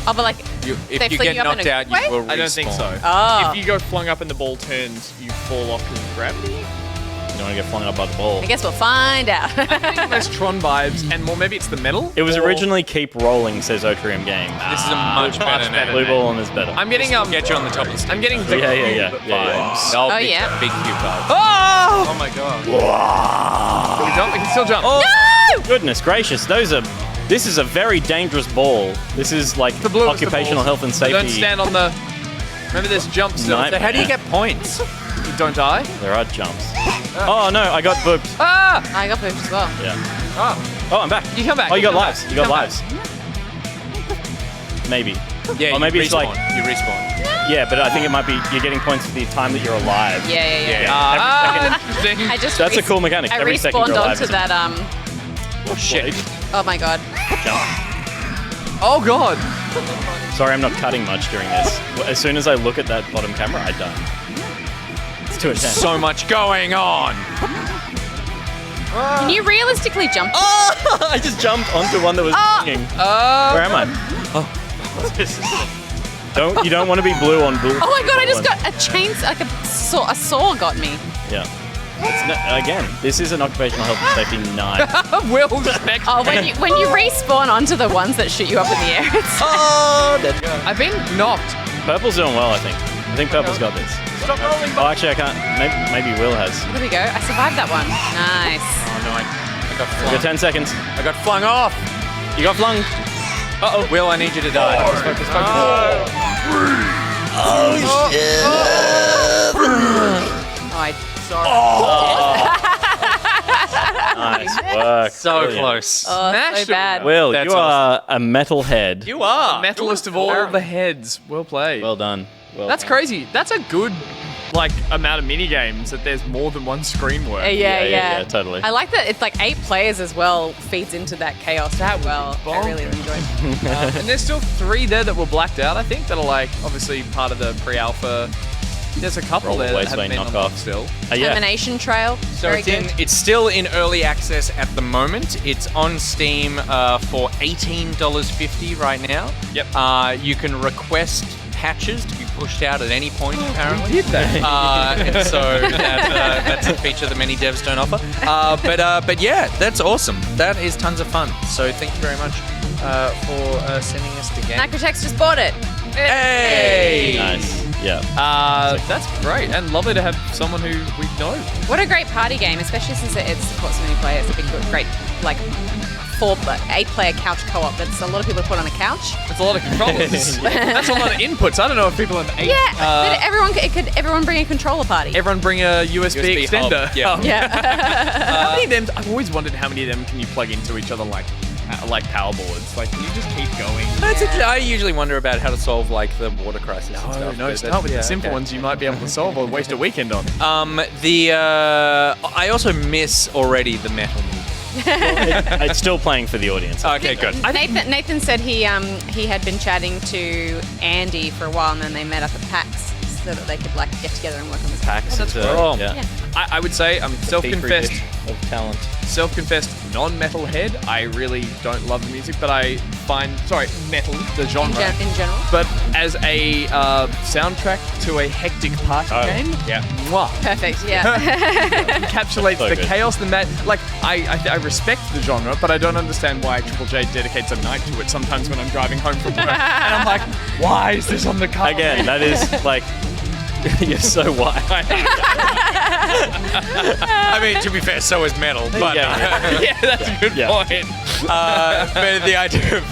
Oh, but like, If They you fling get you up in knocked a out, way? you will respawn. I don't think so. Oh. If you go flung up and the ball turns, you fall off because of gravity. You don't want to get flung up by the ball. I guess we'll find out. Less Tron vibes, and more maybe it's the metal. It was or- originally Keep Rolling, says Otrium Games. This is a much better name. Blue ball and is better. I'm getting Get you on the top of the I'm getting the Yeah. vibes. Oh, Oh, big, yeah. big cube vibes. Oh! Oh my god. Can we jump? We can still jump. Oh, goodness gracious. This is a very dangerous ball. This is like The blue is the occupational ball. health and safety. Don't stand on the. Remember, there's jumps still. Nightmare. So how do you get points? You don't die. There are jumps. Oh no, I got booped. Ah! I got pushed as well. Yeah. Oh. Oh, I'm back. You come back. Oh, you got come lives. back. You got Come back. lives. Maybe. Yeah, Or maybe you it's respawn. like- You respawn. Yeah, but I think it might be you're getting points for the time that you're alive. Yeah. Ah, interesting. I just That's a cool mechanic. I Every second respawned you're alive onto is a- that. Oh shit. Oh my god. Oh god. Sorry, I'm not cutting much during this. As soon as I look at that bottom camera, I die. It's too intense. So much going on. Can you realistically jump? Oh! I just jumped onto one that was swinging. Where am I? You don't want to be blue on blue. Oh my god! I just got a chain, like a saw got me. Yeah. Again, this is an occupational health and safety knife. Will's next. Oh, when you respawn onto the ones that shoot you up in the air, it's Oh, I've been knocked. Purple's doing well, I think. I think Purple's got this. Stop rolling. Oh, actually, I can't. Maybe Will has. there we go. I survived that one. Nice. Oh no, I got You flung. got 10 seconds. I got flung off. You got flung. Uh-oh. Will, I need you to die. Oh, I Nice work. So Brilliant. close. oh, Smashed so it. bad. Will, That's you are a metalhead. You are. Metalist of all the heads. Well played. Well done. Well That's done. crazy. That's a good, amount of mini games that there's more than one screen work. Yeah, totally. I like that it's like 8 players as well feeds into that chaos That as well. would I be really enjoyed. And there's still 3 there that were blacked out, I think, that are obviously part of the pre-alpha. There's a couple Roll there that Wasteway haven't been knockoff. unlocked still. Yeah. Termination Trail. So Very it's good. it's still in early access at the moment. It's on Steam for $18.50 right now. Yep. You can request patches to be pushed out at any point, apparently. Did that? And so that's a feature that many devs don't offer. But yeah, that's awesome. That is tons of fun. So thank you very much for sending us the game. Nicrotex just bought it. Hey! Nice. Yeah. That's great and lovely to have someone who we know. What a great party game, especially since it supports so many players. It's a big, great, 8-player couch co-op. That's a lot of people to put on a couch. That's a lot of controllers. That's a lot of inputs. I don't know if people have 8. Yeah, but everyone bring a controller party. Everyone bring a USB extender. hub, yeah. Yeah. How many of them? I've always wondered how many of them can you plug into each other like power boards. Can you just keep going? I usually wonder about how to solve the water crisis and stuff. No, but start with yeah, the simple okay. ones you might be able to solve or waste a weekend on. I also miss already the metal movie. It's still playing for the audience. Okay, good. Nathan said he had been chatting to Andy for a while, and then they met up at PAX so that they could get together and work on this. Packs. that's is, cool. yeah. I would say I'm self-confessed Of talent. non-metal head. I really don't love the music, but I metal, the genre. In general. But as a soundtrack to a hectic party game, mwah. Perfect. Yeah. Encapsulates So the good. chaos, the mad. Like I respect the genre, but I don't understand why Triple J dedicates a night to it. Sometimes when I'm driving home from work, and I'm like, why is this on the car? Again, that is like, you're so white. I mean, to be fair, so is metal, but Yeah, that's a good Yeah. point. but the idea of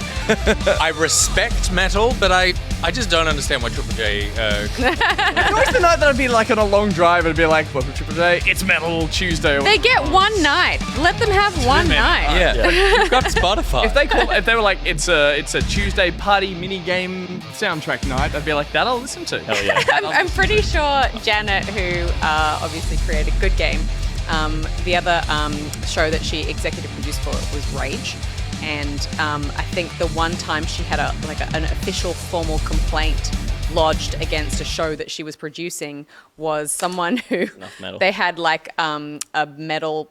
I respect metal, but I just don't understand why Triple J. It's always the night that I'd be like on a long drive and be like, welcome to Triple J, it's Metal Tuesday. They get one night. Let them have one night. Yeah, but you've got Spotify. If they were like, it's a Tuesday party mini game soundtrack night, I'd be like, that I'll listen to. Hell yeah. I'm pretty sure Janet, who obviously created Good Game, the other show that she executive produced for was Rage. And I think the one time she had an official formal complaint lodged against a show that she was producing was someone who metal. they had like a metal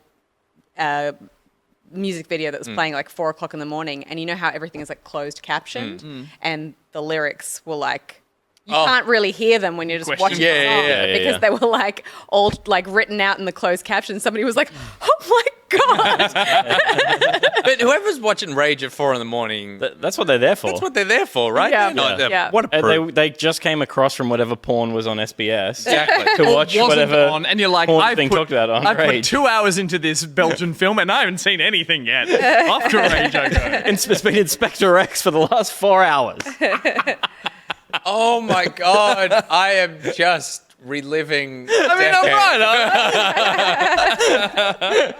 music video that was playing like 4 o'clock in the morning, and you know how everything is like closed captioned, and the lyrics were like. You can't really hear them when you're just watching the song because they were like all like written out in the closed caption. Somebody was like, "Oh my god!" But whoever's watching Rage at 4 a.m, That's what they're there for. that's what they're there for, right? Yeah. No, Yeah. What a prick. They just came across from whatever porn was on SBS. Exactly. To watch Wasn't whatever on, and you're like, porn's I've being put, talked about on I've put Rage. 2 hours into this Belgian film and I haven't seen anything yet. After Rage, I go. It's been Inspector X for the last 4 hours. Oh my god, I am just reliving. I mean, I'm right.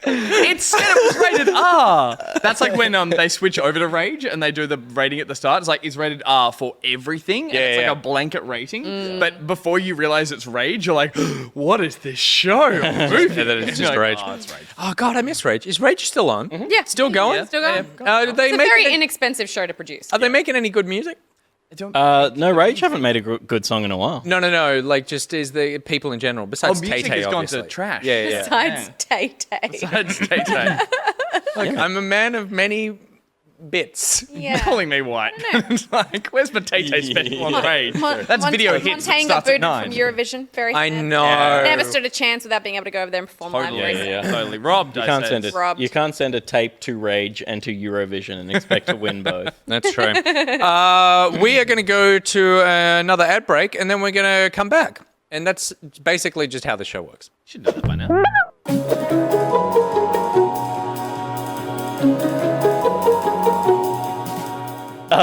It said it was rated R. That's like when they switch over to Rage and they do the rating at the start. It's like it's rated R for everything. And it's like a blanket rating. But before you realize it's Rage, you're like, what is this show? Movie? Yeah, that is You're just like, Rage. Oh, it's Rage. Oh god, I miss Rage. Is Rage still on? Yeah. Still going? Still going. Did they It's a make very any- inexpensive show to produce. Are they making any good music? No, Rage haven't made a good song in a while. No. Like, just is the people in general. Besides Tay music Tay, has gone obviously. to trash. Yeah. Besides Tay Tay. That's Tay-Tay. I'm a man of many bits. Yeah. Calling me white. It's like, where's my Tay-Tay special on Rage? That's video hits. It Montaigne got starts at booted 9. from Eurovision. Very I sad. know. Never stood a chance without being able to go over there and perform live. Yeah. Totally robbed. You I can't said. send it. Robbed. You can't send a tape to Rage and to Eurovision and expect to win both. That's true. We are going to go to another ad break, and then we're going to come back. And that's basically just how the show works. You should know that by now.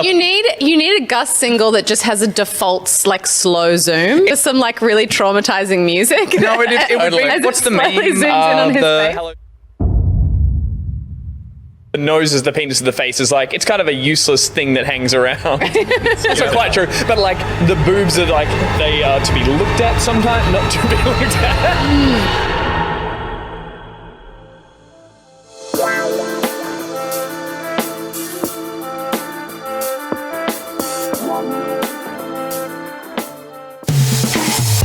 You need a Gus single that just has a default like slow zoom. There's some like really traumatizing music. No, it would be. As it What's the slowly meme zooms in on of his the face. hello? The nose is the penis of the face is like it's kind of a useless thing that hangs around. It's also quite true, but like the boobs are like they are to be looked at sometimes, not to be looked at.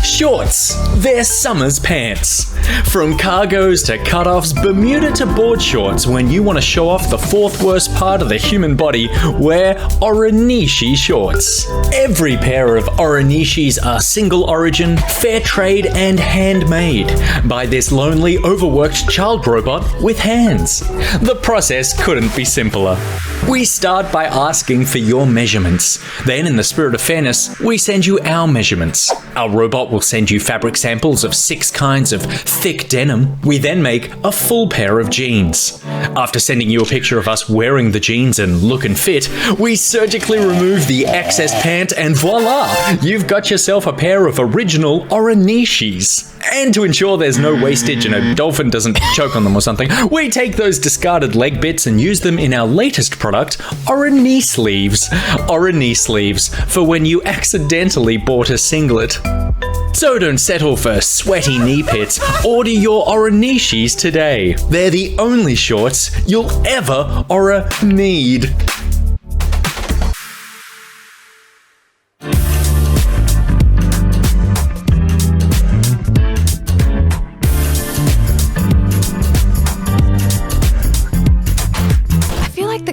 Shorts, they're summer's pants. From cargos to cutoffs, Bermuda to board shorts, when you want to show off the fourth worst part of the human body, wear Orenishii shorts. Every pair of Orenishis are single origin, fair trade, and handmade by this lonely, overworked child robot with hands. The process couldn't be simpler. We start by asking for your measurements. Then, in the spirit of fairness, we send you our measurements. Our robot will send you fabric samples of 6 kinds of thick denim. We then make a full pair of jeans. After sending you a picture of us wearing the jeans and look and fit, we surgically remove the excess pant and voila! You've got yourself a pair of original Orenishis. And to ensure there's no wastage and a dolphin doesn't choke on them or something, we take those discarded leg bits and use them in our latest product, Orenishii sleeves. Orenishii sleeves, for when you accidentally bought a singlet. So don't settle for sweaty knee pits. Order your Orenishis today. They're the only shorts you'll ever need.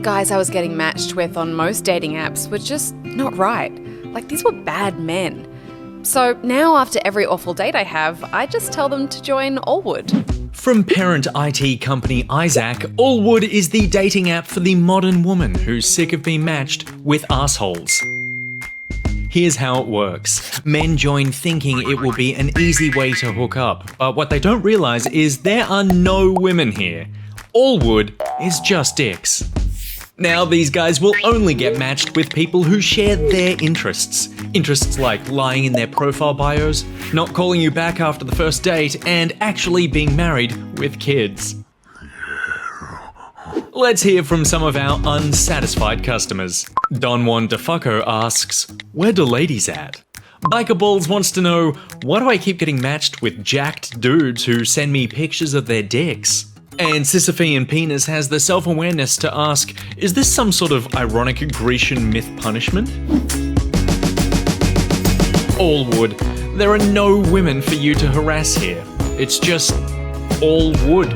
guys I was getting matched with on most dating apps were just not right. Like, these were bad men. So now, after every awful date I have, I just tell them to join Allwood. From parent IT company Isaac, Allwood is the dating app for the modern woman who's sick of being matched with assholes. Here's how it works. Men join thinking it will be an easy way to hook up, but what they don't realise is there are no women here. Allwood is just dicks. Now these guys will only get matched with people who share their interests. Interests like lying in their profile bios, not calling you back after the first date, and actually being married with kids. Let's hear from some of our unsatisfied customers. Don Juan DeFucco asks, where do ladies at? Biker Balls wants to know, why do I keep getting matched with jacked dudes who send me pictures of their dicks? And Sisyphean Penis has the self-awareness to ask, is this some sort of ironic Grecian myth punishment? Allwood, there are no women for you to harass here. It's just all wood.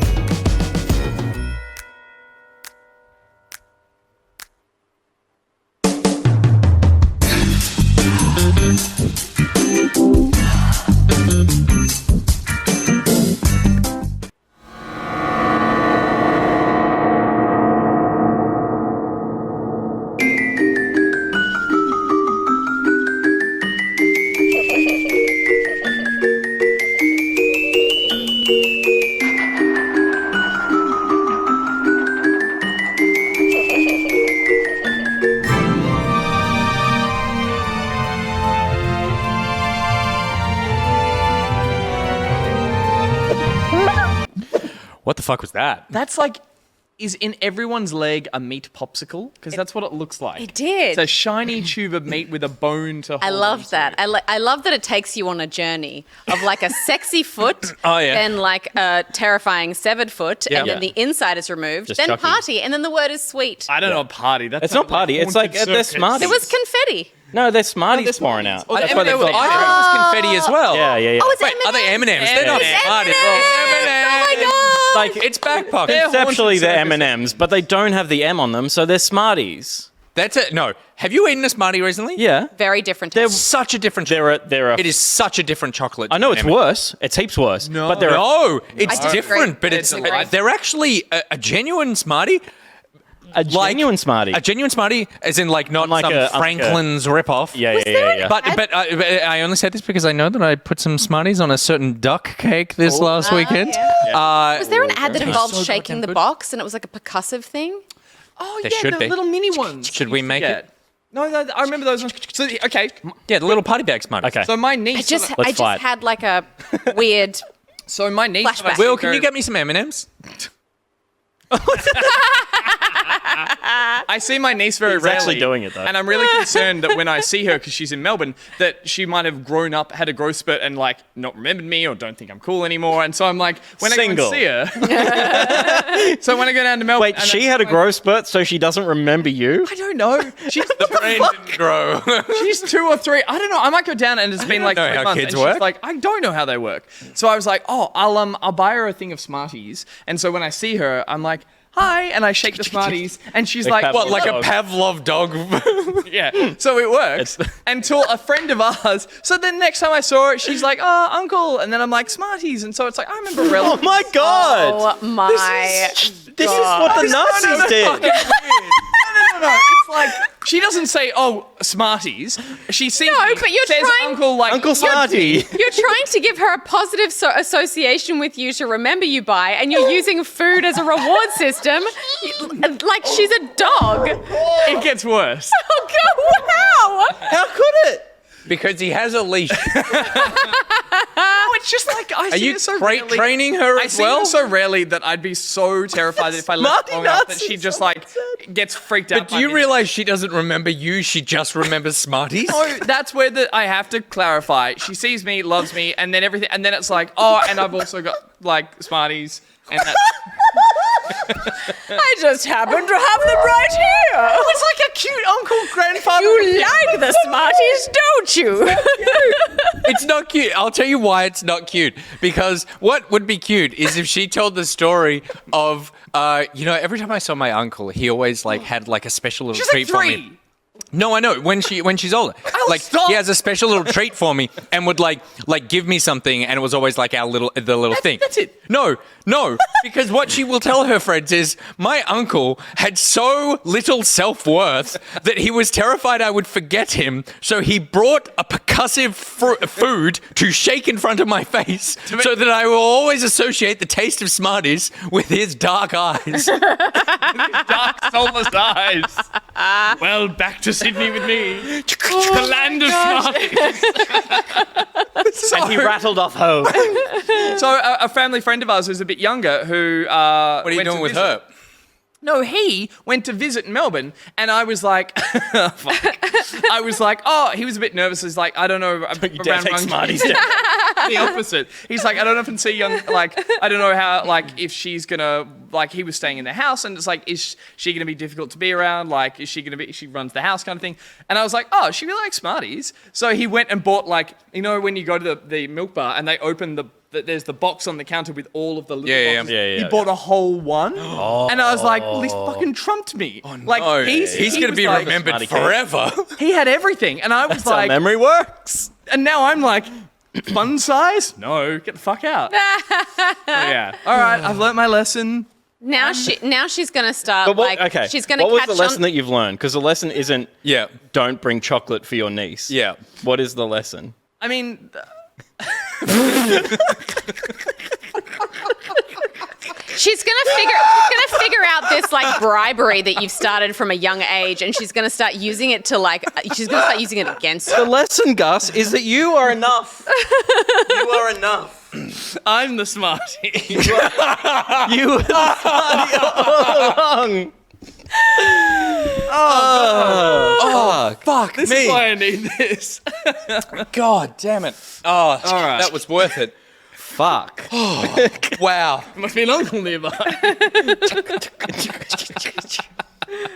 What the fuck was that? That's like, is in everyone's leg a meat popsicle? Because that's what it looks like. It did. It's a shiny tube of meat with a bone to hold I love onto that. it. I love that it takes you on a journey of like a sexy foot, Oh, yeah. then like a terrifying severed foot, Yeah. and then the inside is removed, Just then chucky. party, and then the word is sweet. I don't know, party. That's It's not party. It's like they're Smarties. There was confetti. No, they're Smarties pouring out. Oh, That's and why they they're were- fake. I thought it was confetti as well. Yeah, yeah, yeah. Oh, it's Wait, are they M&Ms. M&Ms? They're not M&Ms. Smarties. Oh my god! Like, It's back pocket. conceptually they're haunted M&Ms, but they don't have the M on them, so they're Smarties. That's it. No. Have you eaten a Smartie recently? Yeah. Very different. They're taste. such a different They're a It is such a different chocolate. I know it's M&M. worse. It's heaps worse. No. But they're No, it's I disagree. different, but I it's disagree. they're actually a genuine Smartie. a genuine Smartie. A genuine Smartie, as in like not Unlike some a- Franklin's ripoff. Yeah, Was yeah, there yeah, an yeah. But I only said this because I know that I put some Smarties on a certain duck cake this last weekend. Was there an ad that involved so shaking goddamn the good. box, and it was like a percussive thing? Oh, There yeah, should the be. little mini ones. Should we make it? No, I remember those ones. So, okay, Yeah, the little party bag Smarties. Okay. so my niece... Let's I just fight. had like a weird. So my niece... Flashback. Will, can you get me some M&Ms? I see my niece very He's rarely. actually doing it, though. And I'm really concerned that when I see her, because she's in Melbourne, that she might have grown up, had a growth spurt, and like not remembered me or don't think I'm cool anymore. And so I'm like, when Single. I go and see her... So when I go down to Melbourne... Wait, and she it's had a like- growth spurt, so she doesn't remember you? I don't know. She's The brain didn't grow. She's 2 or 3. I don't know. I might go down and it's been like know 3 how months. kids and work. she's like, I don't know how they work. So I was like, oh, I'll buy her a thing of Smarties. And so when I see her, I'm like, hi, and I shake the Smarties, and she's Like like, Pavlov. What, like a Dog. Pavlov dog? yeah. So it works until a friend of ours. So then next time I saw her, she's like, oh, uncle, and then I'm like, Smarties, and so it's like I remember. Oh my god! Oh my! This is what the Nazis did. No. It's like she doesn't say, "Oh, Smarties." She sees No, me, but you're says, trying- "Uncle," like Uncle Smarty. You're trying to give her a positive association with you to remember you by, and you're using food as a reward system, like she's a dog. It gets worse. Oh god! Wow! How could it? Because he has a leash. No, it's just like I Are see you her so crate rarely. training her I as see well? her so rarely that I'd be so terrified that if I left Smarty long enough that Nazis she just are like gets freaked out. But do by you me. realize she doesn't remember you? She just remembers Smarties? No, that's where I have to clarify. She sees me, loves me, and then everything, and then it's like, oh, and I've also got like Smarties, and that's I just happen to have them right here. It's like a cute uncle grandfather. You like the Smarties, don't you? It's not cute. I'll tell you why it's not cute. Because what would be cute is if she told the story of, every time I saw my uncle, he always had a special little treat for me. No, I know. When she's older, stop. he has a special little treat for me and would give me something, and it was always the little thing. That's it. No, because what she will tell her friends is my uncle had so little self-worth that he was terrified I would forget him, so he brought a percussive food to shake in front of my face so that I will always associate the taste of Smarties with his dark eyes. Dark, soulless eyes. Well, back to Sydney with me. The land of Smarties. And he rattled off home. So a family friend of ours who's a bit younger who What are you doing with her? No, he went to visit Melbourne, and I was like, fuck. I was like, he was a bit nervous. He's like, I don't know. You dare take Smarties down. The opposite. He's like, I don't often see young, I don't know how, if she's gonna, he was staying in the house, and it's like, is she gonna be difficult to be around? Is she gonna be, she runs the house kind of thing. And I was like, she really likes Smarties. So he went and bought, when you go to the milk bar and they open there's the box on the counter with all of the little boxes. He bought a whole one. And I was like, well, he's fucking trumped me. Oh, no. He's going to be remembered forever. He had everything. And I was That's how memory works. and now I'm like, fun size? No, get the fuck out. Yeah. All right, I've learnt my lesson. Now she's gonna start she's gonna What was catch the lesson on. that you've learned? Because the lesson isn't don't bring chocolate for your niece. Yeah. What is the lesson? I mean, She's gonna figure out this bribery that you've started from a young age, and she's gonna start using it to she's gonna start using it against The you. lesson, Gus, is that you are enough. You are enough. I'm the smarty. You were the smarty all along. Oh, fuck This me. is why I need this. God damn it. Oh, All right. that was worth it. Fuck. Wow. Must be an uncle nearby.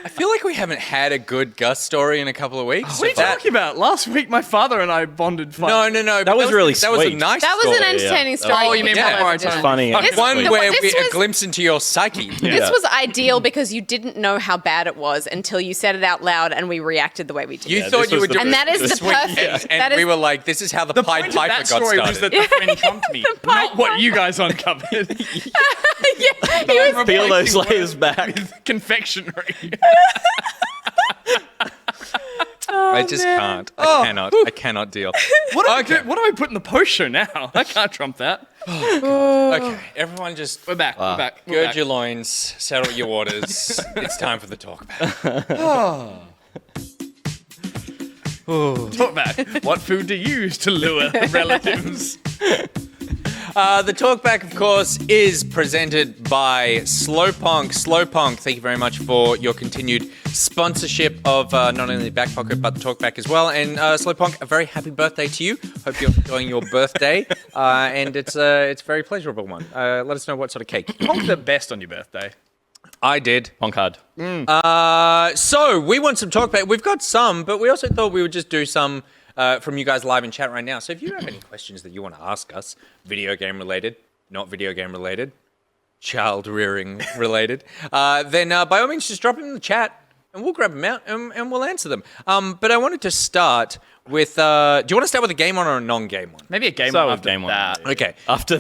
I feel like we haven't had a good Gus story in a couple of weeks. What are you talking about? Last week, my father and I bonded fun. No. That was really That was a sweet. nice That was an story. entertaining story. Oh, you mean Yeah. before I It's told Funny. This- One the- where this a was- glimpse into your psyche. This was ideal because you didn't know how bad it was until you said it out loud and we reacted the way we did. You Yeah, thought this you was were the- doing And that is the sweet perfect- things, and that is- we were like, this is how the The Pied point of Piper that got story started. was that the friend trumped me, not what you guys uncovered. Peel those layers back. Confectionery. I just can't. I cannot deal. What do I put in the post show now? I can't trump that. Okay, everyone just We're back. We're back. We're gird back. your loins, settle your waters. It's time for the talkback. Talk back. What food to use to lure relatives? The talkback, of course, is presented by SlowPonk. SlowPonk, thank you very much for your continued sponsorship of not only the Back Pocket but the talkback as well. And SlowPonk, a very happy birthday to you. Hope you're enjoying your birthday, and it's a very pleasurable one. Let us know what sort of cake. Honk the best on your birthday. I did. Honk hard. So we want some talkback. We've got some, but we also thought we would just do some from you guys live in chat right now. So if you have any questions that you want to ask us, video game related, not video game related, child rearing related, then by all means just drop them in the chat and we'll grab them out and we'll answer them. But I wanted to start with, do you want to start with a game one or a non-game one? Maybe a game Start one with after game one. that. Okay. After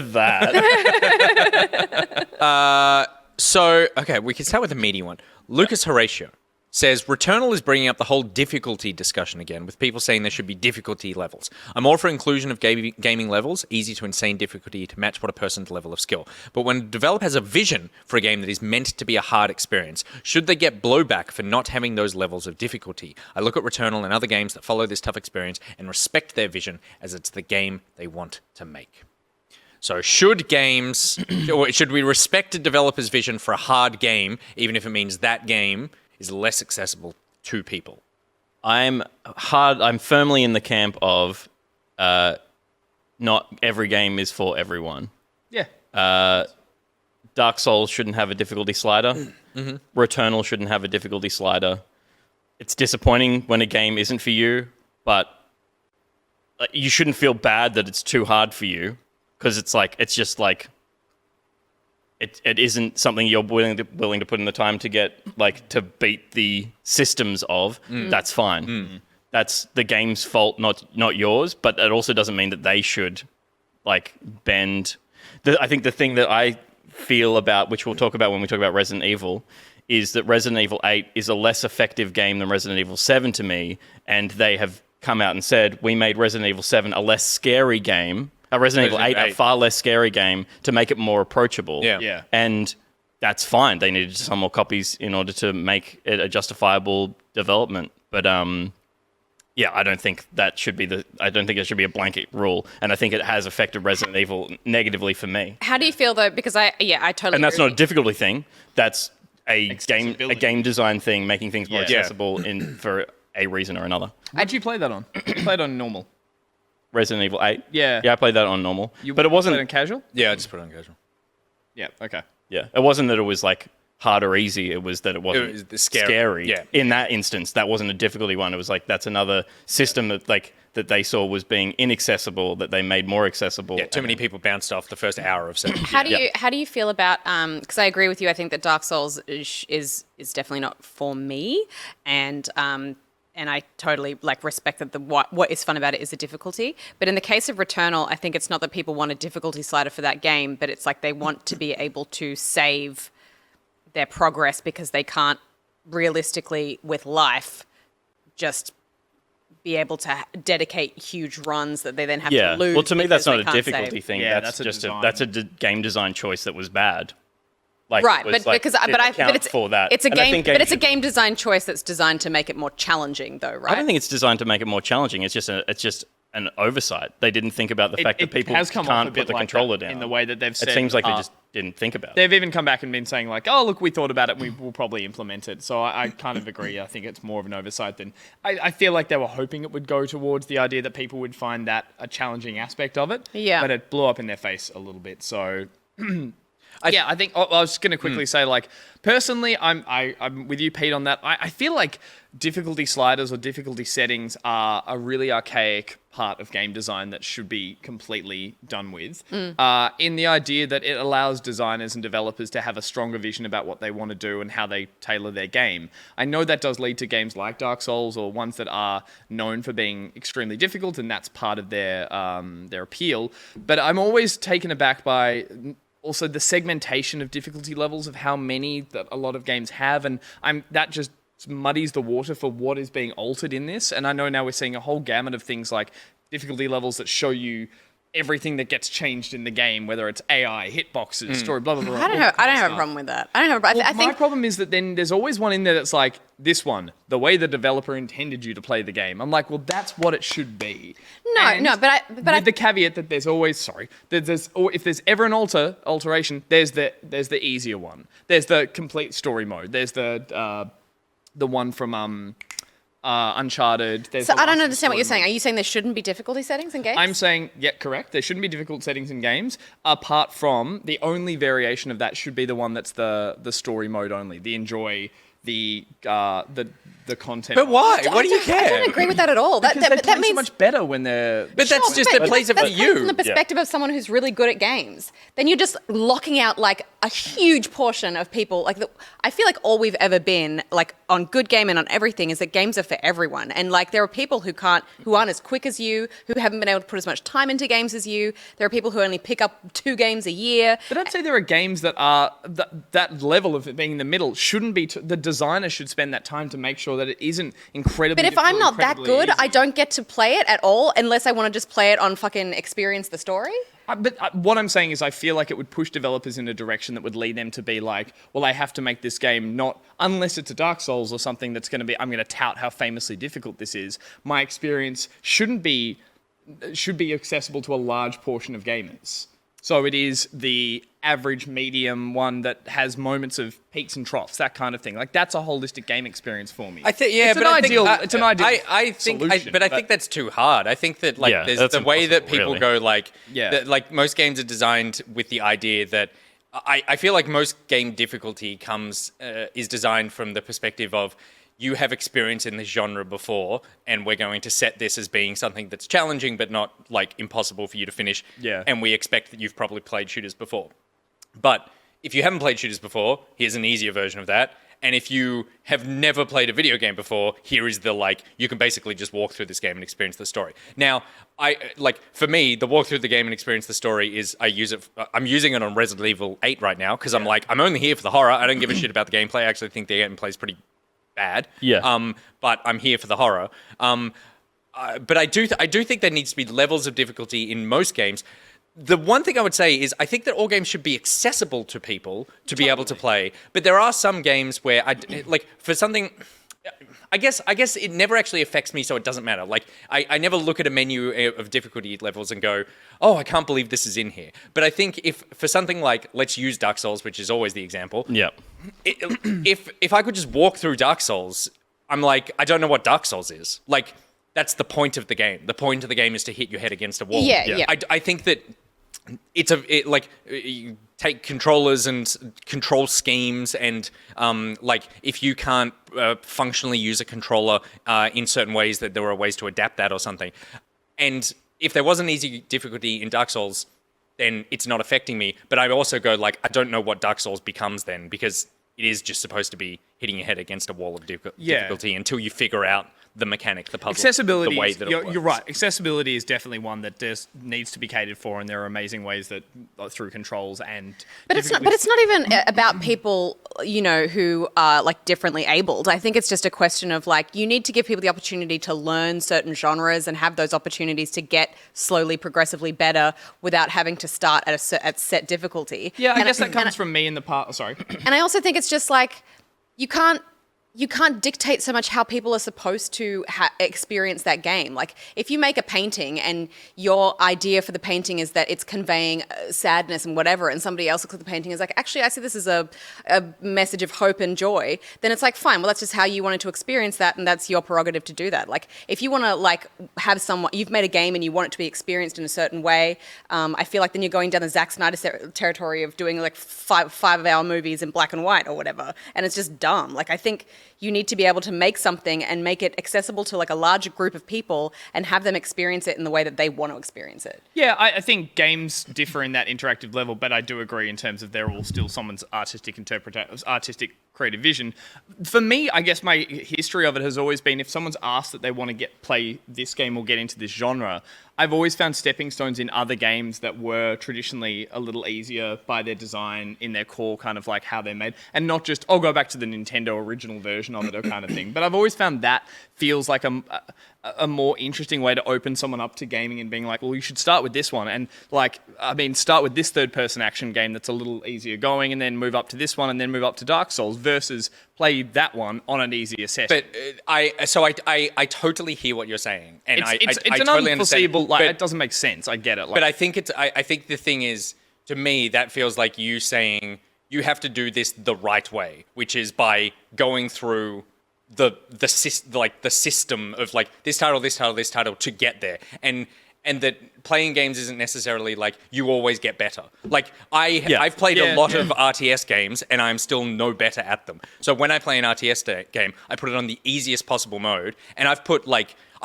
that. So, okay, we can start with a meaty one. Lucas Horatio says, Returnal is bringing up the whole difficulty discussion again, with people saying there should be difficulty levels. I'm all for inclusion of gaming levels, easy to insane difficulty to match what a person's level of skill. But when a developer has a vision for a game that is meant to be a hard experience, should they get blowback for not having those levels of difficulty? I look at Returnal and other games that follow this tough experience and respect their vision as it's the game they want to make. So should games, or should we respect a developer's vision for a hard game, even if it means that game is less accessible to people? I'm firmly in the camp of not every game is for everyone. Yeah. Dark Souls shouldn't have a difficulty slider. Returnal shouldn't have a difficulty slider. It's disappointing when a game isn't for you, but you shouldn't feel bad that it's too hard for you, because it's just like it isn't something you're willing to put in the time to get, like, to beat the systems of. That's fine. That's the game's fault, not yours. But it also doesn't mean that they should, like, bend. I think the thing that I feel about, which we'll talk about when we talk about Resident Evil, is that Resident Evil 8 is a less effective game than Resident Evil 7 to me, and they have come out and said, we made Resident Evil 7 a less scary game, Resident Evil 8 a far less scary game to make it more approachable. Yeah. And that's fine. They needed some more copies in order to make it a justifiable development. But yeah, I don't think it should be a blanket rule, and I think it has affected Resident Evil negatively for me. How do you feel though? Because I totally. And that's agree. not a difficulty thing. That's a game design thing, making things more accessible for a reason or another. What did you play that on? You played on normal. Resident Evil 8? Yeah. Yeah, I played that on normal. But it wasn't... Played on casual? Yeah, I just put it on casual. Yeah, okay. Yeah, it wasn't that it was, like, hard or easy. It was that it wasn't scary. Yeah. In that instance, that wasn't a difficulty one. It was like, that's another system that they saw was being inaccessible, that they made more accessible. Yeah, too many people bounced off the first hour of 7. How do you feel about? Because I agree with you. I think that Dark Souls is definitely not for me, and I totally respect that what is fun about it is the difficulty. But in the case of Returnal, I think it's not that people want a difficulty slider for that game, but it's like they want to be able to save their progress because they can't realistically with life just be able to dedicate huge runs that they then have to lose. Well, to me, that's not a because they can't difficulty save. thing. Yeah, that's that's just a that's a game design choice that was bad. Like, Right, but it's for that. It's a And I game, think but it's a should- game design choice that's designed to make it more challenging, though, right? I don't think it's designed to make it more challenging. It's just an oversight. They didn't think about the fact that people has come off a can't bit put the like controller that down. in the way that they've said. It seems like they just didn't think about it. They've even come back and been saying like, "Oh, look, we thought about it. We will probably implement it." So I kind of agree. I think it's more of an oversight than I feel like they were hoping it would go towards the idea that people would find that a challenging aspect of it. Yeah. But it blew up in their face a little bit. So. I think I was going to quickly say, like, personally, I'm with you, Pete, on that. I feel like difficulty sliders or difficulty settings are a really archaic part of game design that should be completely done with. In the idea that it allows designers and developers to have a stronger vision about what they want to do and how they tailor their game. I know that does lead to games like Dark Souls or ones that are known for being extremely difficult, and that's part of their appeal. But I'm always taken aback by also the segmentation of difficulty levels of how many that a lot of games have, and that just muddies the water for what is being altered in this. And I know now we're seeing a whole gamut of things like difficulty levels that show you everything that gets changed in the game, whether it's AI, hitboxes, story, blah blah blah. I don't have a problem with that. I don't have. I think my problem is that then there's always one in there that's like this one, the way the developer intended you to play the game. I'm like, well, that's what it should be. With the caveat that there's always if there's ever an alteration, there's the easier one. There's the complete story mode. There's the one from Uncharted. So I don't understand what you're saying. Are you saying there shouldn't be difficulty settings in games? I'm saying, yeah, correct. There shouldn't be difficult settings in games, apart from the only variation of that should be the one that's the story mode only. The enjoy, the content. But why? What do you care? I don't agree with that at all. Because they play so much better when they're... But that's just that plays it for That's you. from the perspective of someone who's really good at games. Then you're just locking out like a huge portion of people. I feel like all we've ever been like on Good Game and on everything is that games are for everyone. And like there are people who aren't as quick as you, who haven't been able to put as much time into games as you. There are people who only pick up 2 games a year. But I'd say there are games that are that level of it being in the middle shouldn't be. The designer should spend that time to make sure that it isn't incredibly. But if I'm not that good, easy. I don't get to play it at all unless I want to just play it on fucking experience the story. But what I'm saying is I feel like it would push developers in a direction that would lead them to be like, well, I have to make this game not, unless it's a Dark Souls or something that's going to be, I'm going to tout how famously difficult this is. My experience should be accessible to a large portion of gamers. So it is the average medium one that has moments of peaks and troughs, that kind of thing. Like that's a holistic game experience for me. It's an ideal. solution, But I think that's too hard. I think that there's that's the way that people impossible, go Yeah. that, like most games are designed with the idea that I feel like most game difficulty is designed from the perspective of you have experience in this genre before, and we're going to set this as being something that's challenging but not like impossible for you to finish. Yeah. And we expect that you've probably played shooters before. But if you haven't played shooters before, here's an easier version of that. And if you have never played a video game before, here is the you can basically just walk through this game and experience the story. Now, for me, the walk through the game and experience the story is I'm using it on Resident Evil 8 right now because I'm only here for the horror. I don't give a shit about the gameplay. I actually think the gameplay is pretty bad. Yeah. But I'm here for the horror. But I do think there needs to be levels of difficulty in most games. The one thing I would say is I think that all games should be accessible to people to be able to play. But there are some games where for something, I guess it never actually affects me, so it doesn't matter. Like I never look at a menu of difficulty levels and go, oh, I can't believe this is in here. But I think if for something like, let's use Dark Souls, which is always the example. Yeah. If I could just walk through Dark Souls, I'm like, I don't know what Dark Souls is. Like, that's the point of the game. The point of the game is to hit your head against a wall. Yeah. I think that you take controllers and control schemes and if you can't functionally use a controller in certain ways, that there are ways to adapt that or something. And if there was an easy difficulty in Dark Souls, then it's not affecting me. But I also go I don't know what Dark Souls becomes then, because it is just supposed to be hitting your head against a wall of difficulty until you figure out the mechanic, the puzzle, accessibility, the way that it works. You're right. Accessibility is definitely one that needs to be catered for, and there are amazing ways that through controls and. But it's not even about people, who are differently abled. I think it's just a question of you need to give people the opportunity to learn certain genres and have those opportunities to get slowly, progressively better without having to start at set difficulty. Yeah, I guess that comes from me in the part. Sorry. And I also think it's just you can't dictate so much how people are supposed to experience that game. Like, if you make a painting and your idea for the painting is that it's conveying sadness and whatever, and somebody else looks at the painting and is like, actually, I see this as a message of hope and joy, then it's fine, well, that's just how you wanted to experience that, and that's your prerogative to do that. Like, if you want to, have someone, you've made a game and you want it to be experienced in a certain way, I feel like then you're going down the Zack Snyder territory of doing, 5-hour movies in black and white or whatever, and it's just dumb. I think you need to be able to make something and make it accessible to a larger group of people and have them experience it in the way that they want to experience it. Yeah, I think games differ in that interactive level, but I do agree in terms of they're all still someone's artistic creative vision. For me, I guess my history of it has always been, if someone's asked that they want to play this game or get into this genre, I've always found stepping stones in other games that were traditionally a little easier by their design, in their core, kind of how they're made, and not just, go back to the Nintendo original version of it, or kind of thing. But I've always found that feels like a more interesting way to open someone up to gaming and being well, you should start with this one. And start with this third-person action game that's a little easier going, and then move up to this one, and then move up to Dark Souls, versus play that one on an easier setting. But I totally hear what you're saying, and it's I an totally unforeseeable. understand. It doesn't make sense. I get it. But I think I think the thing is, to me, that feels like you saying you have to do this the right way, which is by going through the system of this title to get there, and that playing games isn't necessarily you always get better. I've played a lot of RTS games, and I'm still no better at them. So when I play an RTS game, I put it on the easiest possible mode, and I've put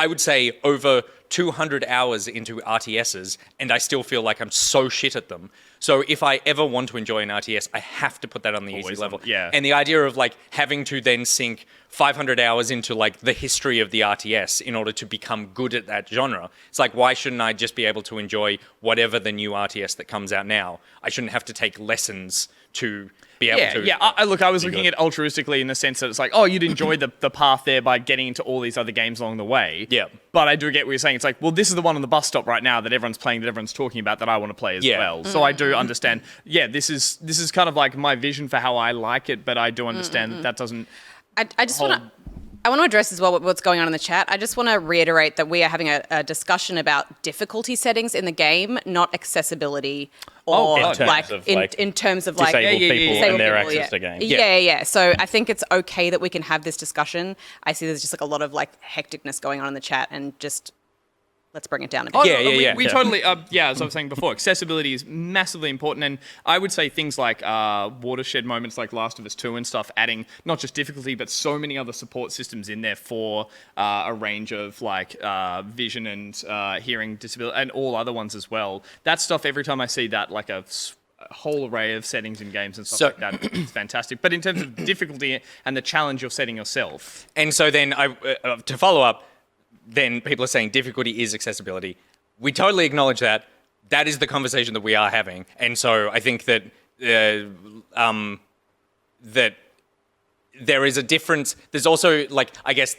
I would say over 200 hours into RTSs, and I still feel like I'm so shit at them. So if I ever want to enjoy an RTS, I have to put that on the easy level. Yeah. And the idea of having to then sink 500 hours into the history of the RTS in order to become good at that genre, it's why shouldn't I just be able to enjoy whatever the new RTS that comes out now? I shouldn't have to take lessons to be able to. Yeah, I was looking at it altruistically in the sense that it's you'd enjoy the path there by getting into all these other games along the way. Yeah. But I do get what you're saying. It's well, this is the one on the bus stop right now that everyone's playing, that everyone's talking about, that I want to play as well. So I do understand. Yeah, this is kind of my vision for how I like it, but I do understand that doesn't. I just want to. I want to address as well what's going on in the chat. I just want to reiterate that we are having a discussion about difficulty settings in the game, not accessibility or in terms of disabled people and their people, access to games. Yeah. So I think it's okay that we can have this discussion. I see there's just a lot of hecticness going on in the chat, and just let's bring it down a bit. Oh, Yeah, no, yeah. We totally, as I was saying before, accessibility is massively important. And I would say things like watershed moments like Last of Us 2 and stuff, adding not just difficulty, but so many other support systems in there for a range of like vision and hearing disability and all other ones as well. That stuff, every time I see that, like a whole array of settings in games and stuff like that, it's fantastic. But in terms of difficulty and the challenge you're setting yourself. And so then, to follow up, then people are saying difficulty is accessibility. We totally acknowledge that. That is the conversation that we are having. And so I think that that there is a difference. There's also, like, I guess,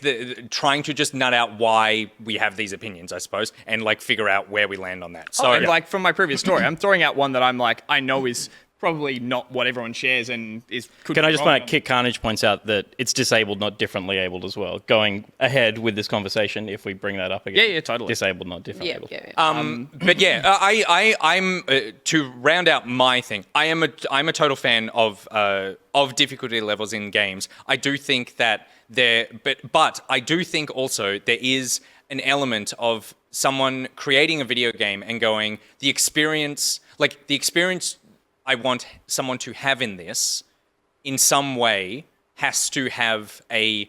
trying to just nut out why we have these opinions, I suppose, and, like, figure out where we land on that. So, And like from my previous story, I'm throwing out one that I'm like, I know is probably not what everyone shares and could Can be I just wrong point out, on. Kit Carnage points out that it's disabled, not differently abled as well. Going ahead with this conversation, if we bring that up again. Yeah, totally. Disabled, not differently Yeah, abled. yeah. but yeah, I'm to round out my thing. I'm a total fan of difficulty levels in games. I do think that but I do think also there is an element of someone creating a video game and going, the experience I want someone to have in this, in some way, has to have a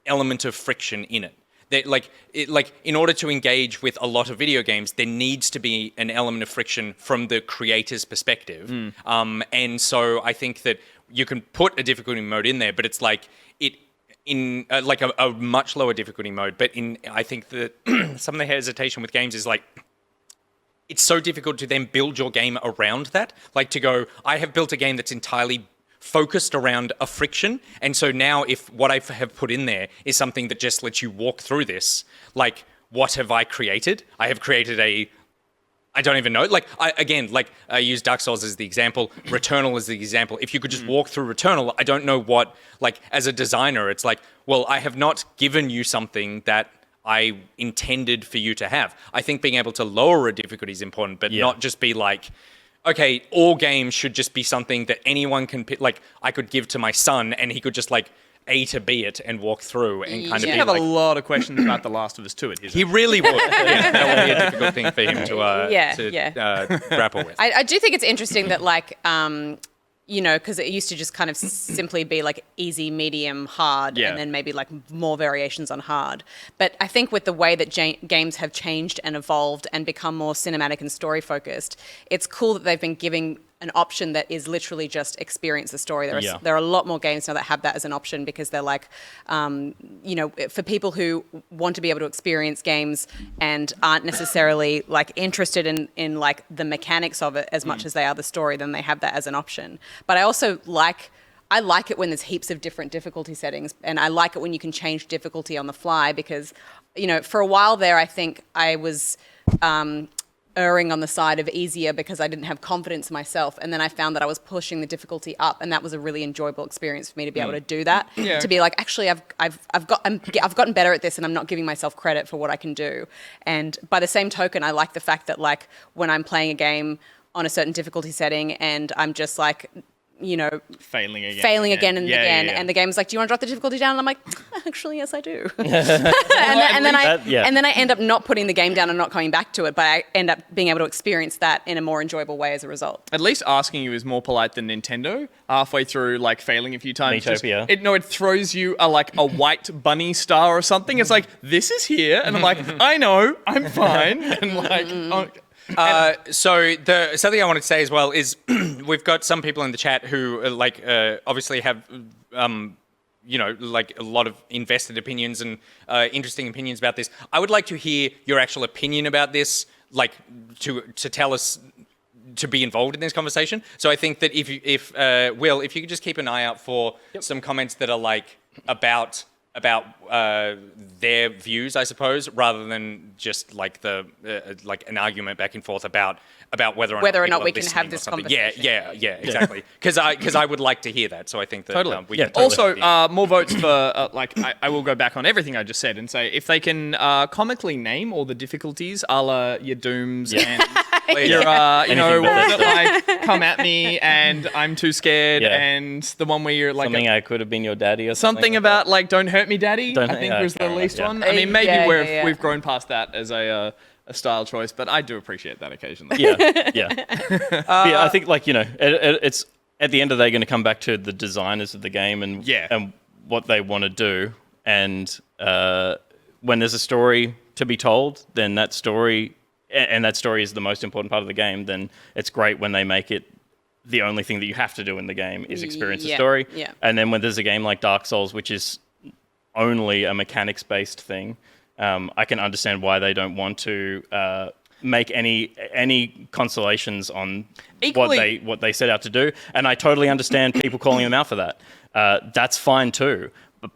element of friction in it. That in order to engage with a lot of video games, there needs to be an element of friction from the creator's perspective. And so I think that you can put a difficulty mode in there, but it's like in a much lower difficulty mode. But I think that some of the hesitation with games is like, it's so difficult to then build your game around that. Like to go, I have built a game that's entirely focused around a friction. And so now if what I have put in there is something that just lets you walk through this, like, what have I created? I have created I don't even know. I use Dark Souls as the example, Returnal as the example. If you could just walk through Returnal, I don't know what, like, as a designer, it's like, well, I have not given you something that I intended for you to have. I think being able to lower a difficulty is important, but not just be like, okay, all games should just be something that anyone can pick. Like, I could give to my son and he could just like A to B it and walk through and kind of You be have like, a lot of questions about The Last of Us 2 at his he really would. Yeah, that would be a difficult thing for him to grapple with. I do think it's interesting that, like, because it used to just kind of simply be like easy, medium, hard, and then maybe like more variations on hard. But I think with the way that games have changed and evolved and become more cinematic and story focused, it's cool that they've been giving an option that is literally just experience the story. There are a lot more games now that have that as an option because they're like, for people who want to be able to experience games and aren't necessarily like interested in like the mechanics of it as much as they are the story, then they have that as an option. But I also like it when there's heaps of different difficulty settings, and I like it when you can change difficulty on the fly because, for a while there, I think I was erring on the side of easier because I didn't have confidence in myself, and then I found that I was pushing the difficulty up, and that was a really enjoyable experience for me to be able to do that. To be like, actually, I've gotten better at this, and I'm not giving myself credit for what I can do. And by the same token, I like the fact that like when I'm playing a game on a certain difficulty setting, and I'm just like, failing again and again. And the game's like, do you want to drop the difficulty down? And I'm like, actually, yes, I do. and then I end up not putting the game down and not coming back to it, but I end up being able to experience that in a more enjoyable way as a result. At least asking you is more polite than Nintendo. Halfway through, like, failing a few times. Metopia. It throws you a white bunny star or something. It's like, this is here. And I'm like, I know, I'm fine. And like... So something I wanted to say as well is we've got some people in the chat who obviously have like a lot of invested opinions and interesting opinions about this. I would like to hear your actual opinion about this, like to tell us to be involved in this conversation. So I think that if Will, if you could just keep an eye out for some comments that are like about their views, I suppose, rather than just like like an argument back and forth about whether or not we can have this conversation. Yeah, exactly. Because I would like to hear that. So I think that we can also more votes for I will go back on everything I just said and say if they can comically name all the difficulties, a la your Dooms and your come at me and I'm too scared and the one where you're like something I could have been your daddy or something like about like don't hurt me daddy. I think was the least one. I mean maybe we've grown past that as a a style choice, but I do appreciate that occasionally. Yeah. I think it's at the end of the day going to come back to the designers of the game and what they want to do. And when there's a story to be told, then that story is the most important part of the game. Then it's great when they make it the only thing that you have to do in the game is experience the story. Yeah. And then when there's a game like Dark Souls, which is only a mechanics-based thing, I can understand why they don't want to make any consolations on what they set out to do. And I totally understand people calling them out for that. That's fine too.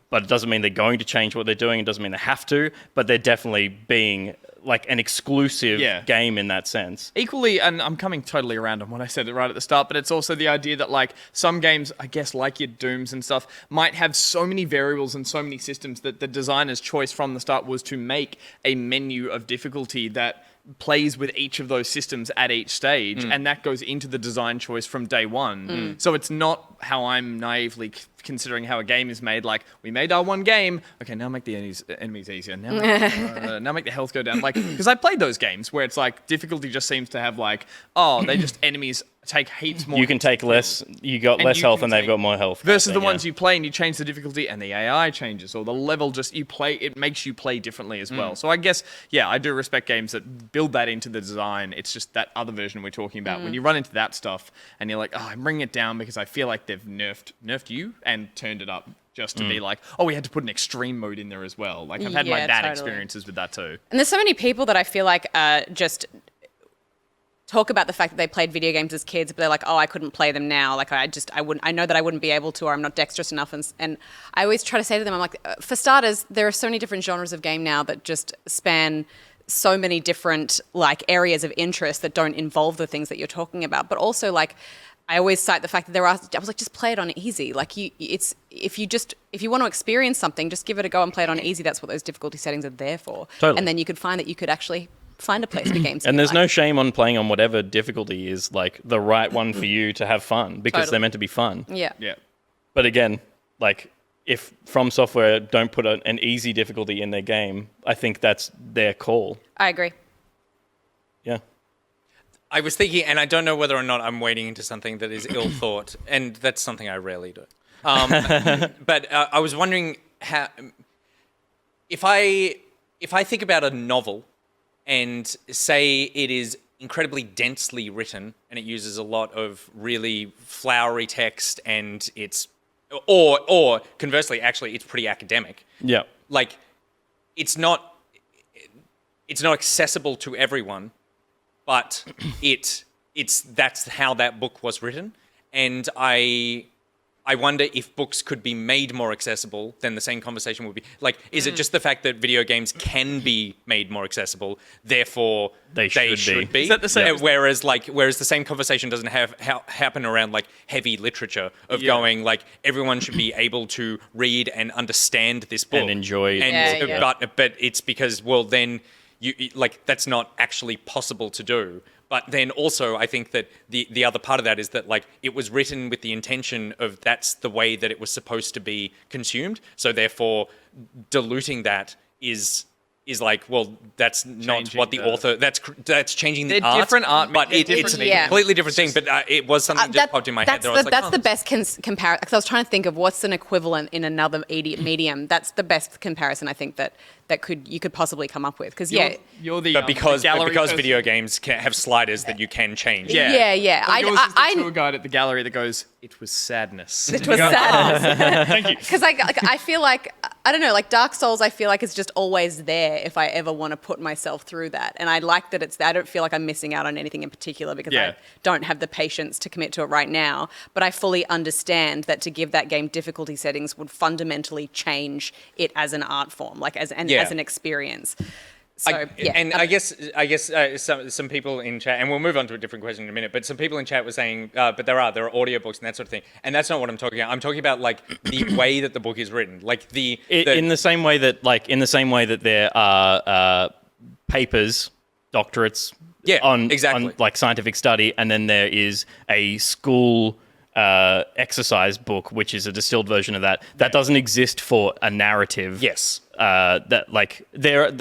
But it doesn't mean they're going to change what they're doing. It doesn't mean they have to. But they're definitely being like an exclusive game in that sense. Equally, and I'm coming totally around on what I said right at the start, but it's also the idea that like some games, I guess like your Dooms and stuff, might have so many variables and so many systems that the designer's choice from the start was to make a menu of difficulty that plays with each of those systems at each stage, and that goes into the design choice from day one. So it's not how I'm naively considering how a game is made. Like, we made our one game, okay, now make the enemies easier. Now make the health go down. Like, because I played those games where it's like difficulty just seems to have like, they just enemies take heaps more. You can take less. You got less health, and they've got more health. Versus the ones you play and you change the difficulty, and the AI changes, or the level just you play. It makes you play differently as well. So I guess I do respect games that build that into the design. It's just that other version we're talking about. When you run into that stuff, and you're like, I'm bringing it down because I feel like they've nerfed you and turned it up just to be like, we had to put an extreme mode in there as well. Like I've had my bad experiences with that too. And there's so many people that I feel like just talk about the fact that they played video games as kids, but they're like, I couldn't play them now. Like I know that I wouldn't be able to, or I'm not dexterous enough. And I always try to say to them, I'm like, for starters, there are so many different genres of game now that just span so many different like areas of interest that don't involve the things that you're talking about. But also like, I always cite the fact that I was like, just play it on easy. Like if you want to experience something, just give it a go and play it on easy. That's what those difficulty settings are there for. Totally. And then you could find that you could actually find a place for games. And there's no shame on playing on whatever difficulty is like the right one for you to have fun, because they're meant to be fun. Yeah. But again, like if From Software don't put an easy difficulty in their game, I think that's their call. I agree. Yeah. I was thinking, and I don't know whether or not I'm wading into something that is ill thought, and that's something I rarely do. But I was wondering how, if I think about a novel and say it is incredibly densely written and it uses a lot of really flowery text, and it's, or conversely, actually, it's pretty academic. Yeah. Like, it's not accessible to everyone, but that's how that book was written. And I wonder if books could be made more accessible, then the same conversation would be like, is it just the fact that video games can be made more accessible, therefore they should be? Is that the same? Whereas the same conversation doesn't happen around like heavy literature of going like, everyone should be able to read and understand this book and enjoy it. But it's because, well, then you like, that's not actually possible to do. But then also, I think that the other part of that is that like, it was written with the intention of that's the way that it was supposed to be consumed. So therefore, diluting that is like, well, that's not what the author. That's changing the art. They're different art, but it's a completely different thing. But it was something that just popped in my head. That's the best comparison. Because I was trying to think of what's an equivalent in another medium. That's the best comparison I think that you could possibly come up with. Because you're the because gallery person. video games can have sliders that you can change. Yeah. Well, yours is the tour guide at the gallery that goes, it was sadness. It was sadness. Thank you. Because I feel like, I don't know, like Dark Souls, I feel like it's just always there if I ever want to put myself through that. And I like that it's there. I don't feel like I'm missing out on anything in particular because I don't have the patience to commit to it right now. But I fully understand that to give that game difficulty settings would fundamentally change it as an art form, like as an experience. So, I guess some people in chat, and we'll move on to a different question in a minute, but some people in chat were saying, but there are audiobooks and that sort of thing. And that's not what I'm talking about. I'm talking about like the way that the book is written. Like in the same way that there are papers, doctorates on like scientific study, and then there is a school exercise book, which is a distilled version of that. That doesn't exist for a narrative. Yes. that like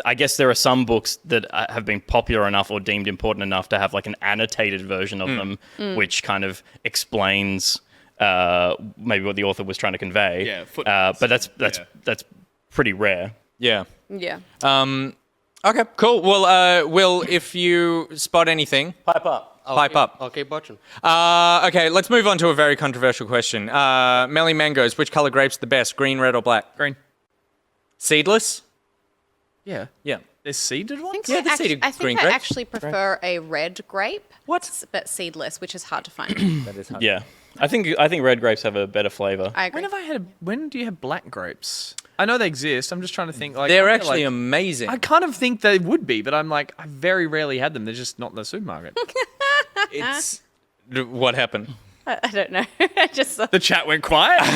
I guess there are some books that have been popular enough or deemed important enough to have like an annotated version of them, which kind of explains maybe what the author was trying to convey. Yeah, footnotes. But that's pretty rare. Yeah. Yeah. Okay, cool. Well, Will, if you spot anything, Pipe up. I'll keep watching. Okay, let's move on to a very controversial question. Melly Mangoes, which color grapes are the best, green, red, or black? Green. Seedless? Yeah. Yeah. There's seeded ones? Yeah, the seeded I think green I grapes. actually prefer a red grape. What? But seedless, which is hard to find. That is hard. Yeah. I think red grapes have a better flavor. I agree. When do you have black grapes? I know they exist. I'm just trying to think. Like, They're I feel actually like- amazing. I kind of think they would be, but I'm like, I very rarely had them. They're just not in the supermarket. It's what happened? I don't know. I just saw The chat went quiet. the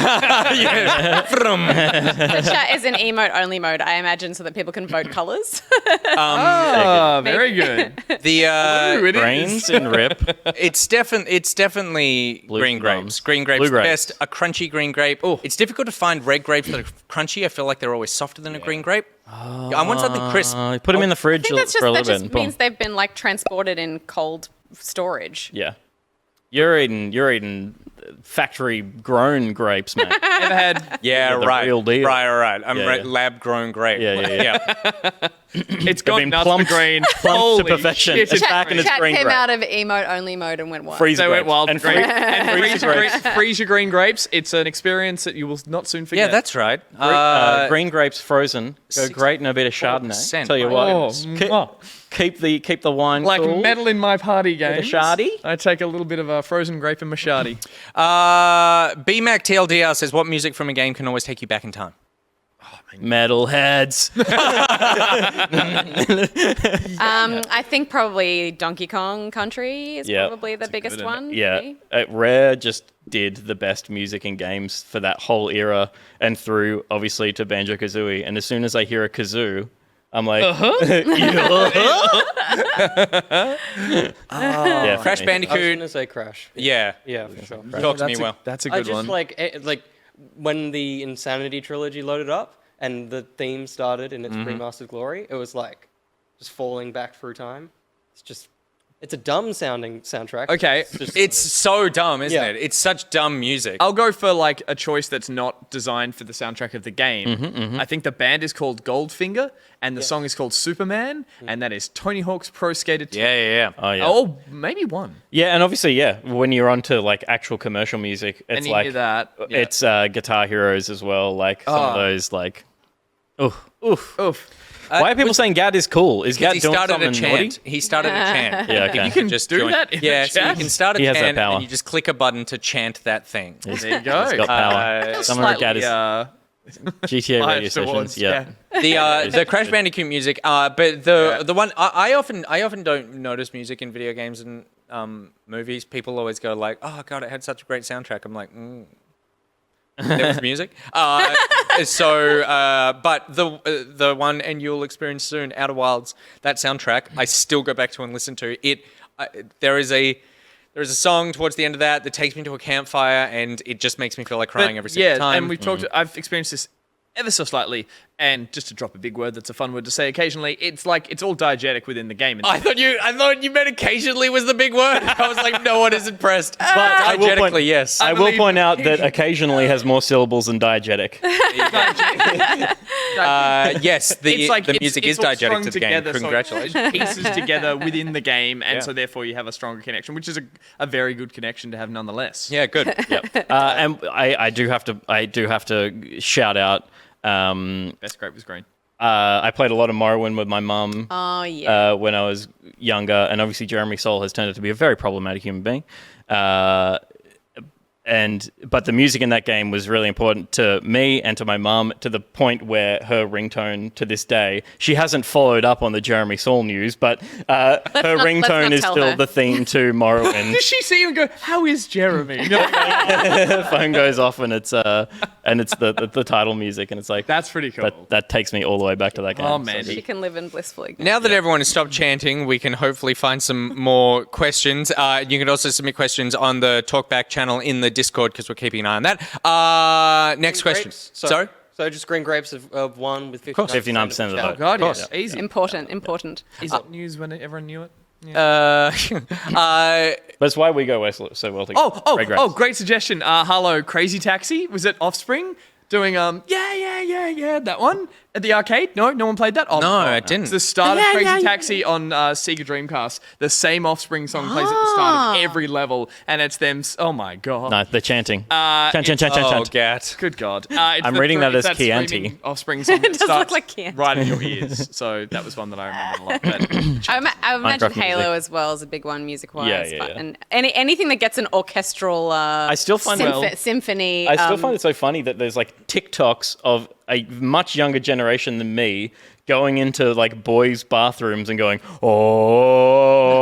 chat is in emote only mode, I imagine, so that people can vote colours. Oh, very good. The Ooh, it is. Brains and rip. it's definitely green grapes. grapes. Green grapes, Blue the grapes. best. A crunchy green grape. Oh, it's difficult to find red grapes that are crunchy. I feel like they're always softer than a green grape. I want something crisp. Put them in the fridge I think that's for a that little just bit. means they've been like transported in cold storage. Yeah. You're eating factory grown grapes, mate. Ever had? Yeah, the right. real deal. Right. I'm Yeah, yeah. lab grown grape. Yeah. It's They've gone been nuts plumped, for green. plumped to Holy perfection. shit. It's back in its Chat green came grape. out of emote only mode and went wild. Freeze They went grapes. wild And for green. And freeze grapes. freeze your green grapes. It's an experience that you will not soon Yeah, forget. that's right. Green grapes frozen go great in a bit of Chardonnay. 4%. Tell you Oh, what, mwah. keep the wine Like cool. metal in my party games. shardy? I take a little bit of a frozen grape in my shardy. BMac TLDR says, what music from a game can always take you back in time? Metalheads. I think probably Donkey Kong Country is Yeah. probably the biggest good, one. for Yeah, me. Rare just did the best music in games for that whole era and through, obviously, to Banjo-Kazooie. And as soon as I hear a kazoo, I'm like, yeah, Crash for me. I was Bandicoot. gonna say Crash. Yeah. Yeah, for sure. Talk to me, Will. That's a I good just one. like when the Insanity trilogy loaded up and the theme started in its remastered glory. It was like just falling back through time. It's a dumb sounding soundtrack. Okay. It's so dumb, isn't Yeah. it? It's such dumb music. I'll go for like a choice that's not designed for the soundtrack of the game. I think the band is called Goldfinger and the song is called Superman, and that is Tony Hawk's Pro Skater 2. Yeah. Oh, yeah. Oh, maybe one. Yeah, and obviously, when you're onto like actual commercial music, it's And you like hear that. Yeah. it's Guitar Heroes as well. Like some of those, like, oof. Oof. Why are people saying Gad is cool? Is Gad He doing started a something naughty? chant. He started a chant. Yeah, okay. You can just do join. that in Yeah, the so you chat? can start a He has that chant power. and you just click a button to chant that thing. There you go. He's got power. Some of Gad is GTA radio biased sessions. towards- Yeah. The Crash Bandicoot music, but the one I often don't notice music in video games and movies. People always go like, "Oh God, it had such a great soundtrack." I'm like, there was music. But the one, and you'll experience soon, Outer Wilds, that soundtrack, I still go back to and listen to it. There is a song towards the end of that takes me to a campfire, and it just makes me feel like crying every single time. and we've talked. I've experienced this ever so slightly, and just to drop a big word that's a fun word to say occasionally, it's like it's all diegetic within the game. I thought you meant occasionally was the big word. I was like, no one is impressed. But I will point- diegetically, yes. I will point out that occasionally has more syllables than diegetic. Yes, the music is all diegetic strung to the game. together, so Congratulations. pieces together within the game, and Yeah. so therefore you have a stronger connection, which is a very good connection to have nonetheless. Yeah, good. And I do have to shout out. Best grape was green. I played a lot of Morrowind with my mum Oh, yeah. when I was younger, and obviously Jeremy Soule has turned out to be a very problematic human being. But the music in that game was really important to me and to my mum, to the point where her ringtone to this day, she hasn't followed up on the Jeremy Soule news, but her ringtone is tell still her. the theme to Morrowind. Does she see him and go, "How is Jeremy?" Her phone goes off and it's the title music, and it's like That's pretty cool. that takes me all the way back to that game. Oh, man. She can live in blissful ignorance. Now that everyone has stopped chanting, we can hopefully find some more questions. You can also submit questions on the Talkback channel in the Discord because we're keeping an eye on that. Next question. grapes? Sorry? So just green grapes of 1 with 59% of the shell. vote. Oh God, Of yes, course. easy. Important. Is it news when everyone knew it? That's why we go so well together. Great suggestion. Hello, Crazy Taxi. Was it Offspring doing that one at the arcade? No one played that. Oh, No, God. I didn't. It's the start of Crazy Taxi on Sega Dreamcast. The same Offspring song plays at the start of every level, and it's them. Oh my God. No, they're chanting. Chant. Oh, Gat. Good God. I'm reading that as Chianti. Chianti. Offspring song that does look starts like Chianti. right in your ears. So that was one that I remember a lot. But I imagine Minecraft Halo music. as well is a big one music-wise. Yeah. And anything that gets an orchestral I still find symphony. I still find it so funny that there's like TikToks of a much younger generation than me going into like boys' bathrooms and going,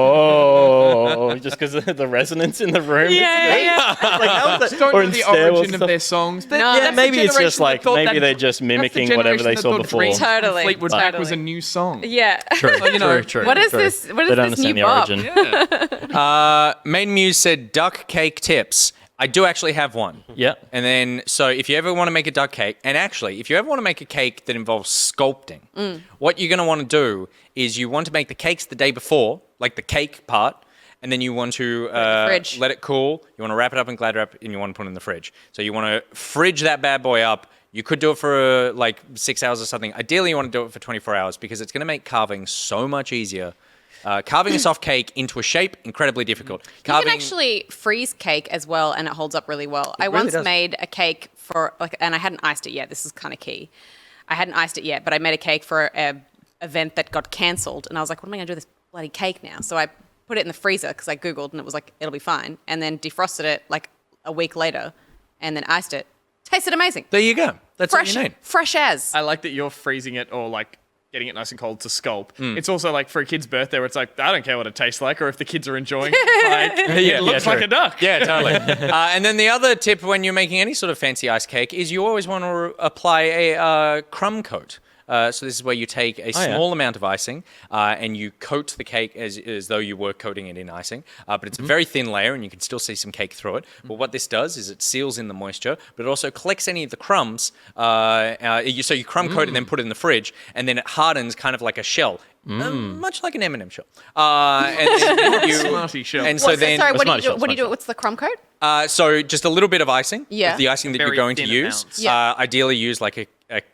oh, just because of the resonance in the room. Yeah. Like, how is that? don't Or know in the stairwells origin and of their stuff. songs. Yeah, maybe it's just like, maybe they're just mimicking whatever they saw before. Totally. Fleetwood Mac was a Totally. new song. Yeah. True, true. What is true. this? What is They don't this new understand the bop? origin. Main Muse said duck cake tips. I do actually have one. Yeah. And then, so if you ever want to make a duck cake, and actually, if you ever want to make a cake that involves sculpting, what you're going to want to do is you want to make the cakes the day before, like the cake part, and then you want to fridge. let it cool. You want to wrap it up in Glad wrap, and you want to put it in the fridge. So you want to fridge that bad boy up. You could do it for like 6 hours or something. Ideally, you want to do it for 24 hours because it's going to make carving so much easier. Carving a soft cake into a shape, incredibly difficult. You can actually freeze cake as well, and it holds up really well. I once made a cake for and I hadn't iced it yet. This is kind of key. I hadn't iced it yet, but I made a cake for an event that got cancelled, and I was like, "What am I going to do with this bloody cake now?" So I put it in the freezer because I googled, and it was like, "It'll be fine." And then defrosted it like a week later, and then iced it. Tasted amazing. There you go. That's Fresh, what you need. fresh as. I like that you're freezing it or like getting it nice and cold to sculpt. It's also like for a kid's birthday where it's like, I don't care what it tastes like or if the kids are enjoying it. It looks like true. a duck. Yeah, totally. And then the other tip when you're making any sort of fancy ice cake is you always want to apply a crumb coat. So this is where you take a small amount of icing and you coat the cake as though you were coating it in icing. But it's a very thin layer and you can still see some cake through it. But what this does is it seals in the moisture, but it also collects any of the crumbs. So you crumb coat it and then put it in the fridge, and then it hardens kind of like a shell. Much like an M&M shell. And then Smarty shell. And so then, Sorry, what do Smarty you do? shell, What do you smarty do? What's the crumb coat? so just a little bit of icing. Yeah. The icing that Very you're going to thin use. amounts. Yeah. Ideally, use like a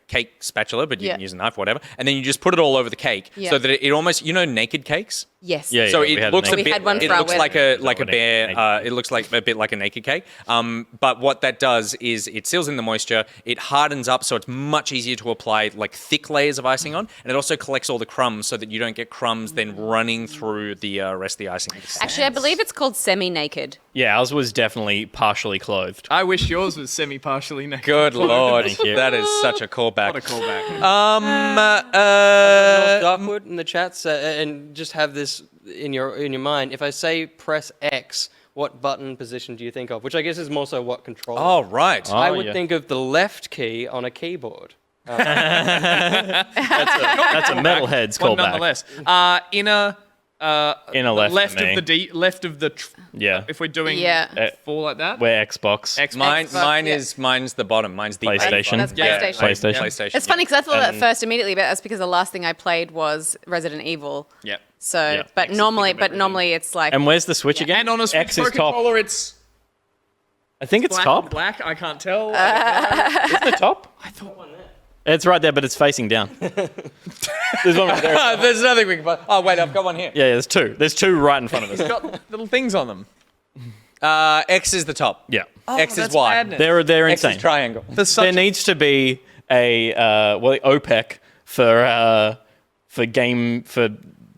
cake spatula, but you can Yeah. use a knife, whatever. And then you just put it all over the cake, Yeah. so that it almost, naked cakes. Yes. Yeah, So we it had looks a naked We bit. had one It for our looks like wedding. a Wedding, bear. naked. It looks like a bit like a naked cake. But what that does is it seals in the moisture. It hardens up, so it's much easier to apply like thick layers of icing on, and it also collects all the crumbs, so that you don't get crumbs then running through the rest of the icing. Actually, I believe it's called semi-naked. Yeah, ours was definitely partially clothed. I wish yours was semi-partially naked. Good lord, Thank you. that is such a callback. What a callback. North Darkwood in the chats, and just have this in your mind. If I say press X, what button position do you think of? Which I guess is more so what control. Oh right. I would yeah. think of the left key on a keyboard. That's a metalhead's Well, callback. nonetheless, inner left for me. of the left of the. Yeah. If we're doing Yeah. four like that. We're Xbox. Mine's Xbox, mine's the bottom. Mine's the PlayStation. That's Yeah, PlayStation. PlayStation. It's funny because I thought that And- first immediately, but that's because the last thing I played was Resident Evil. Yep. So, Yeah. but normally it's like And where's the Switch again? And on a Switch X Pro is top. controller, it's I think it's black top. and black. I can't tell. Isn't it top? I thought one there. It's right there, but it's facing down. There's one right there. There's nothing we can find. Oh wait, I've got one here. Yeah, there's two. There's two right in front of us. got little things on them. X is the top. Yeah. X is that's Y. madness. They're X insane. is triangle. There's such There needs to be a OPEC for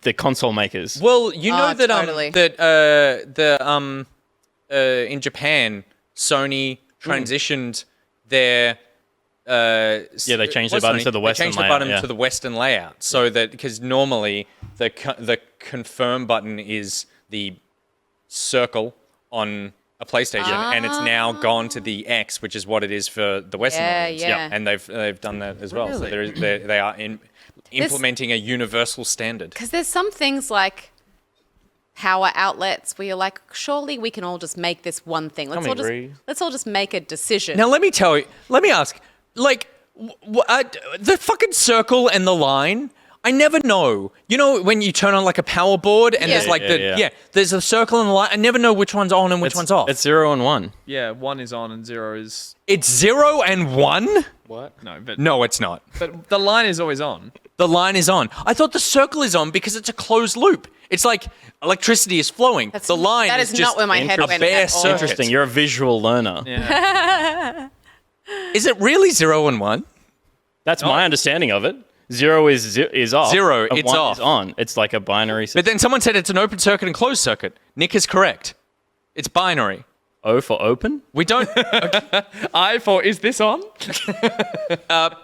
the console makers. Well, you know that totally. in Japan, Sony transitioned their Yeah, they changed the button to the Western They changed the layout, button yeah. to the Western layout, so that because normally the confirm button is the circle on a PlayStation, and it's now gone to the X, which is what it is for the Western Yeah, audience. yeah. And they've done that as well. So Really? they are implementing a universal standard. because there's some things like power outlets where you're like, surely we can all just make this one thing. Let's all just make a decision. Now let me ask, like, The fucking circle and the line. I never know. You know when you turn on like a power board and there's like there's a circle and the line. I never know which one's on and which one's off. It's 0 and 1. Yeah, 1 is on and 0 is... It's 0 and 1? What? No, it's not. But the line is always on. The line is on. I thought the circle is on because it's a closed loop. It's like electricity is flowing. The line that is is just not where my head a went bare at all. circuit. Interesting. You're a visual learner. Yeah. Is it really 0 and 1? That's my understanding of it. 0 is off. 0, and it's 1 off. is on. It's like a binary system. But then someone said it's an open circuit and closed circuit. Nick is correct. It's binary. O for open? We don't. I for, is this on?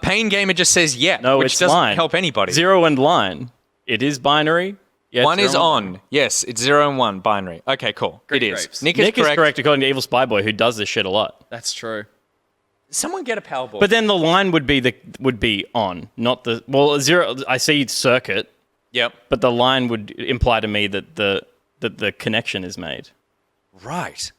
Pain Gamer just says yeah, No, which it's doesn't line. help anybody. 0 and line. It is binary. Yeah, 1 is 0 and on. Yes, it's 0 and 1 binary. Okay, cool. Great it is. grapes. Nick Nick is is correct according to Evil Spy Boy, who does this shit a lot. That's true. Someone get a power board. But then the line would be on, not the 0. I see circuit, Yep. but the line would imply to me that the connection is made. Right.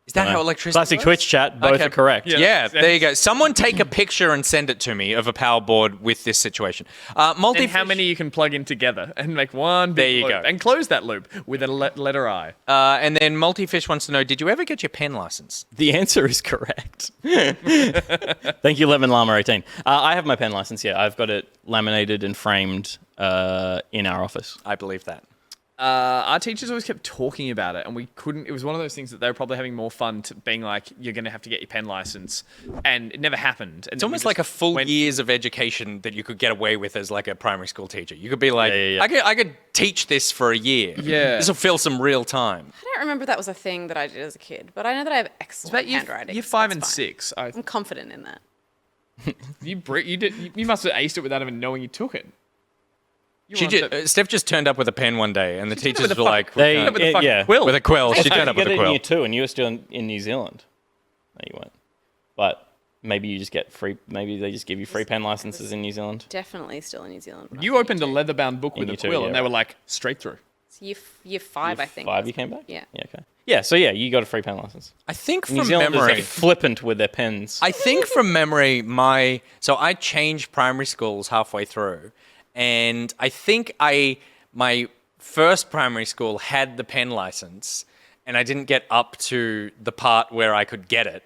Is that how electricity Classic works? Twitch chat, both Okay. are correct. Yeah, there you go. Someone take a picture and send it to me of a power board with this situation. And how many you can plug in together and make one big There you loop go. and close that loop with a letter I. And then Multifish wants to know, did you ever get your pen license? The answer is correct. Thank you, Lemon Llama 18. I have my pen license, yeah. I've got it laminated and framed in our office. I believe that. Our teachers always kept talking about it, and we couldn't. It was one of those things that they were probably having more fun being like, "You're going to have to get your pen license," and it never happened. And It's almost like a full years of education that you could get away with as like a primary school teacher. You could be like, Yeah. I could teach this for a year. Yeah. This will fill some real time. I don't remember that was a thing that I did as a kid, but I know that I have excellent But handwriting. year so 5 that's and fine. 6. I'm confident in that. You must have aced it without even knowing you took it. Steph just turned up with a pen one day, and the turned up teachers with were a like, They- with a fucking yeah. quill. with a quill. She How turned did up you with get a it in quill. year 2 and you were still in New Zealand? No, you weren't. But maybe you just get free. Maybe they just give you free pen licenses in New Zealand. Definitely still in New Zealand. when I You was opened a leather-bound book with a year two, quill, yeah, and they were right. like straight through. It's year 5, I think. 5 you came back? Yeah. Yeah, okay. Yeah, so yeah, you got a free pen license. I think New from Zealanders memory. are flippant with their pens. I think from memory, so I changed primary schools halfway through, and I think my first primary school had the pen license, and I didn't get up to the part where I could get it,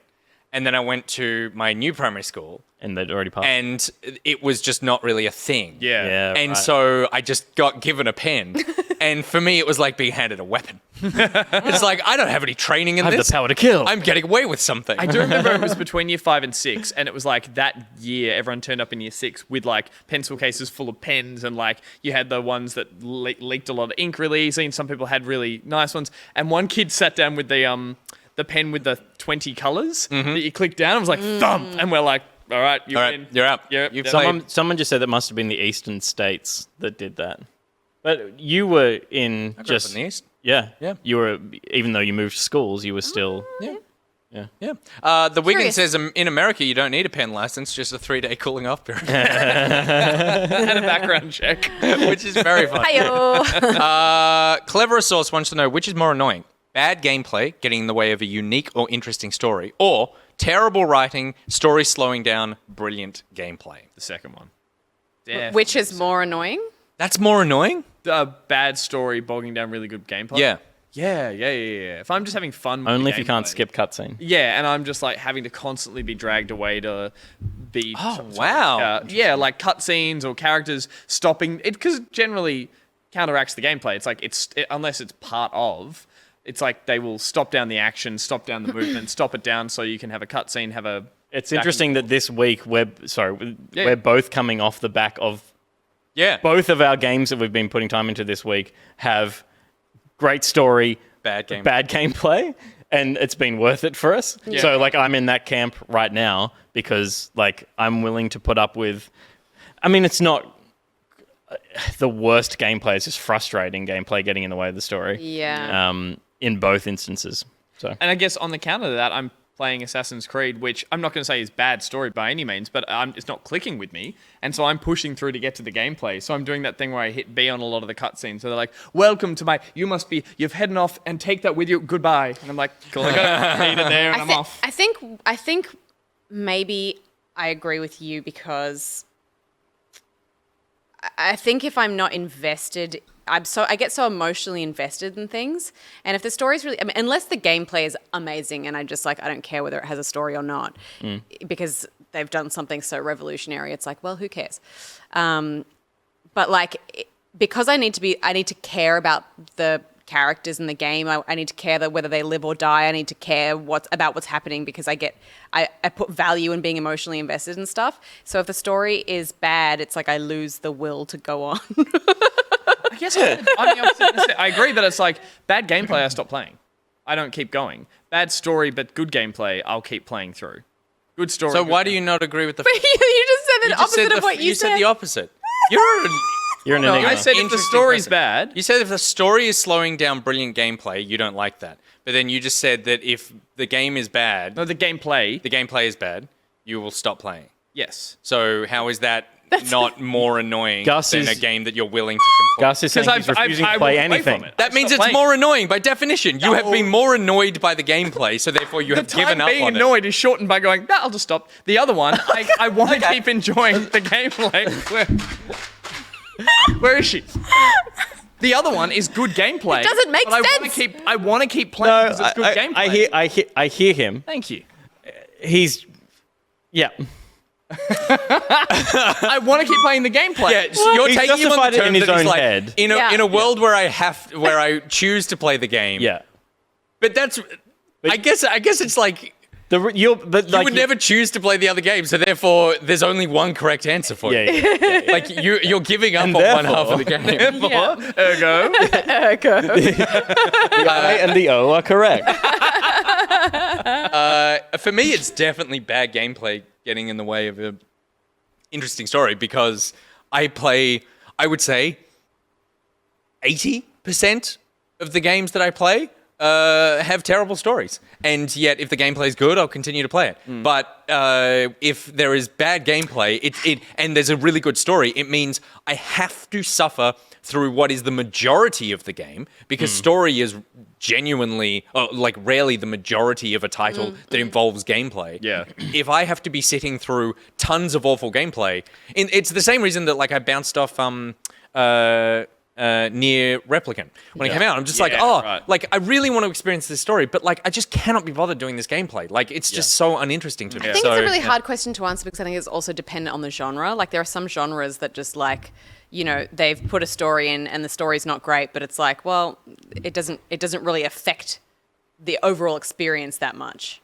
and then I went to my new primary school, and they'd already passed. and it was just not really a thing. Yeah, And right. so I just got given a pen, and for me, it was like being handed a weapon. It's like, I don't have any training in I have this. the power to kill. I'm getting away with something. I do remember it was between year 5 and 6, and it was like that year everyone turned up in year 6 with like pencil cases full of pens, and like you had the ones that leaked a lot of ink really easily, and some people had really nice ones. And one kid sat down with the pen with the 20 colors that you clicked down and was like thump, and we're like, all right, All right, you're up. Yep. You've Someone just said that must have been the eastern states that did that. But you were in grew up just in the East. Yeah. Yeah. You were, even though you moved schools, you were still. Yeah. Yeah. Yeah. The Wiggin Curious. says in America you don't need a pen license, just a 3-day cooling off period, and a background check. which is very fun. Hi-yo. Clever Source wants to know which is more annoying: bad gameplay getting in the way of a unique or interesting story, or terrible writing, story slowing down, brilliant gameplay. The second one. Which is more annoying? That's more annoying. A bad story bogging down really good gameplay. Yeah. Yeah. If I'm just having fun with Only the if you can't gameplay- skip cutscene. Yeah, and I'm just like having to constantly be dragged away to be. Wow. Yeah, like cutscenes or characters stopping it, because generally counteracts the gameplay. It's like unless it's part of. It's like they will stop down the action, stop down the movement, stop it down so you can have a cutscene, have a. It's back interesting and that this week we're both coming off the back of Yeah. both of our games that we've been putting time into this week have great story, Bad game. bad gameplay, and it's been worth it for us. Yeah. So like I'm in that camp right now because like I'm willing to put up with. I mean, it's not the worst gameplay; it's just frustrating gameplay getting in the way of the story. Yeah. In both instances. So And I guess on the counter to that, I'm playing Assassin's Creed, which I'm not going to say is bad story by any means, but it's not clicking with me. And so I'm pushing through to get to the gameplay. So I'm doing that thing where I hit B on a lot of the cutscenes. So they're like, welcome to you've heading off and take that with you. Goodbye. And I'm like, cool, I got it. Leave it there and I'm off. I think maybe I agree with you because I think if I'm not invested, I get so emotionally invested in things. And if the story's really, unless the gameplay is amazing and I don't care whether it has a story or not, because they've done something so revolutionary, it's like, well, who cares? But like, because I need to care about the characters in the game. I need to care that whether they live or die. I need to care about what's happening because I put value in being emotionally invested in stuff. So if the story is bad, it's like I lose the will to go on. I guess I'm the opposite. I agree that it's like bad gameplay, I stop playing. I don't keep going. Bad story, but good gameplay, I'll keep playing through. Good story. So why do you not agree with the? But you just said the opposite of what you said. You said the opposite. You're an enigma. I said if the story's bad. You said if the story is slowing down brilliant gameplay, you don't like that. But then you just said that if the game is bad, No, the gameplay. the gameplay is bad, you will stop playing. Yes. So how is that not more annoying Gus than is- a game that you're willing to complete? Gus is saying he's refusing to play anything. That means it's more annoying by definition. You have been more annoyed by the gameplay, so therefore you have given up being on annoyed is shortened by going, nah, I'll just stop. The other one, I want to keep enjoying the gameplay. Where is she? The other one is good gameplay. It doesn't make but sense. I want to keep playing because it's good gameplay. I hear him. Thank you. He's, yeah. I want to keep playing the gameplay. Yeah, so you're He's taking him on justified the it in terms his that he's own like, head. in a world where I choose to play the game. Yeah. But I guess it's like you would never choose to play the other game, so therefore there's only one correct answer for you. Yeah. Like you're giving up on And one half of the game. Ergo. The I and the O are correct. For me, it's definitely bad gameplay getting in the way of an interesting story because I would say, 80% of the games that I play have terrible stories. And yet, if the gameplay is good, I'll continue to play it. But if there is bad gameplay, and there's a really good story, it means I have to suffer through what is the majority of the game because story is genuinely, rarely the majority of a title that involves gameplay. Yeah. If I have to be sitting through tons of awful gameplay, it's the same reason that I bounced off Near Replicant when it came out. I'm just right. I really want to experience this story, but I just cannot be bothered doing this gameplay. It's just so uninteresting to me. I think it's a really hard question to answer because I think it's also dependent on the genre. Like there are some genres that just they've put a story in and the story's not great, but it's like, well, it doesn't really affect the overall experience that much.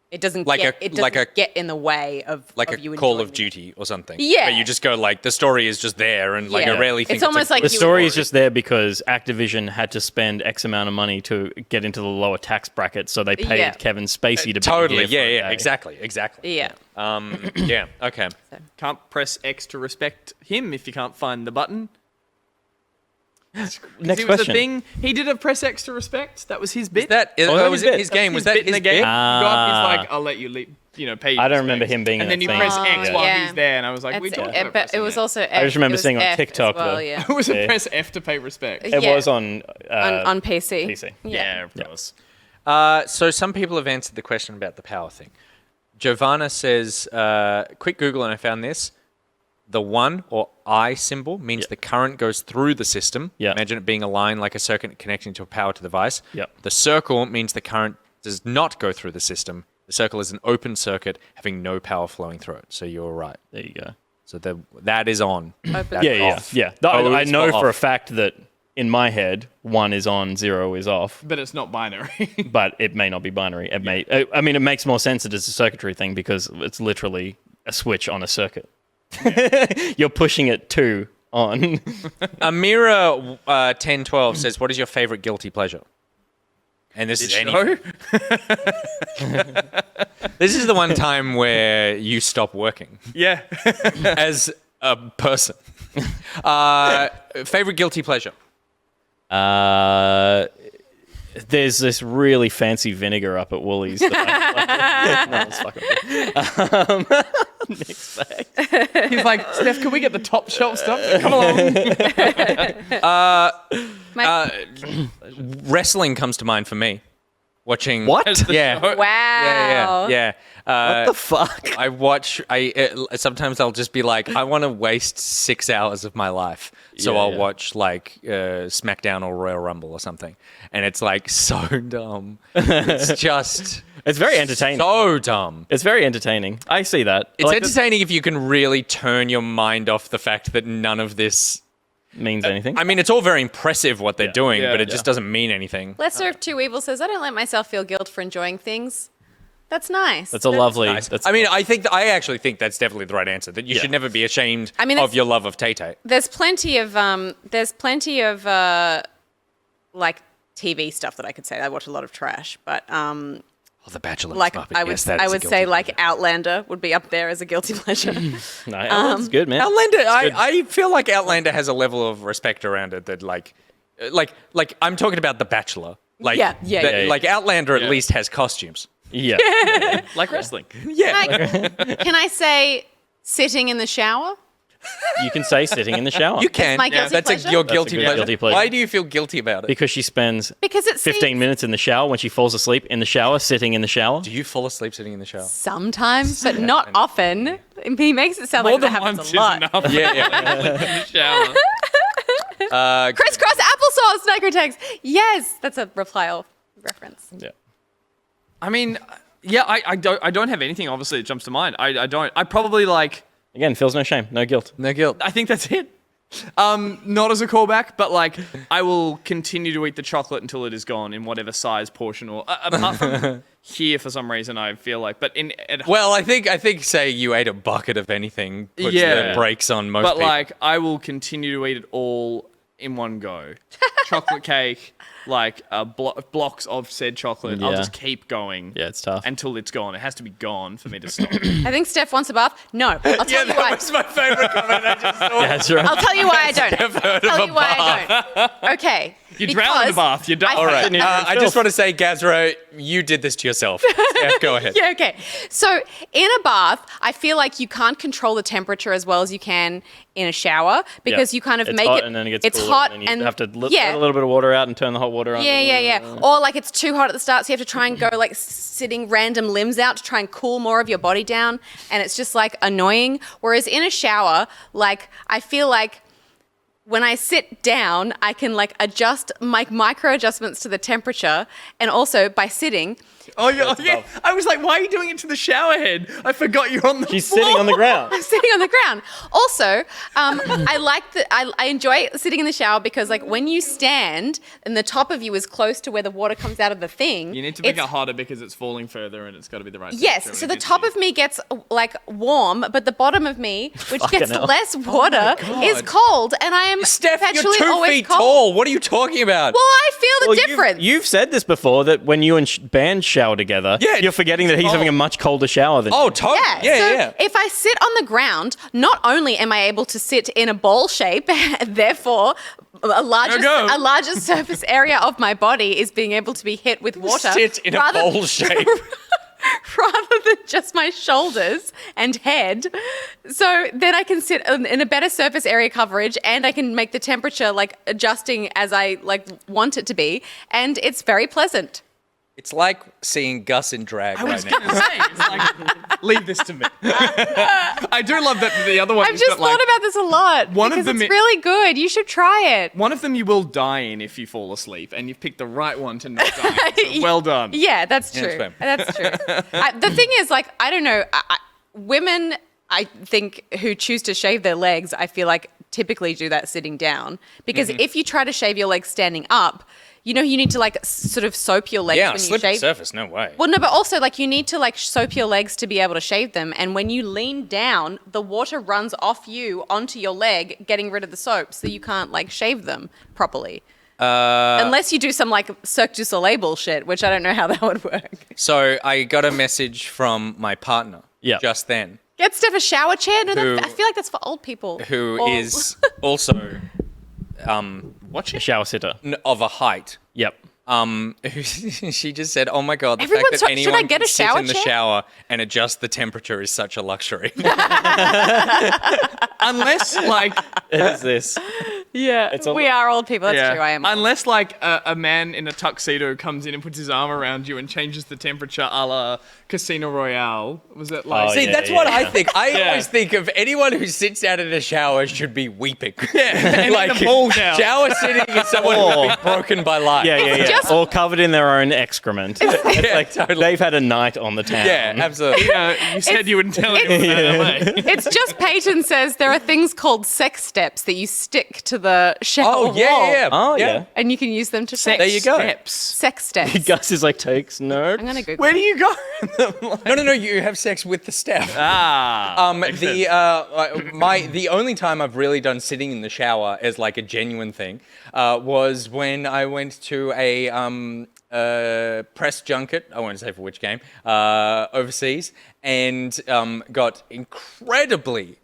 It doesn't get in the way of you Call enjoying of Duty or something. Yeah. Where you just go the story is just there and I rarely think it's almost like The story is just there because Activision had to spend X amount of money to get into the lower tax bracket, so they paid Kevin Spacey to totally. be here for a day. Exactly. Yeah. Yeah. Okay. Can't press X to respect him if you can't find the button. Next It was question. the thing. He did a press X to respect. That was his bit. That was it his game? Was that bit in his the game? bit? You go up, he's like, I'll let you pay. I don't remember him being in And then that you thing. press X while yeah. he's there, and I was like, we don't. But it was also I just remember seeing on F TikTok, as well, though. yeah. It was a Yeah. press F to pay respect. It was on on PC. PC. Yeah, of course. So some people have answered the question about the power thing. Giovanna says, quick Google and I found this. The 1 or I symbol means the current goes through the system. Yeah. Imagine it being a line like a circuit connecting to a power to the device. Yep. The circle means the current does not go through the system. The circle is an open circuit having no power flowing through it. So you're right. There you go. So that is on. That's off. Yeah. Oh, I it's know for a off. fact that in my head, 1 is on, 0 is off. But it's not binary. But it may not be binary. It may. I mean, it makes more sense that it's a circuitry thing because it's literally a switch on a circuit. You're pushing it to on. Amira 1012 says, "What is your favorite guilty pleasure?" And this is anything. This is the one time where you stop working Yeah. as a person. Favorite guilty pleasure? There's this really fancy vinegar up at Woolies. That no, it's fucking next fact. He's like, Steph, can we get the top shelf stuff? Come along. Wrestling comes to mind for me. Watching What? Yeah. Wow. Yeah. What the fuck? I watch. Sometimes I'll just be like, I want to waste 6 hours of my life, so I'll watch like SmackDown or Royal Rumble or something, and it's like so dumb. It's just. It's very entertaining. So dumb. It's very entertaining. I see that. It's entertaining if you can really turn your mind off the fact that none of this means anything. I mean, it's all very impressive what they're doing, but it yeah. just doesn't mean anything. Lesser of two evils says, I don't let myself feel guilt for enjoying things. That's nice. That's a lovely. Nice. That's, I mean, I actually think that's definitely the right answer. That you should never be ashamed of your love of Tay-Tay. There's plenty of like TV stuff that I could say. I watch a lot of trash, but The Bachelor. like Muppet. I would Yes, that is I a would guilty say pleasure. like Outlander would be up there as a guilty pleasure. no, Outlander's good, man. Outlander. good. I feel like Outlander has a level of respect around it that like I'm talking about The Bachelor. Like Yeah. like Outlander at least has costumes. Yeah. Like wrestling. Yeah. Can I say sitting in the shower? You can say sitting in the shower. You can. my guilty That's pleasure? your That's a guilty good pleasure. guilty pleasure. Why do you feel guilty about it? Because she spends Because it 15 seems- minutes in the shower when she falls asleep in the shower, sitting in the shower. Do you fall asleep sitting in the shower? Sometimes, but not often. He makes it sound More like that than happens once a lot. is enough. Yeah. In the shower. Crisscross applesauce, Nicrotex. Yes, that's a reply all reference. Yeah. I mean, yeah, I don't have anything obviously that jumps to mind. I don't. I probably like. Again, feels no shame, no guilt. No guilt. I think that's it. Not as a callback, but like I will continue to eat the chocolate until it is gone in whatever size portion or apart from here for some reason I feel like, but Well, I think say you ate a bucket of anything puts the brakes on most but people. like I will continue to eat it all in one go. Chocolate cake, like blocks of said chocolate. I'll Yeah. just keep going. Yeah, it's tough. Until it's gone. It has to be gone for me to stop. I think Steph wants a bath. No, I'll tell yeah, you that why. was my favorite comment I just saw. Yeah, that's right. I'll tell you why I don't. Never heard I'll tell of you a why I don't. Okay. You drown in the because bath. You're done. I- All right. Sitting in I filth. just want to say, Gazro, you did this to yourself. Steph, go ahead. Yeah, okay. So in a bath, I feel like you can't control the temperature as well as you can in a shower because Yeah. you kind of It's make hot it. and then it gets it's cooler, hot and then you have to let yeah. a little bit of water out and turn the hot water on. Yeah. Or like it's too hot at the start, so you have to try and go like sitting random limbs out to try and cool more of your body down, and it's just like annoying. Whereas in a shower, like I feel like when I sit down, I can like adjust my micro adjustments to the temperature, and also by sitting. Oh yeah. I was like, why are you doing it to the shower head? I forgot you're on the She's floor. sitting on the ground. I'm sitting on the ground. Also, I like that. I enjoy sitting in the shower because, like, when you stand and the top of you is close to where the water comes out of the thing, You need to make it's- it hotter because it's falling further and it's got to be the right temperature Yes, when so it the hits top you. of me gets like warm, but the bottom of me, which Fucking gets hell. less water, is cold, and I am Steph, you're perpetually 2 always feet cold. tall. What are you talking about? Well, I feel the Well, difference. You've said this before that when you and Band shower together, Yeah, you're forgetting that he's having a much colder shower than Oh, you. totally. Yeah, Yeah. If I sit on the ground, not only am I able to sit in a ball shape, therefore a larger surface area of my body is being able to be hit with water. Sit in a bowl shape. Rather than just my shoulders and head. So then I can sit in a better surface area coverage, and I can make the temperature like adjusting as I like want it to be, and it's very pleasant. It's like seeing Gus in drag right now. It's like, leave this to me. I do love that the other one I've is just that, like, thought about this a lot one of because them it's really good. You should try it. one of them you will die in if you fall asleep, and you've picked the right one to not die in. So well done. Yeah, that's Yeah, true. that's That's true. The thing is, like, I don't know. Women, I think, who choose to shave their legs, I feel like typically do that sitting down. Because if you try to shave your legs standing up, you know, you need to like sort of soap your legs Yeah, when you slippery shave. surface, no way. Well, no, but also like you need to like soap your legs to be able to shave them. And when you lean down, the water runs off you onto your leg, getting rid of the soap, so you can't like shave them properly. Unless you do some like Cirque du Soleil bullshit, which I don't know how that would work. So I got a message from my partner just then, Get Steph a shower chair. No, Who- I feel like that's for old people. who Or- is also A shower sitter. of a height. Yep. She just said, "Oh my god, the Everyone's fact so- that should I anyone get can a sit shower in the chair? shower and adjust the temperature is such a luxury." Unless, like, It is this. Yeah, It's all- we are old people. That's true. I am. Unless like a man in a tuxedo comes in and puts his arm around you and changes the temperature, a la Casino Royale. Was it like? Oh, See, yeah, that's what I yeah. think. I always think of anyone who sits down in a shower should be weeping. and like in the ball down. shower sitting is someone who's been broken by life. Yeah. just- Or covered in their own excrement. It's Yeah, like totally. they've had a night on the town. Yeah, absolutely. You said you wouldn't tell anyone about LA. It's just Peyton says there are things called sex steps that you stick to the shower Oh, wall. yeah. Oh, yeah. And you can use them to There you go. Steps. Sex steps. Gus is like, takes notes. I'm gonna Google. Where do you go? No. You have sex with the step. The only time I've really done sitting in the shower as like a genuine thing was when I went to a press junket. I won't say for which game overseas, and got incredibly,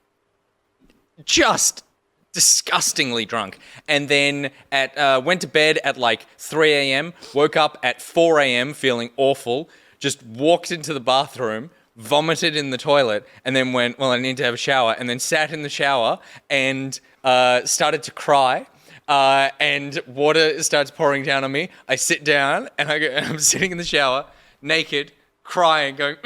just disgustingly drunk, and then went to bed at like 3 a.m. Woke up at 4 a.m. feeling awful. Just walked into the bathroom, vomited in the toilet, and then went, well, I need to have a shower, and then sat in the shower and started to cry. And water starts pouring down on me. I sit down, and I'm sitting in the shower, naked, crying, going,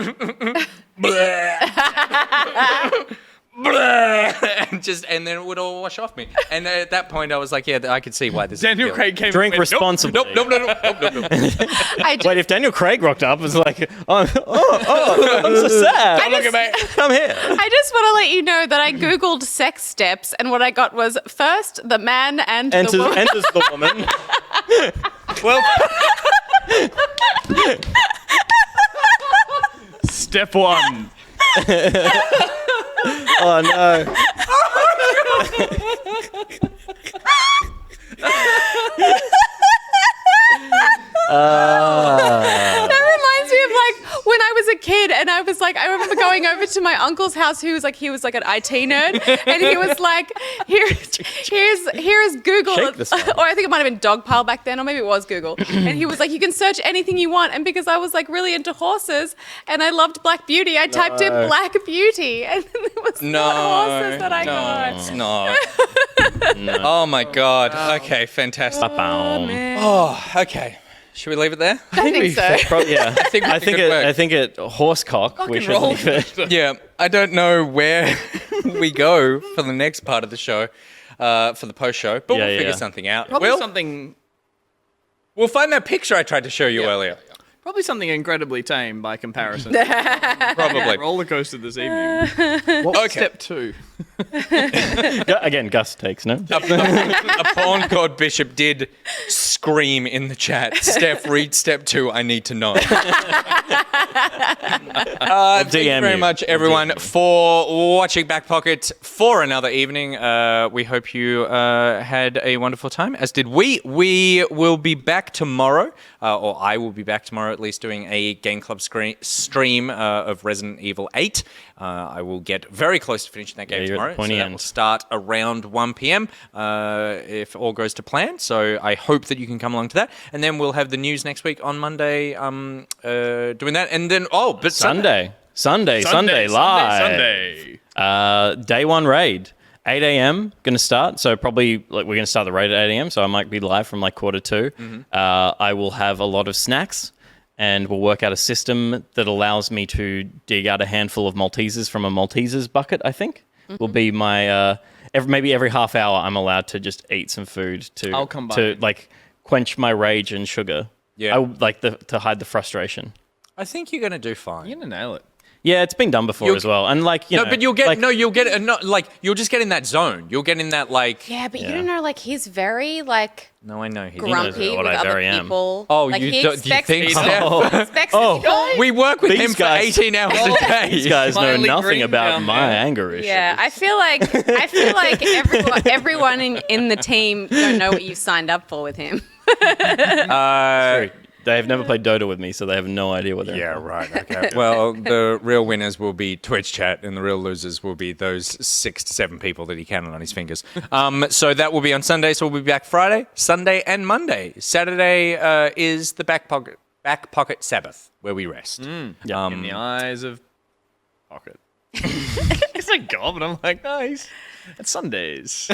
and then it would all wash off me. And at that point, I was like, yeah, I could see why this. Daniel is Craig came. Drink and went, responsibly. Nope. I just, Wait, if Daniel Craig rocked up, it was like, I'm so sad. I just- Come here. I just want to let you know that I googled sex steps, and what I got was first the man and Enters, the woman. enters the woman. Well, Step one. Oh no. That reminds me of like when I was a kid, and I was like, I remember going over to my uncle's house, he was like an IT nerd, and he was like, here's Google, Shake this one. or I think it might have been Dogpile back then, or maybe it was Google, and he was like, you can search anything you want, and because I was like really into horses, and I loved Black Beauty, I typed in Black Beauty, and it was not horses that I got. it's not. Oh my God. Okay, fantastic. Oh, okay. Should we leave it there? I think so. Yeah. I think it horsecock. We should leave it. Yeah, I don't know where we go for the next part of the show, for the post show, but Yeah, we'll figure yeah. something out. Probably something. We'll find that picture I tried to show you earlier. Probably something incredibly tame by comparison. Probably. Roller coaster this evening. Okay. Step two. Again, Gus takes no. A pawn god bishop did scream in the chat. Steph, read step 2. I need to know. Thank you very much, everyone, for watching Back Pocket for another evening. We hope you had a wonderful time, as did we. We will be back tomorrow, or I will be back tomorrow at least, doing a Game Club stream of Resident Evil 8. I will get very close to finishing that game you're at tomorrow. the pointy So that end. will start around 1 p.m. If all goes to plan. So I hope that you can come along to that. And then we'll have the news next week on Monday doing that. And then, but Sunday live. Sunday. Day one raid. 8 a.m. going to start. So probably we're going to start the raid at 8 a.m. So I might be live from 2:45. Mm-hmm. I will have a lot of snacks, and we'll work out a system that allows me to dig out a handful of Maltesers from a Maltesers bucket, I think. Will be my maybe every half hour I'm allowed to just eat some food I'll come by. to quench my rage and sugar. Yeah. I to hide the frustration. I think you're going to do fine. You're gonna nail it. Yeah, it's been done before as well. And you know, but you'll get you'll get you'll just get in that zone. You'll get in that Yeah, but you don't know, he's very No, I know. He grumpy what with I other very am. people. Oh, he you expects think people. so? He expects people. We work with These him guys- for 18 hours a day. these guys know Slightly nothing green about down my there. anger issues. Yeah, I feel like everyone in the team don't know what you signed up for with him. Sorry. They have never played Dota with me, so they have no idea what they're Yeah, right. Okay. Well, the real winners will be Twitch chat, and the real losers will be those 6 to 7 people that he counted on his fingers. So that will be on Sunday. So we'll be back Friday, Sunday, and Monday. Saturday is the back pocket Sabbath, where we rest. In the eyes of Pocket. a gob, and I'm like, nice. It's Sundays.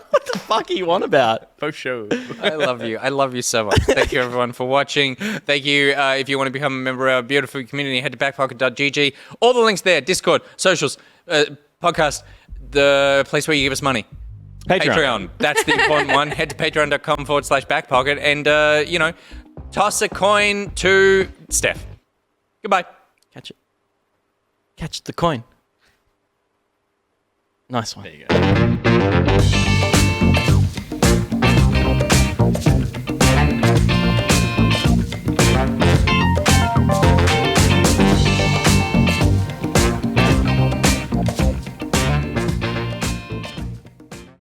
What the fuck are you on about? Post show. I love you. I love you so much. Thank you, everyone, for watching. Thank you. If you want to become a member of our beautiful community, head to backpocket.gg. All the links there, Discord, socials, podcast, the place where you give us money. Patreon. That's the important one. Head to patreon.com/backpocket and, toss a coin to Steph. Goodbye. Catch it. Catch the coin. Nice one. There you go.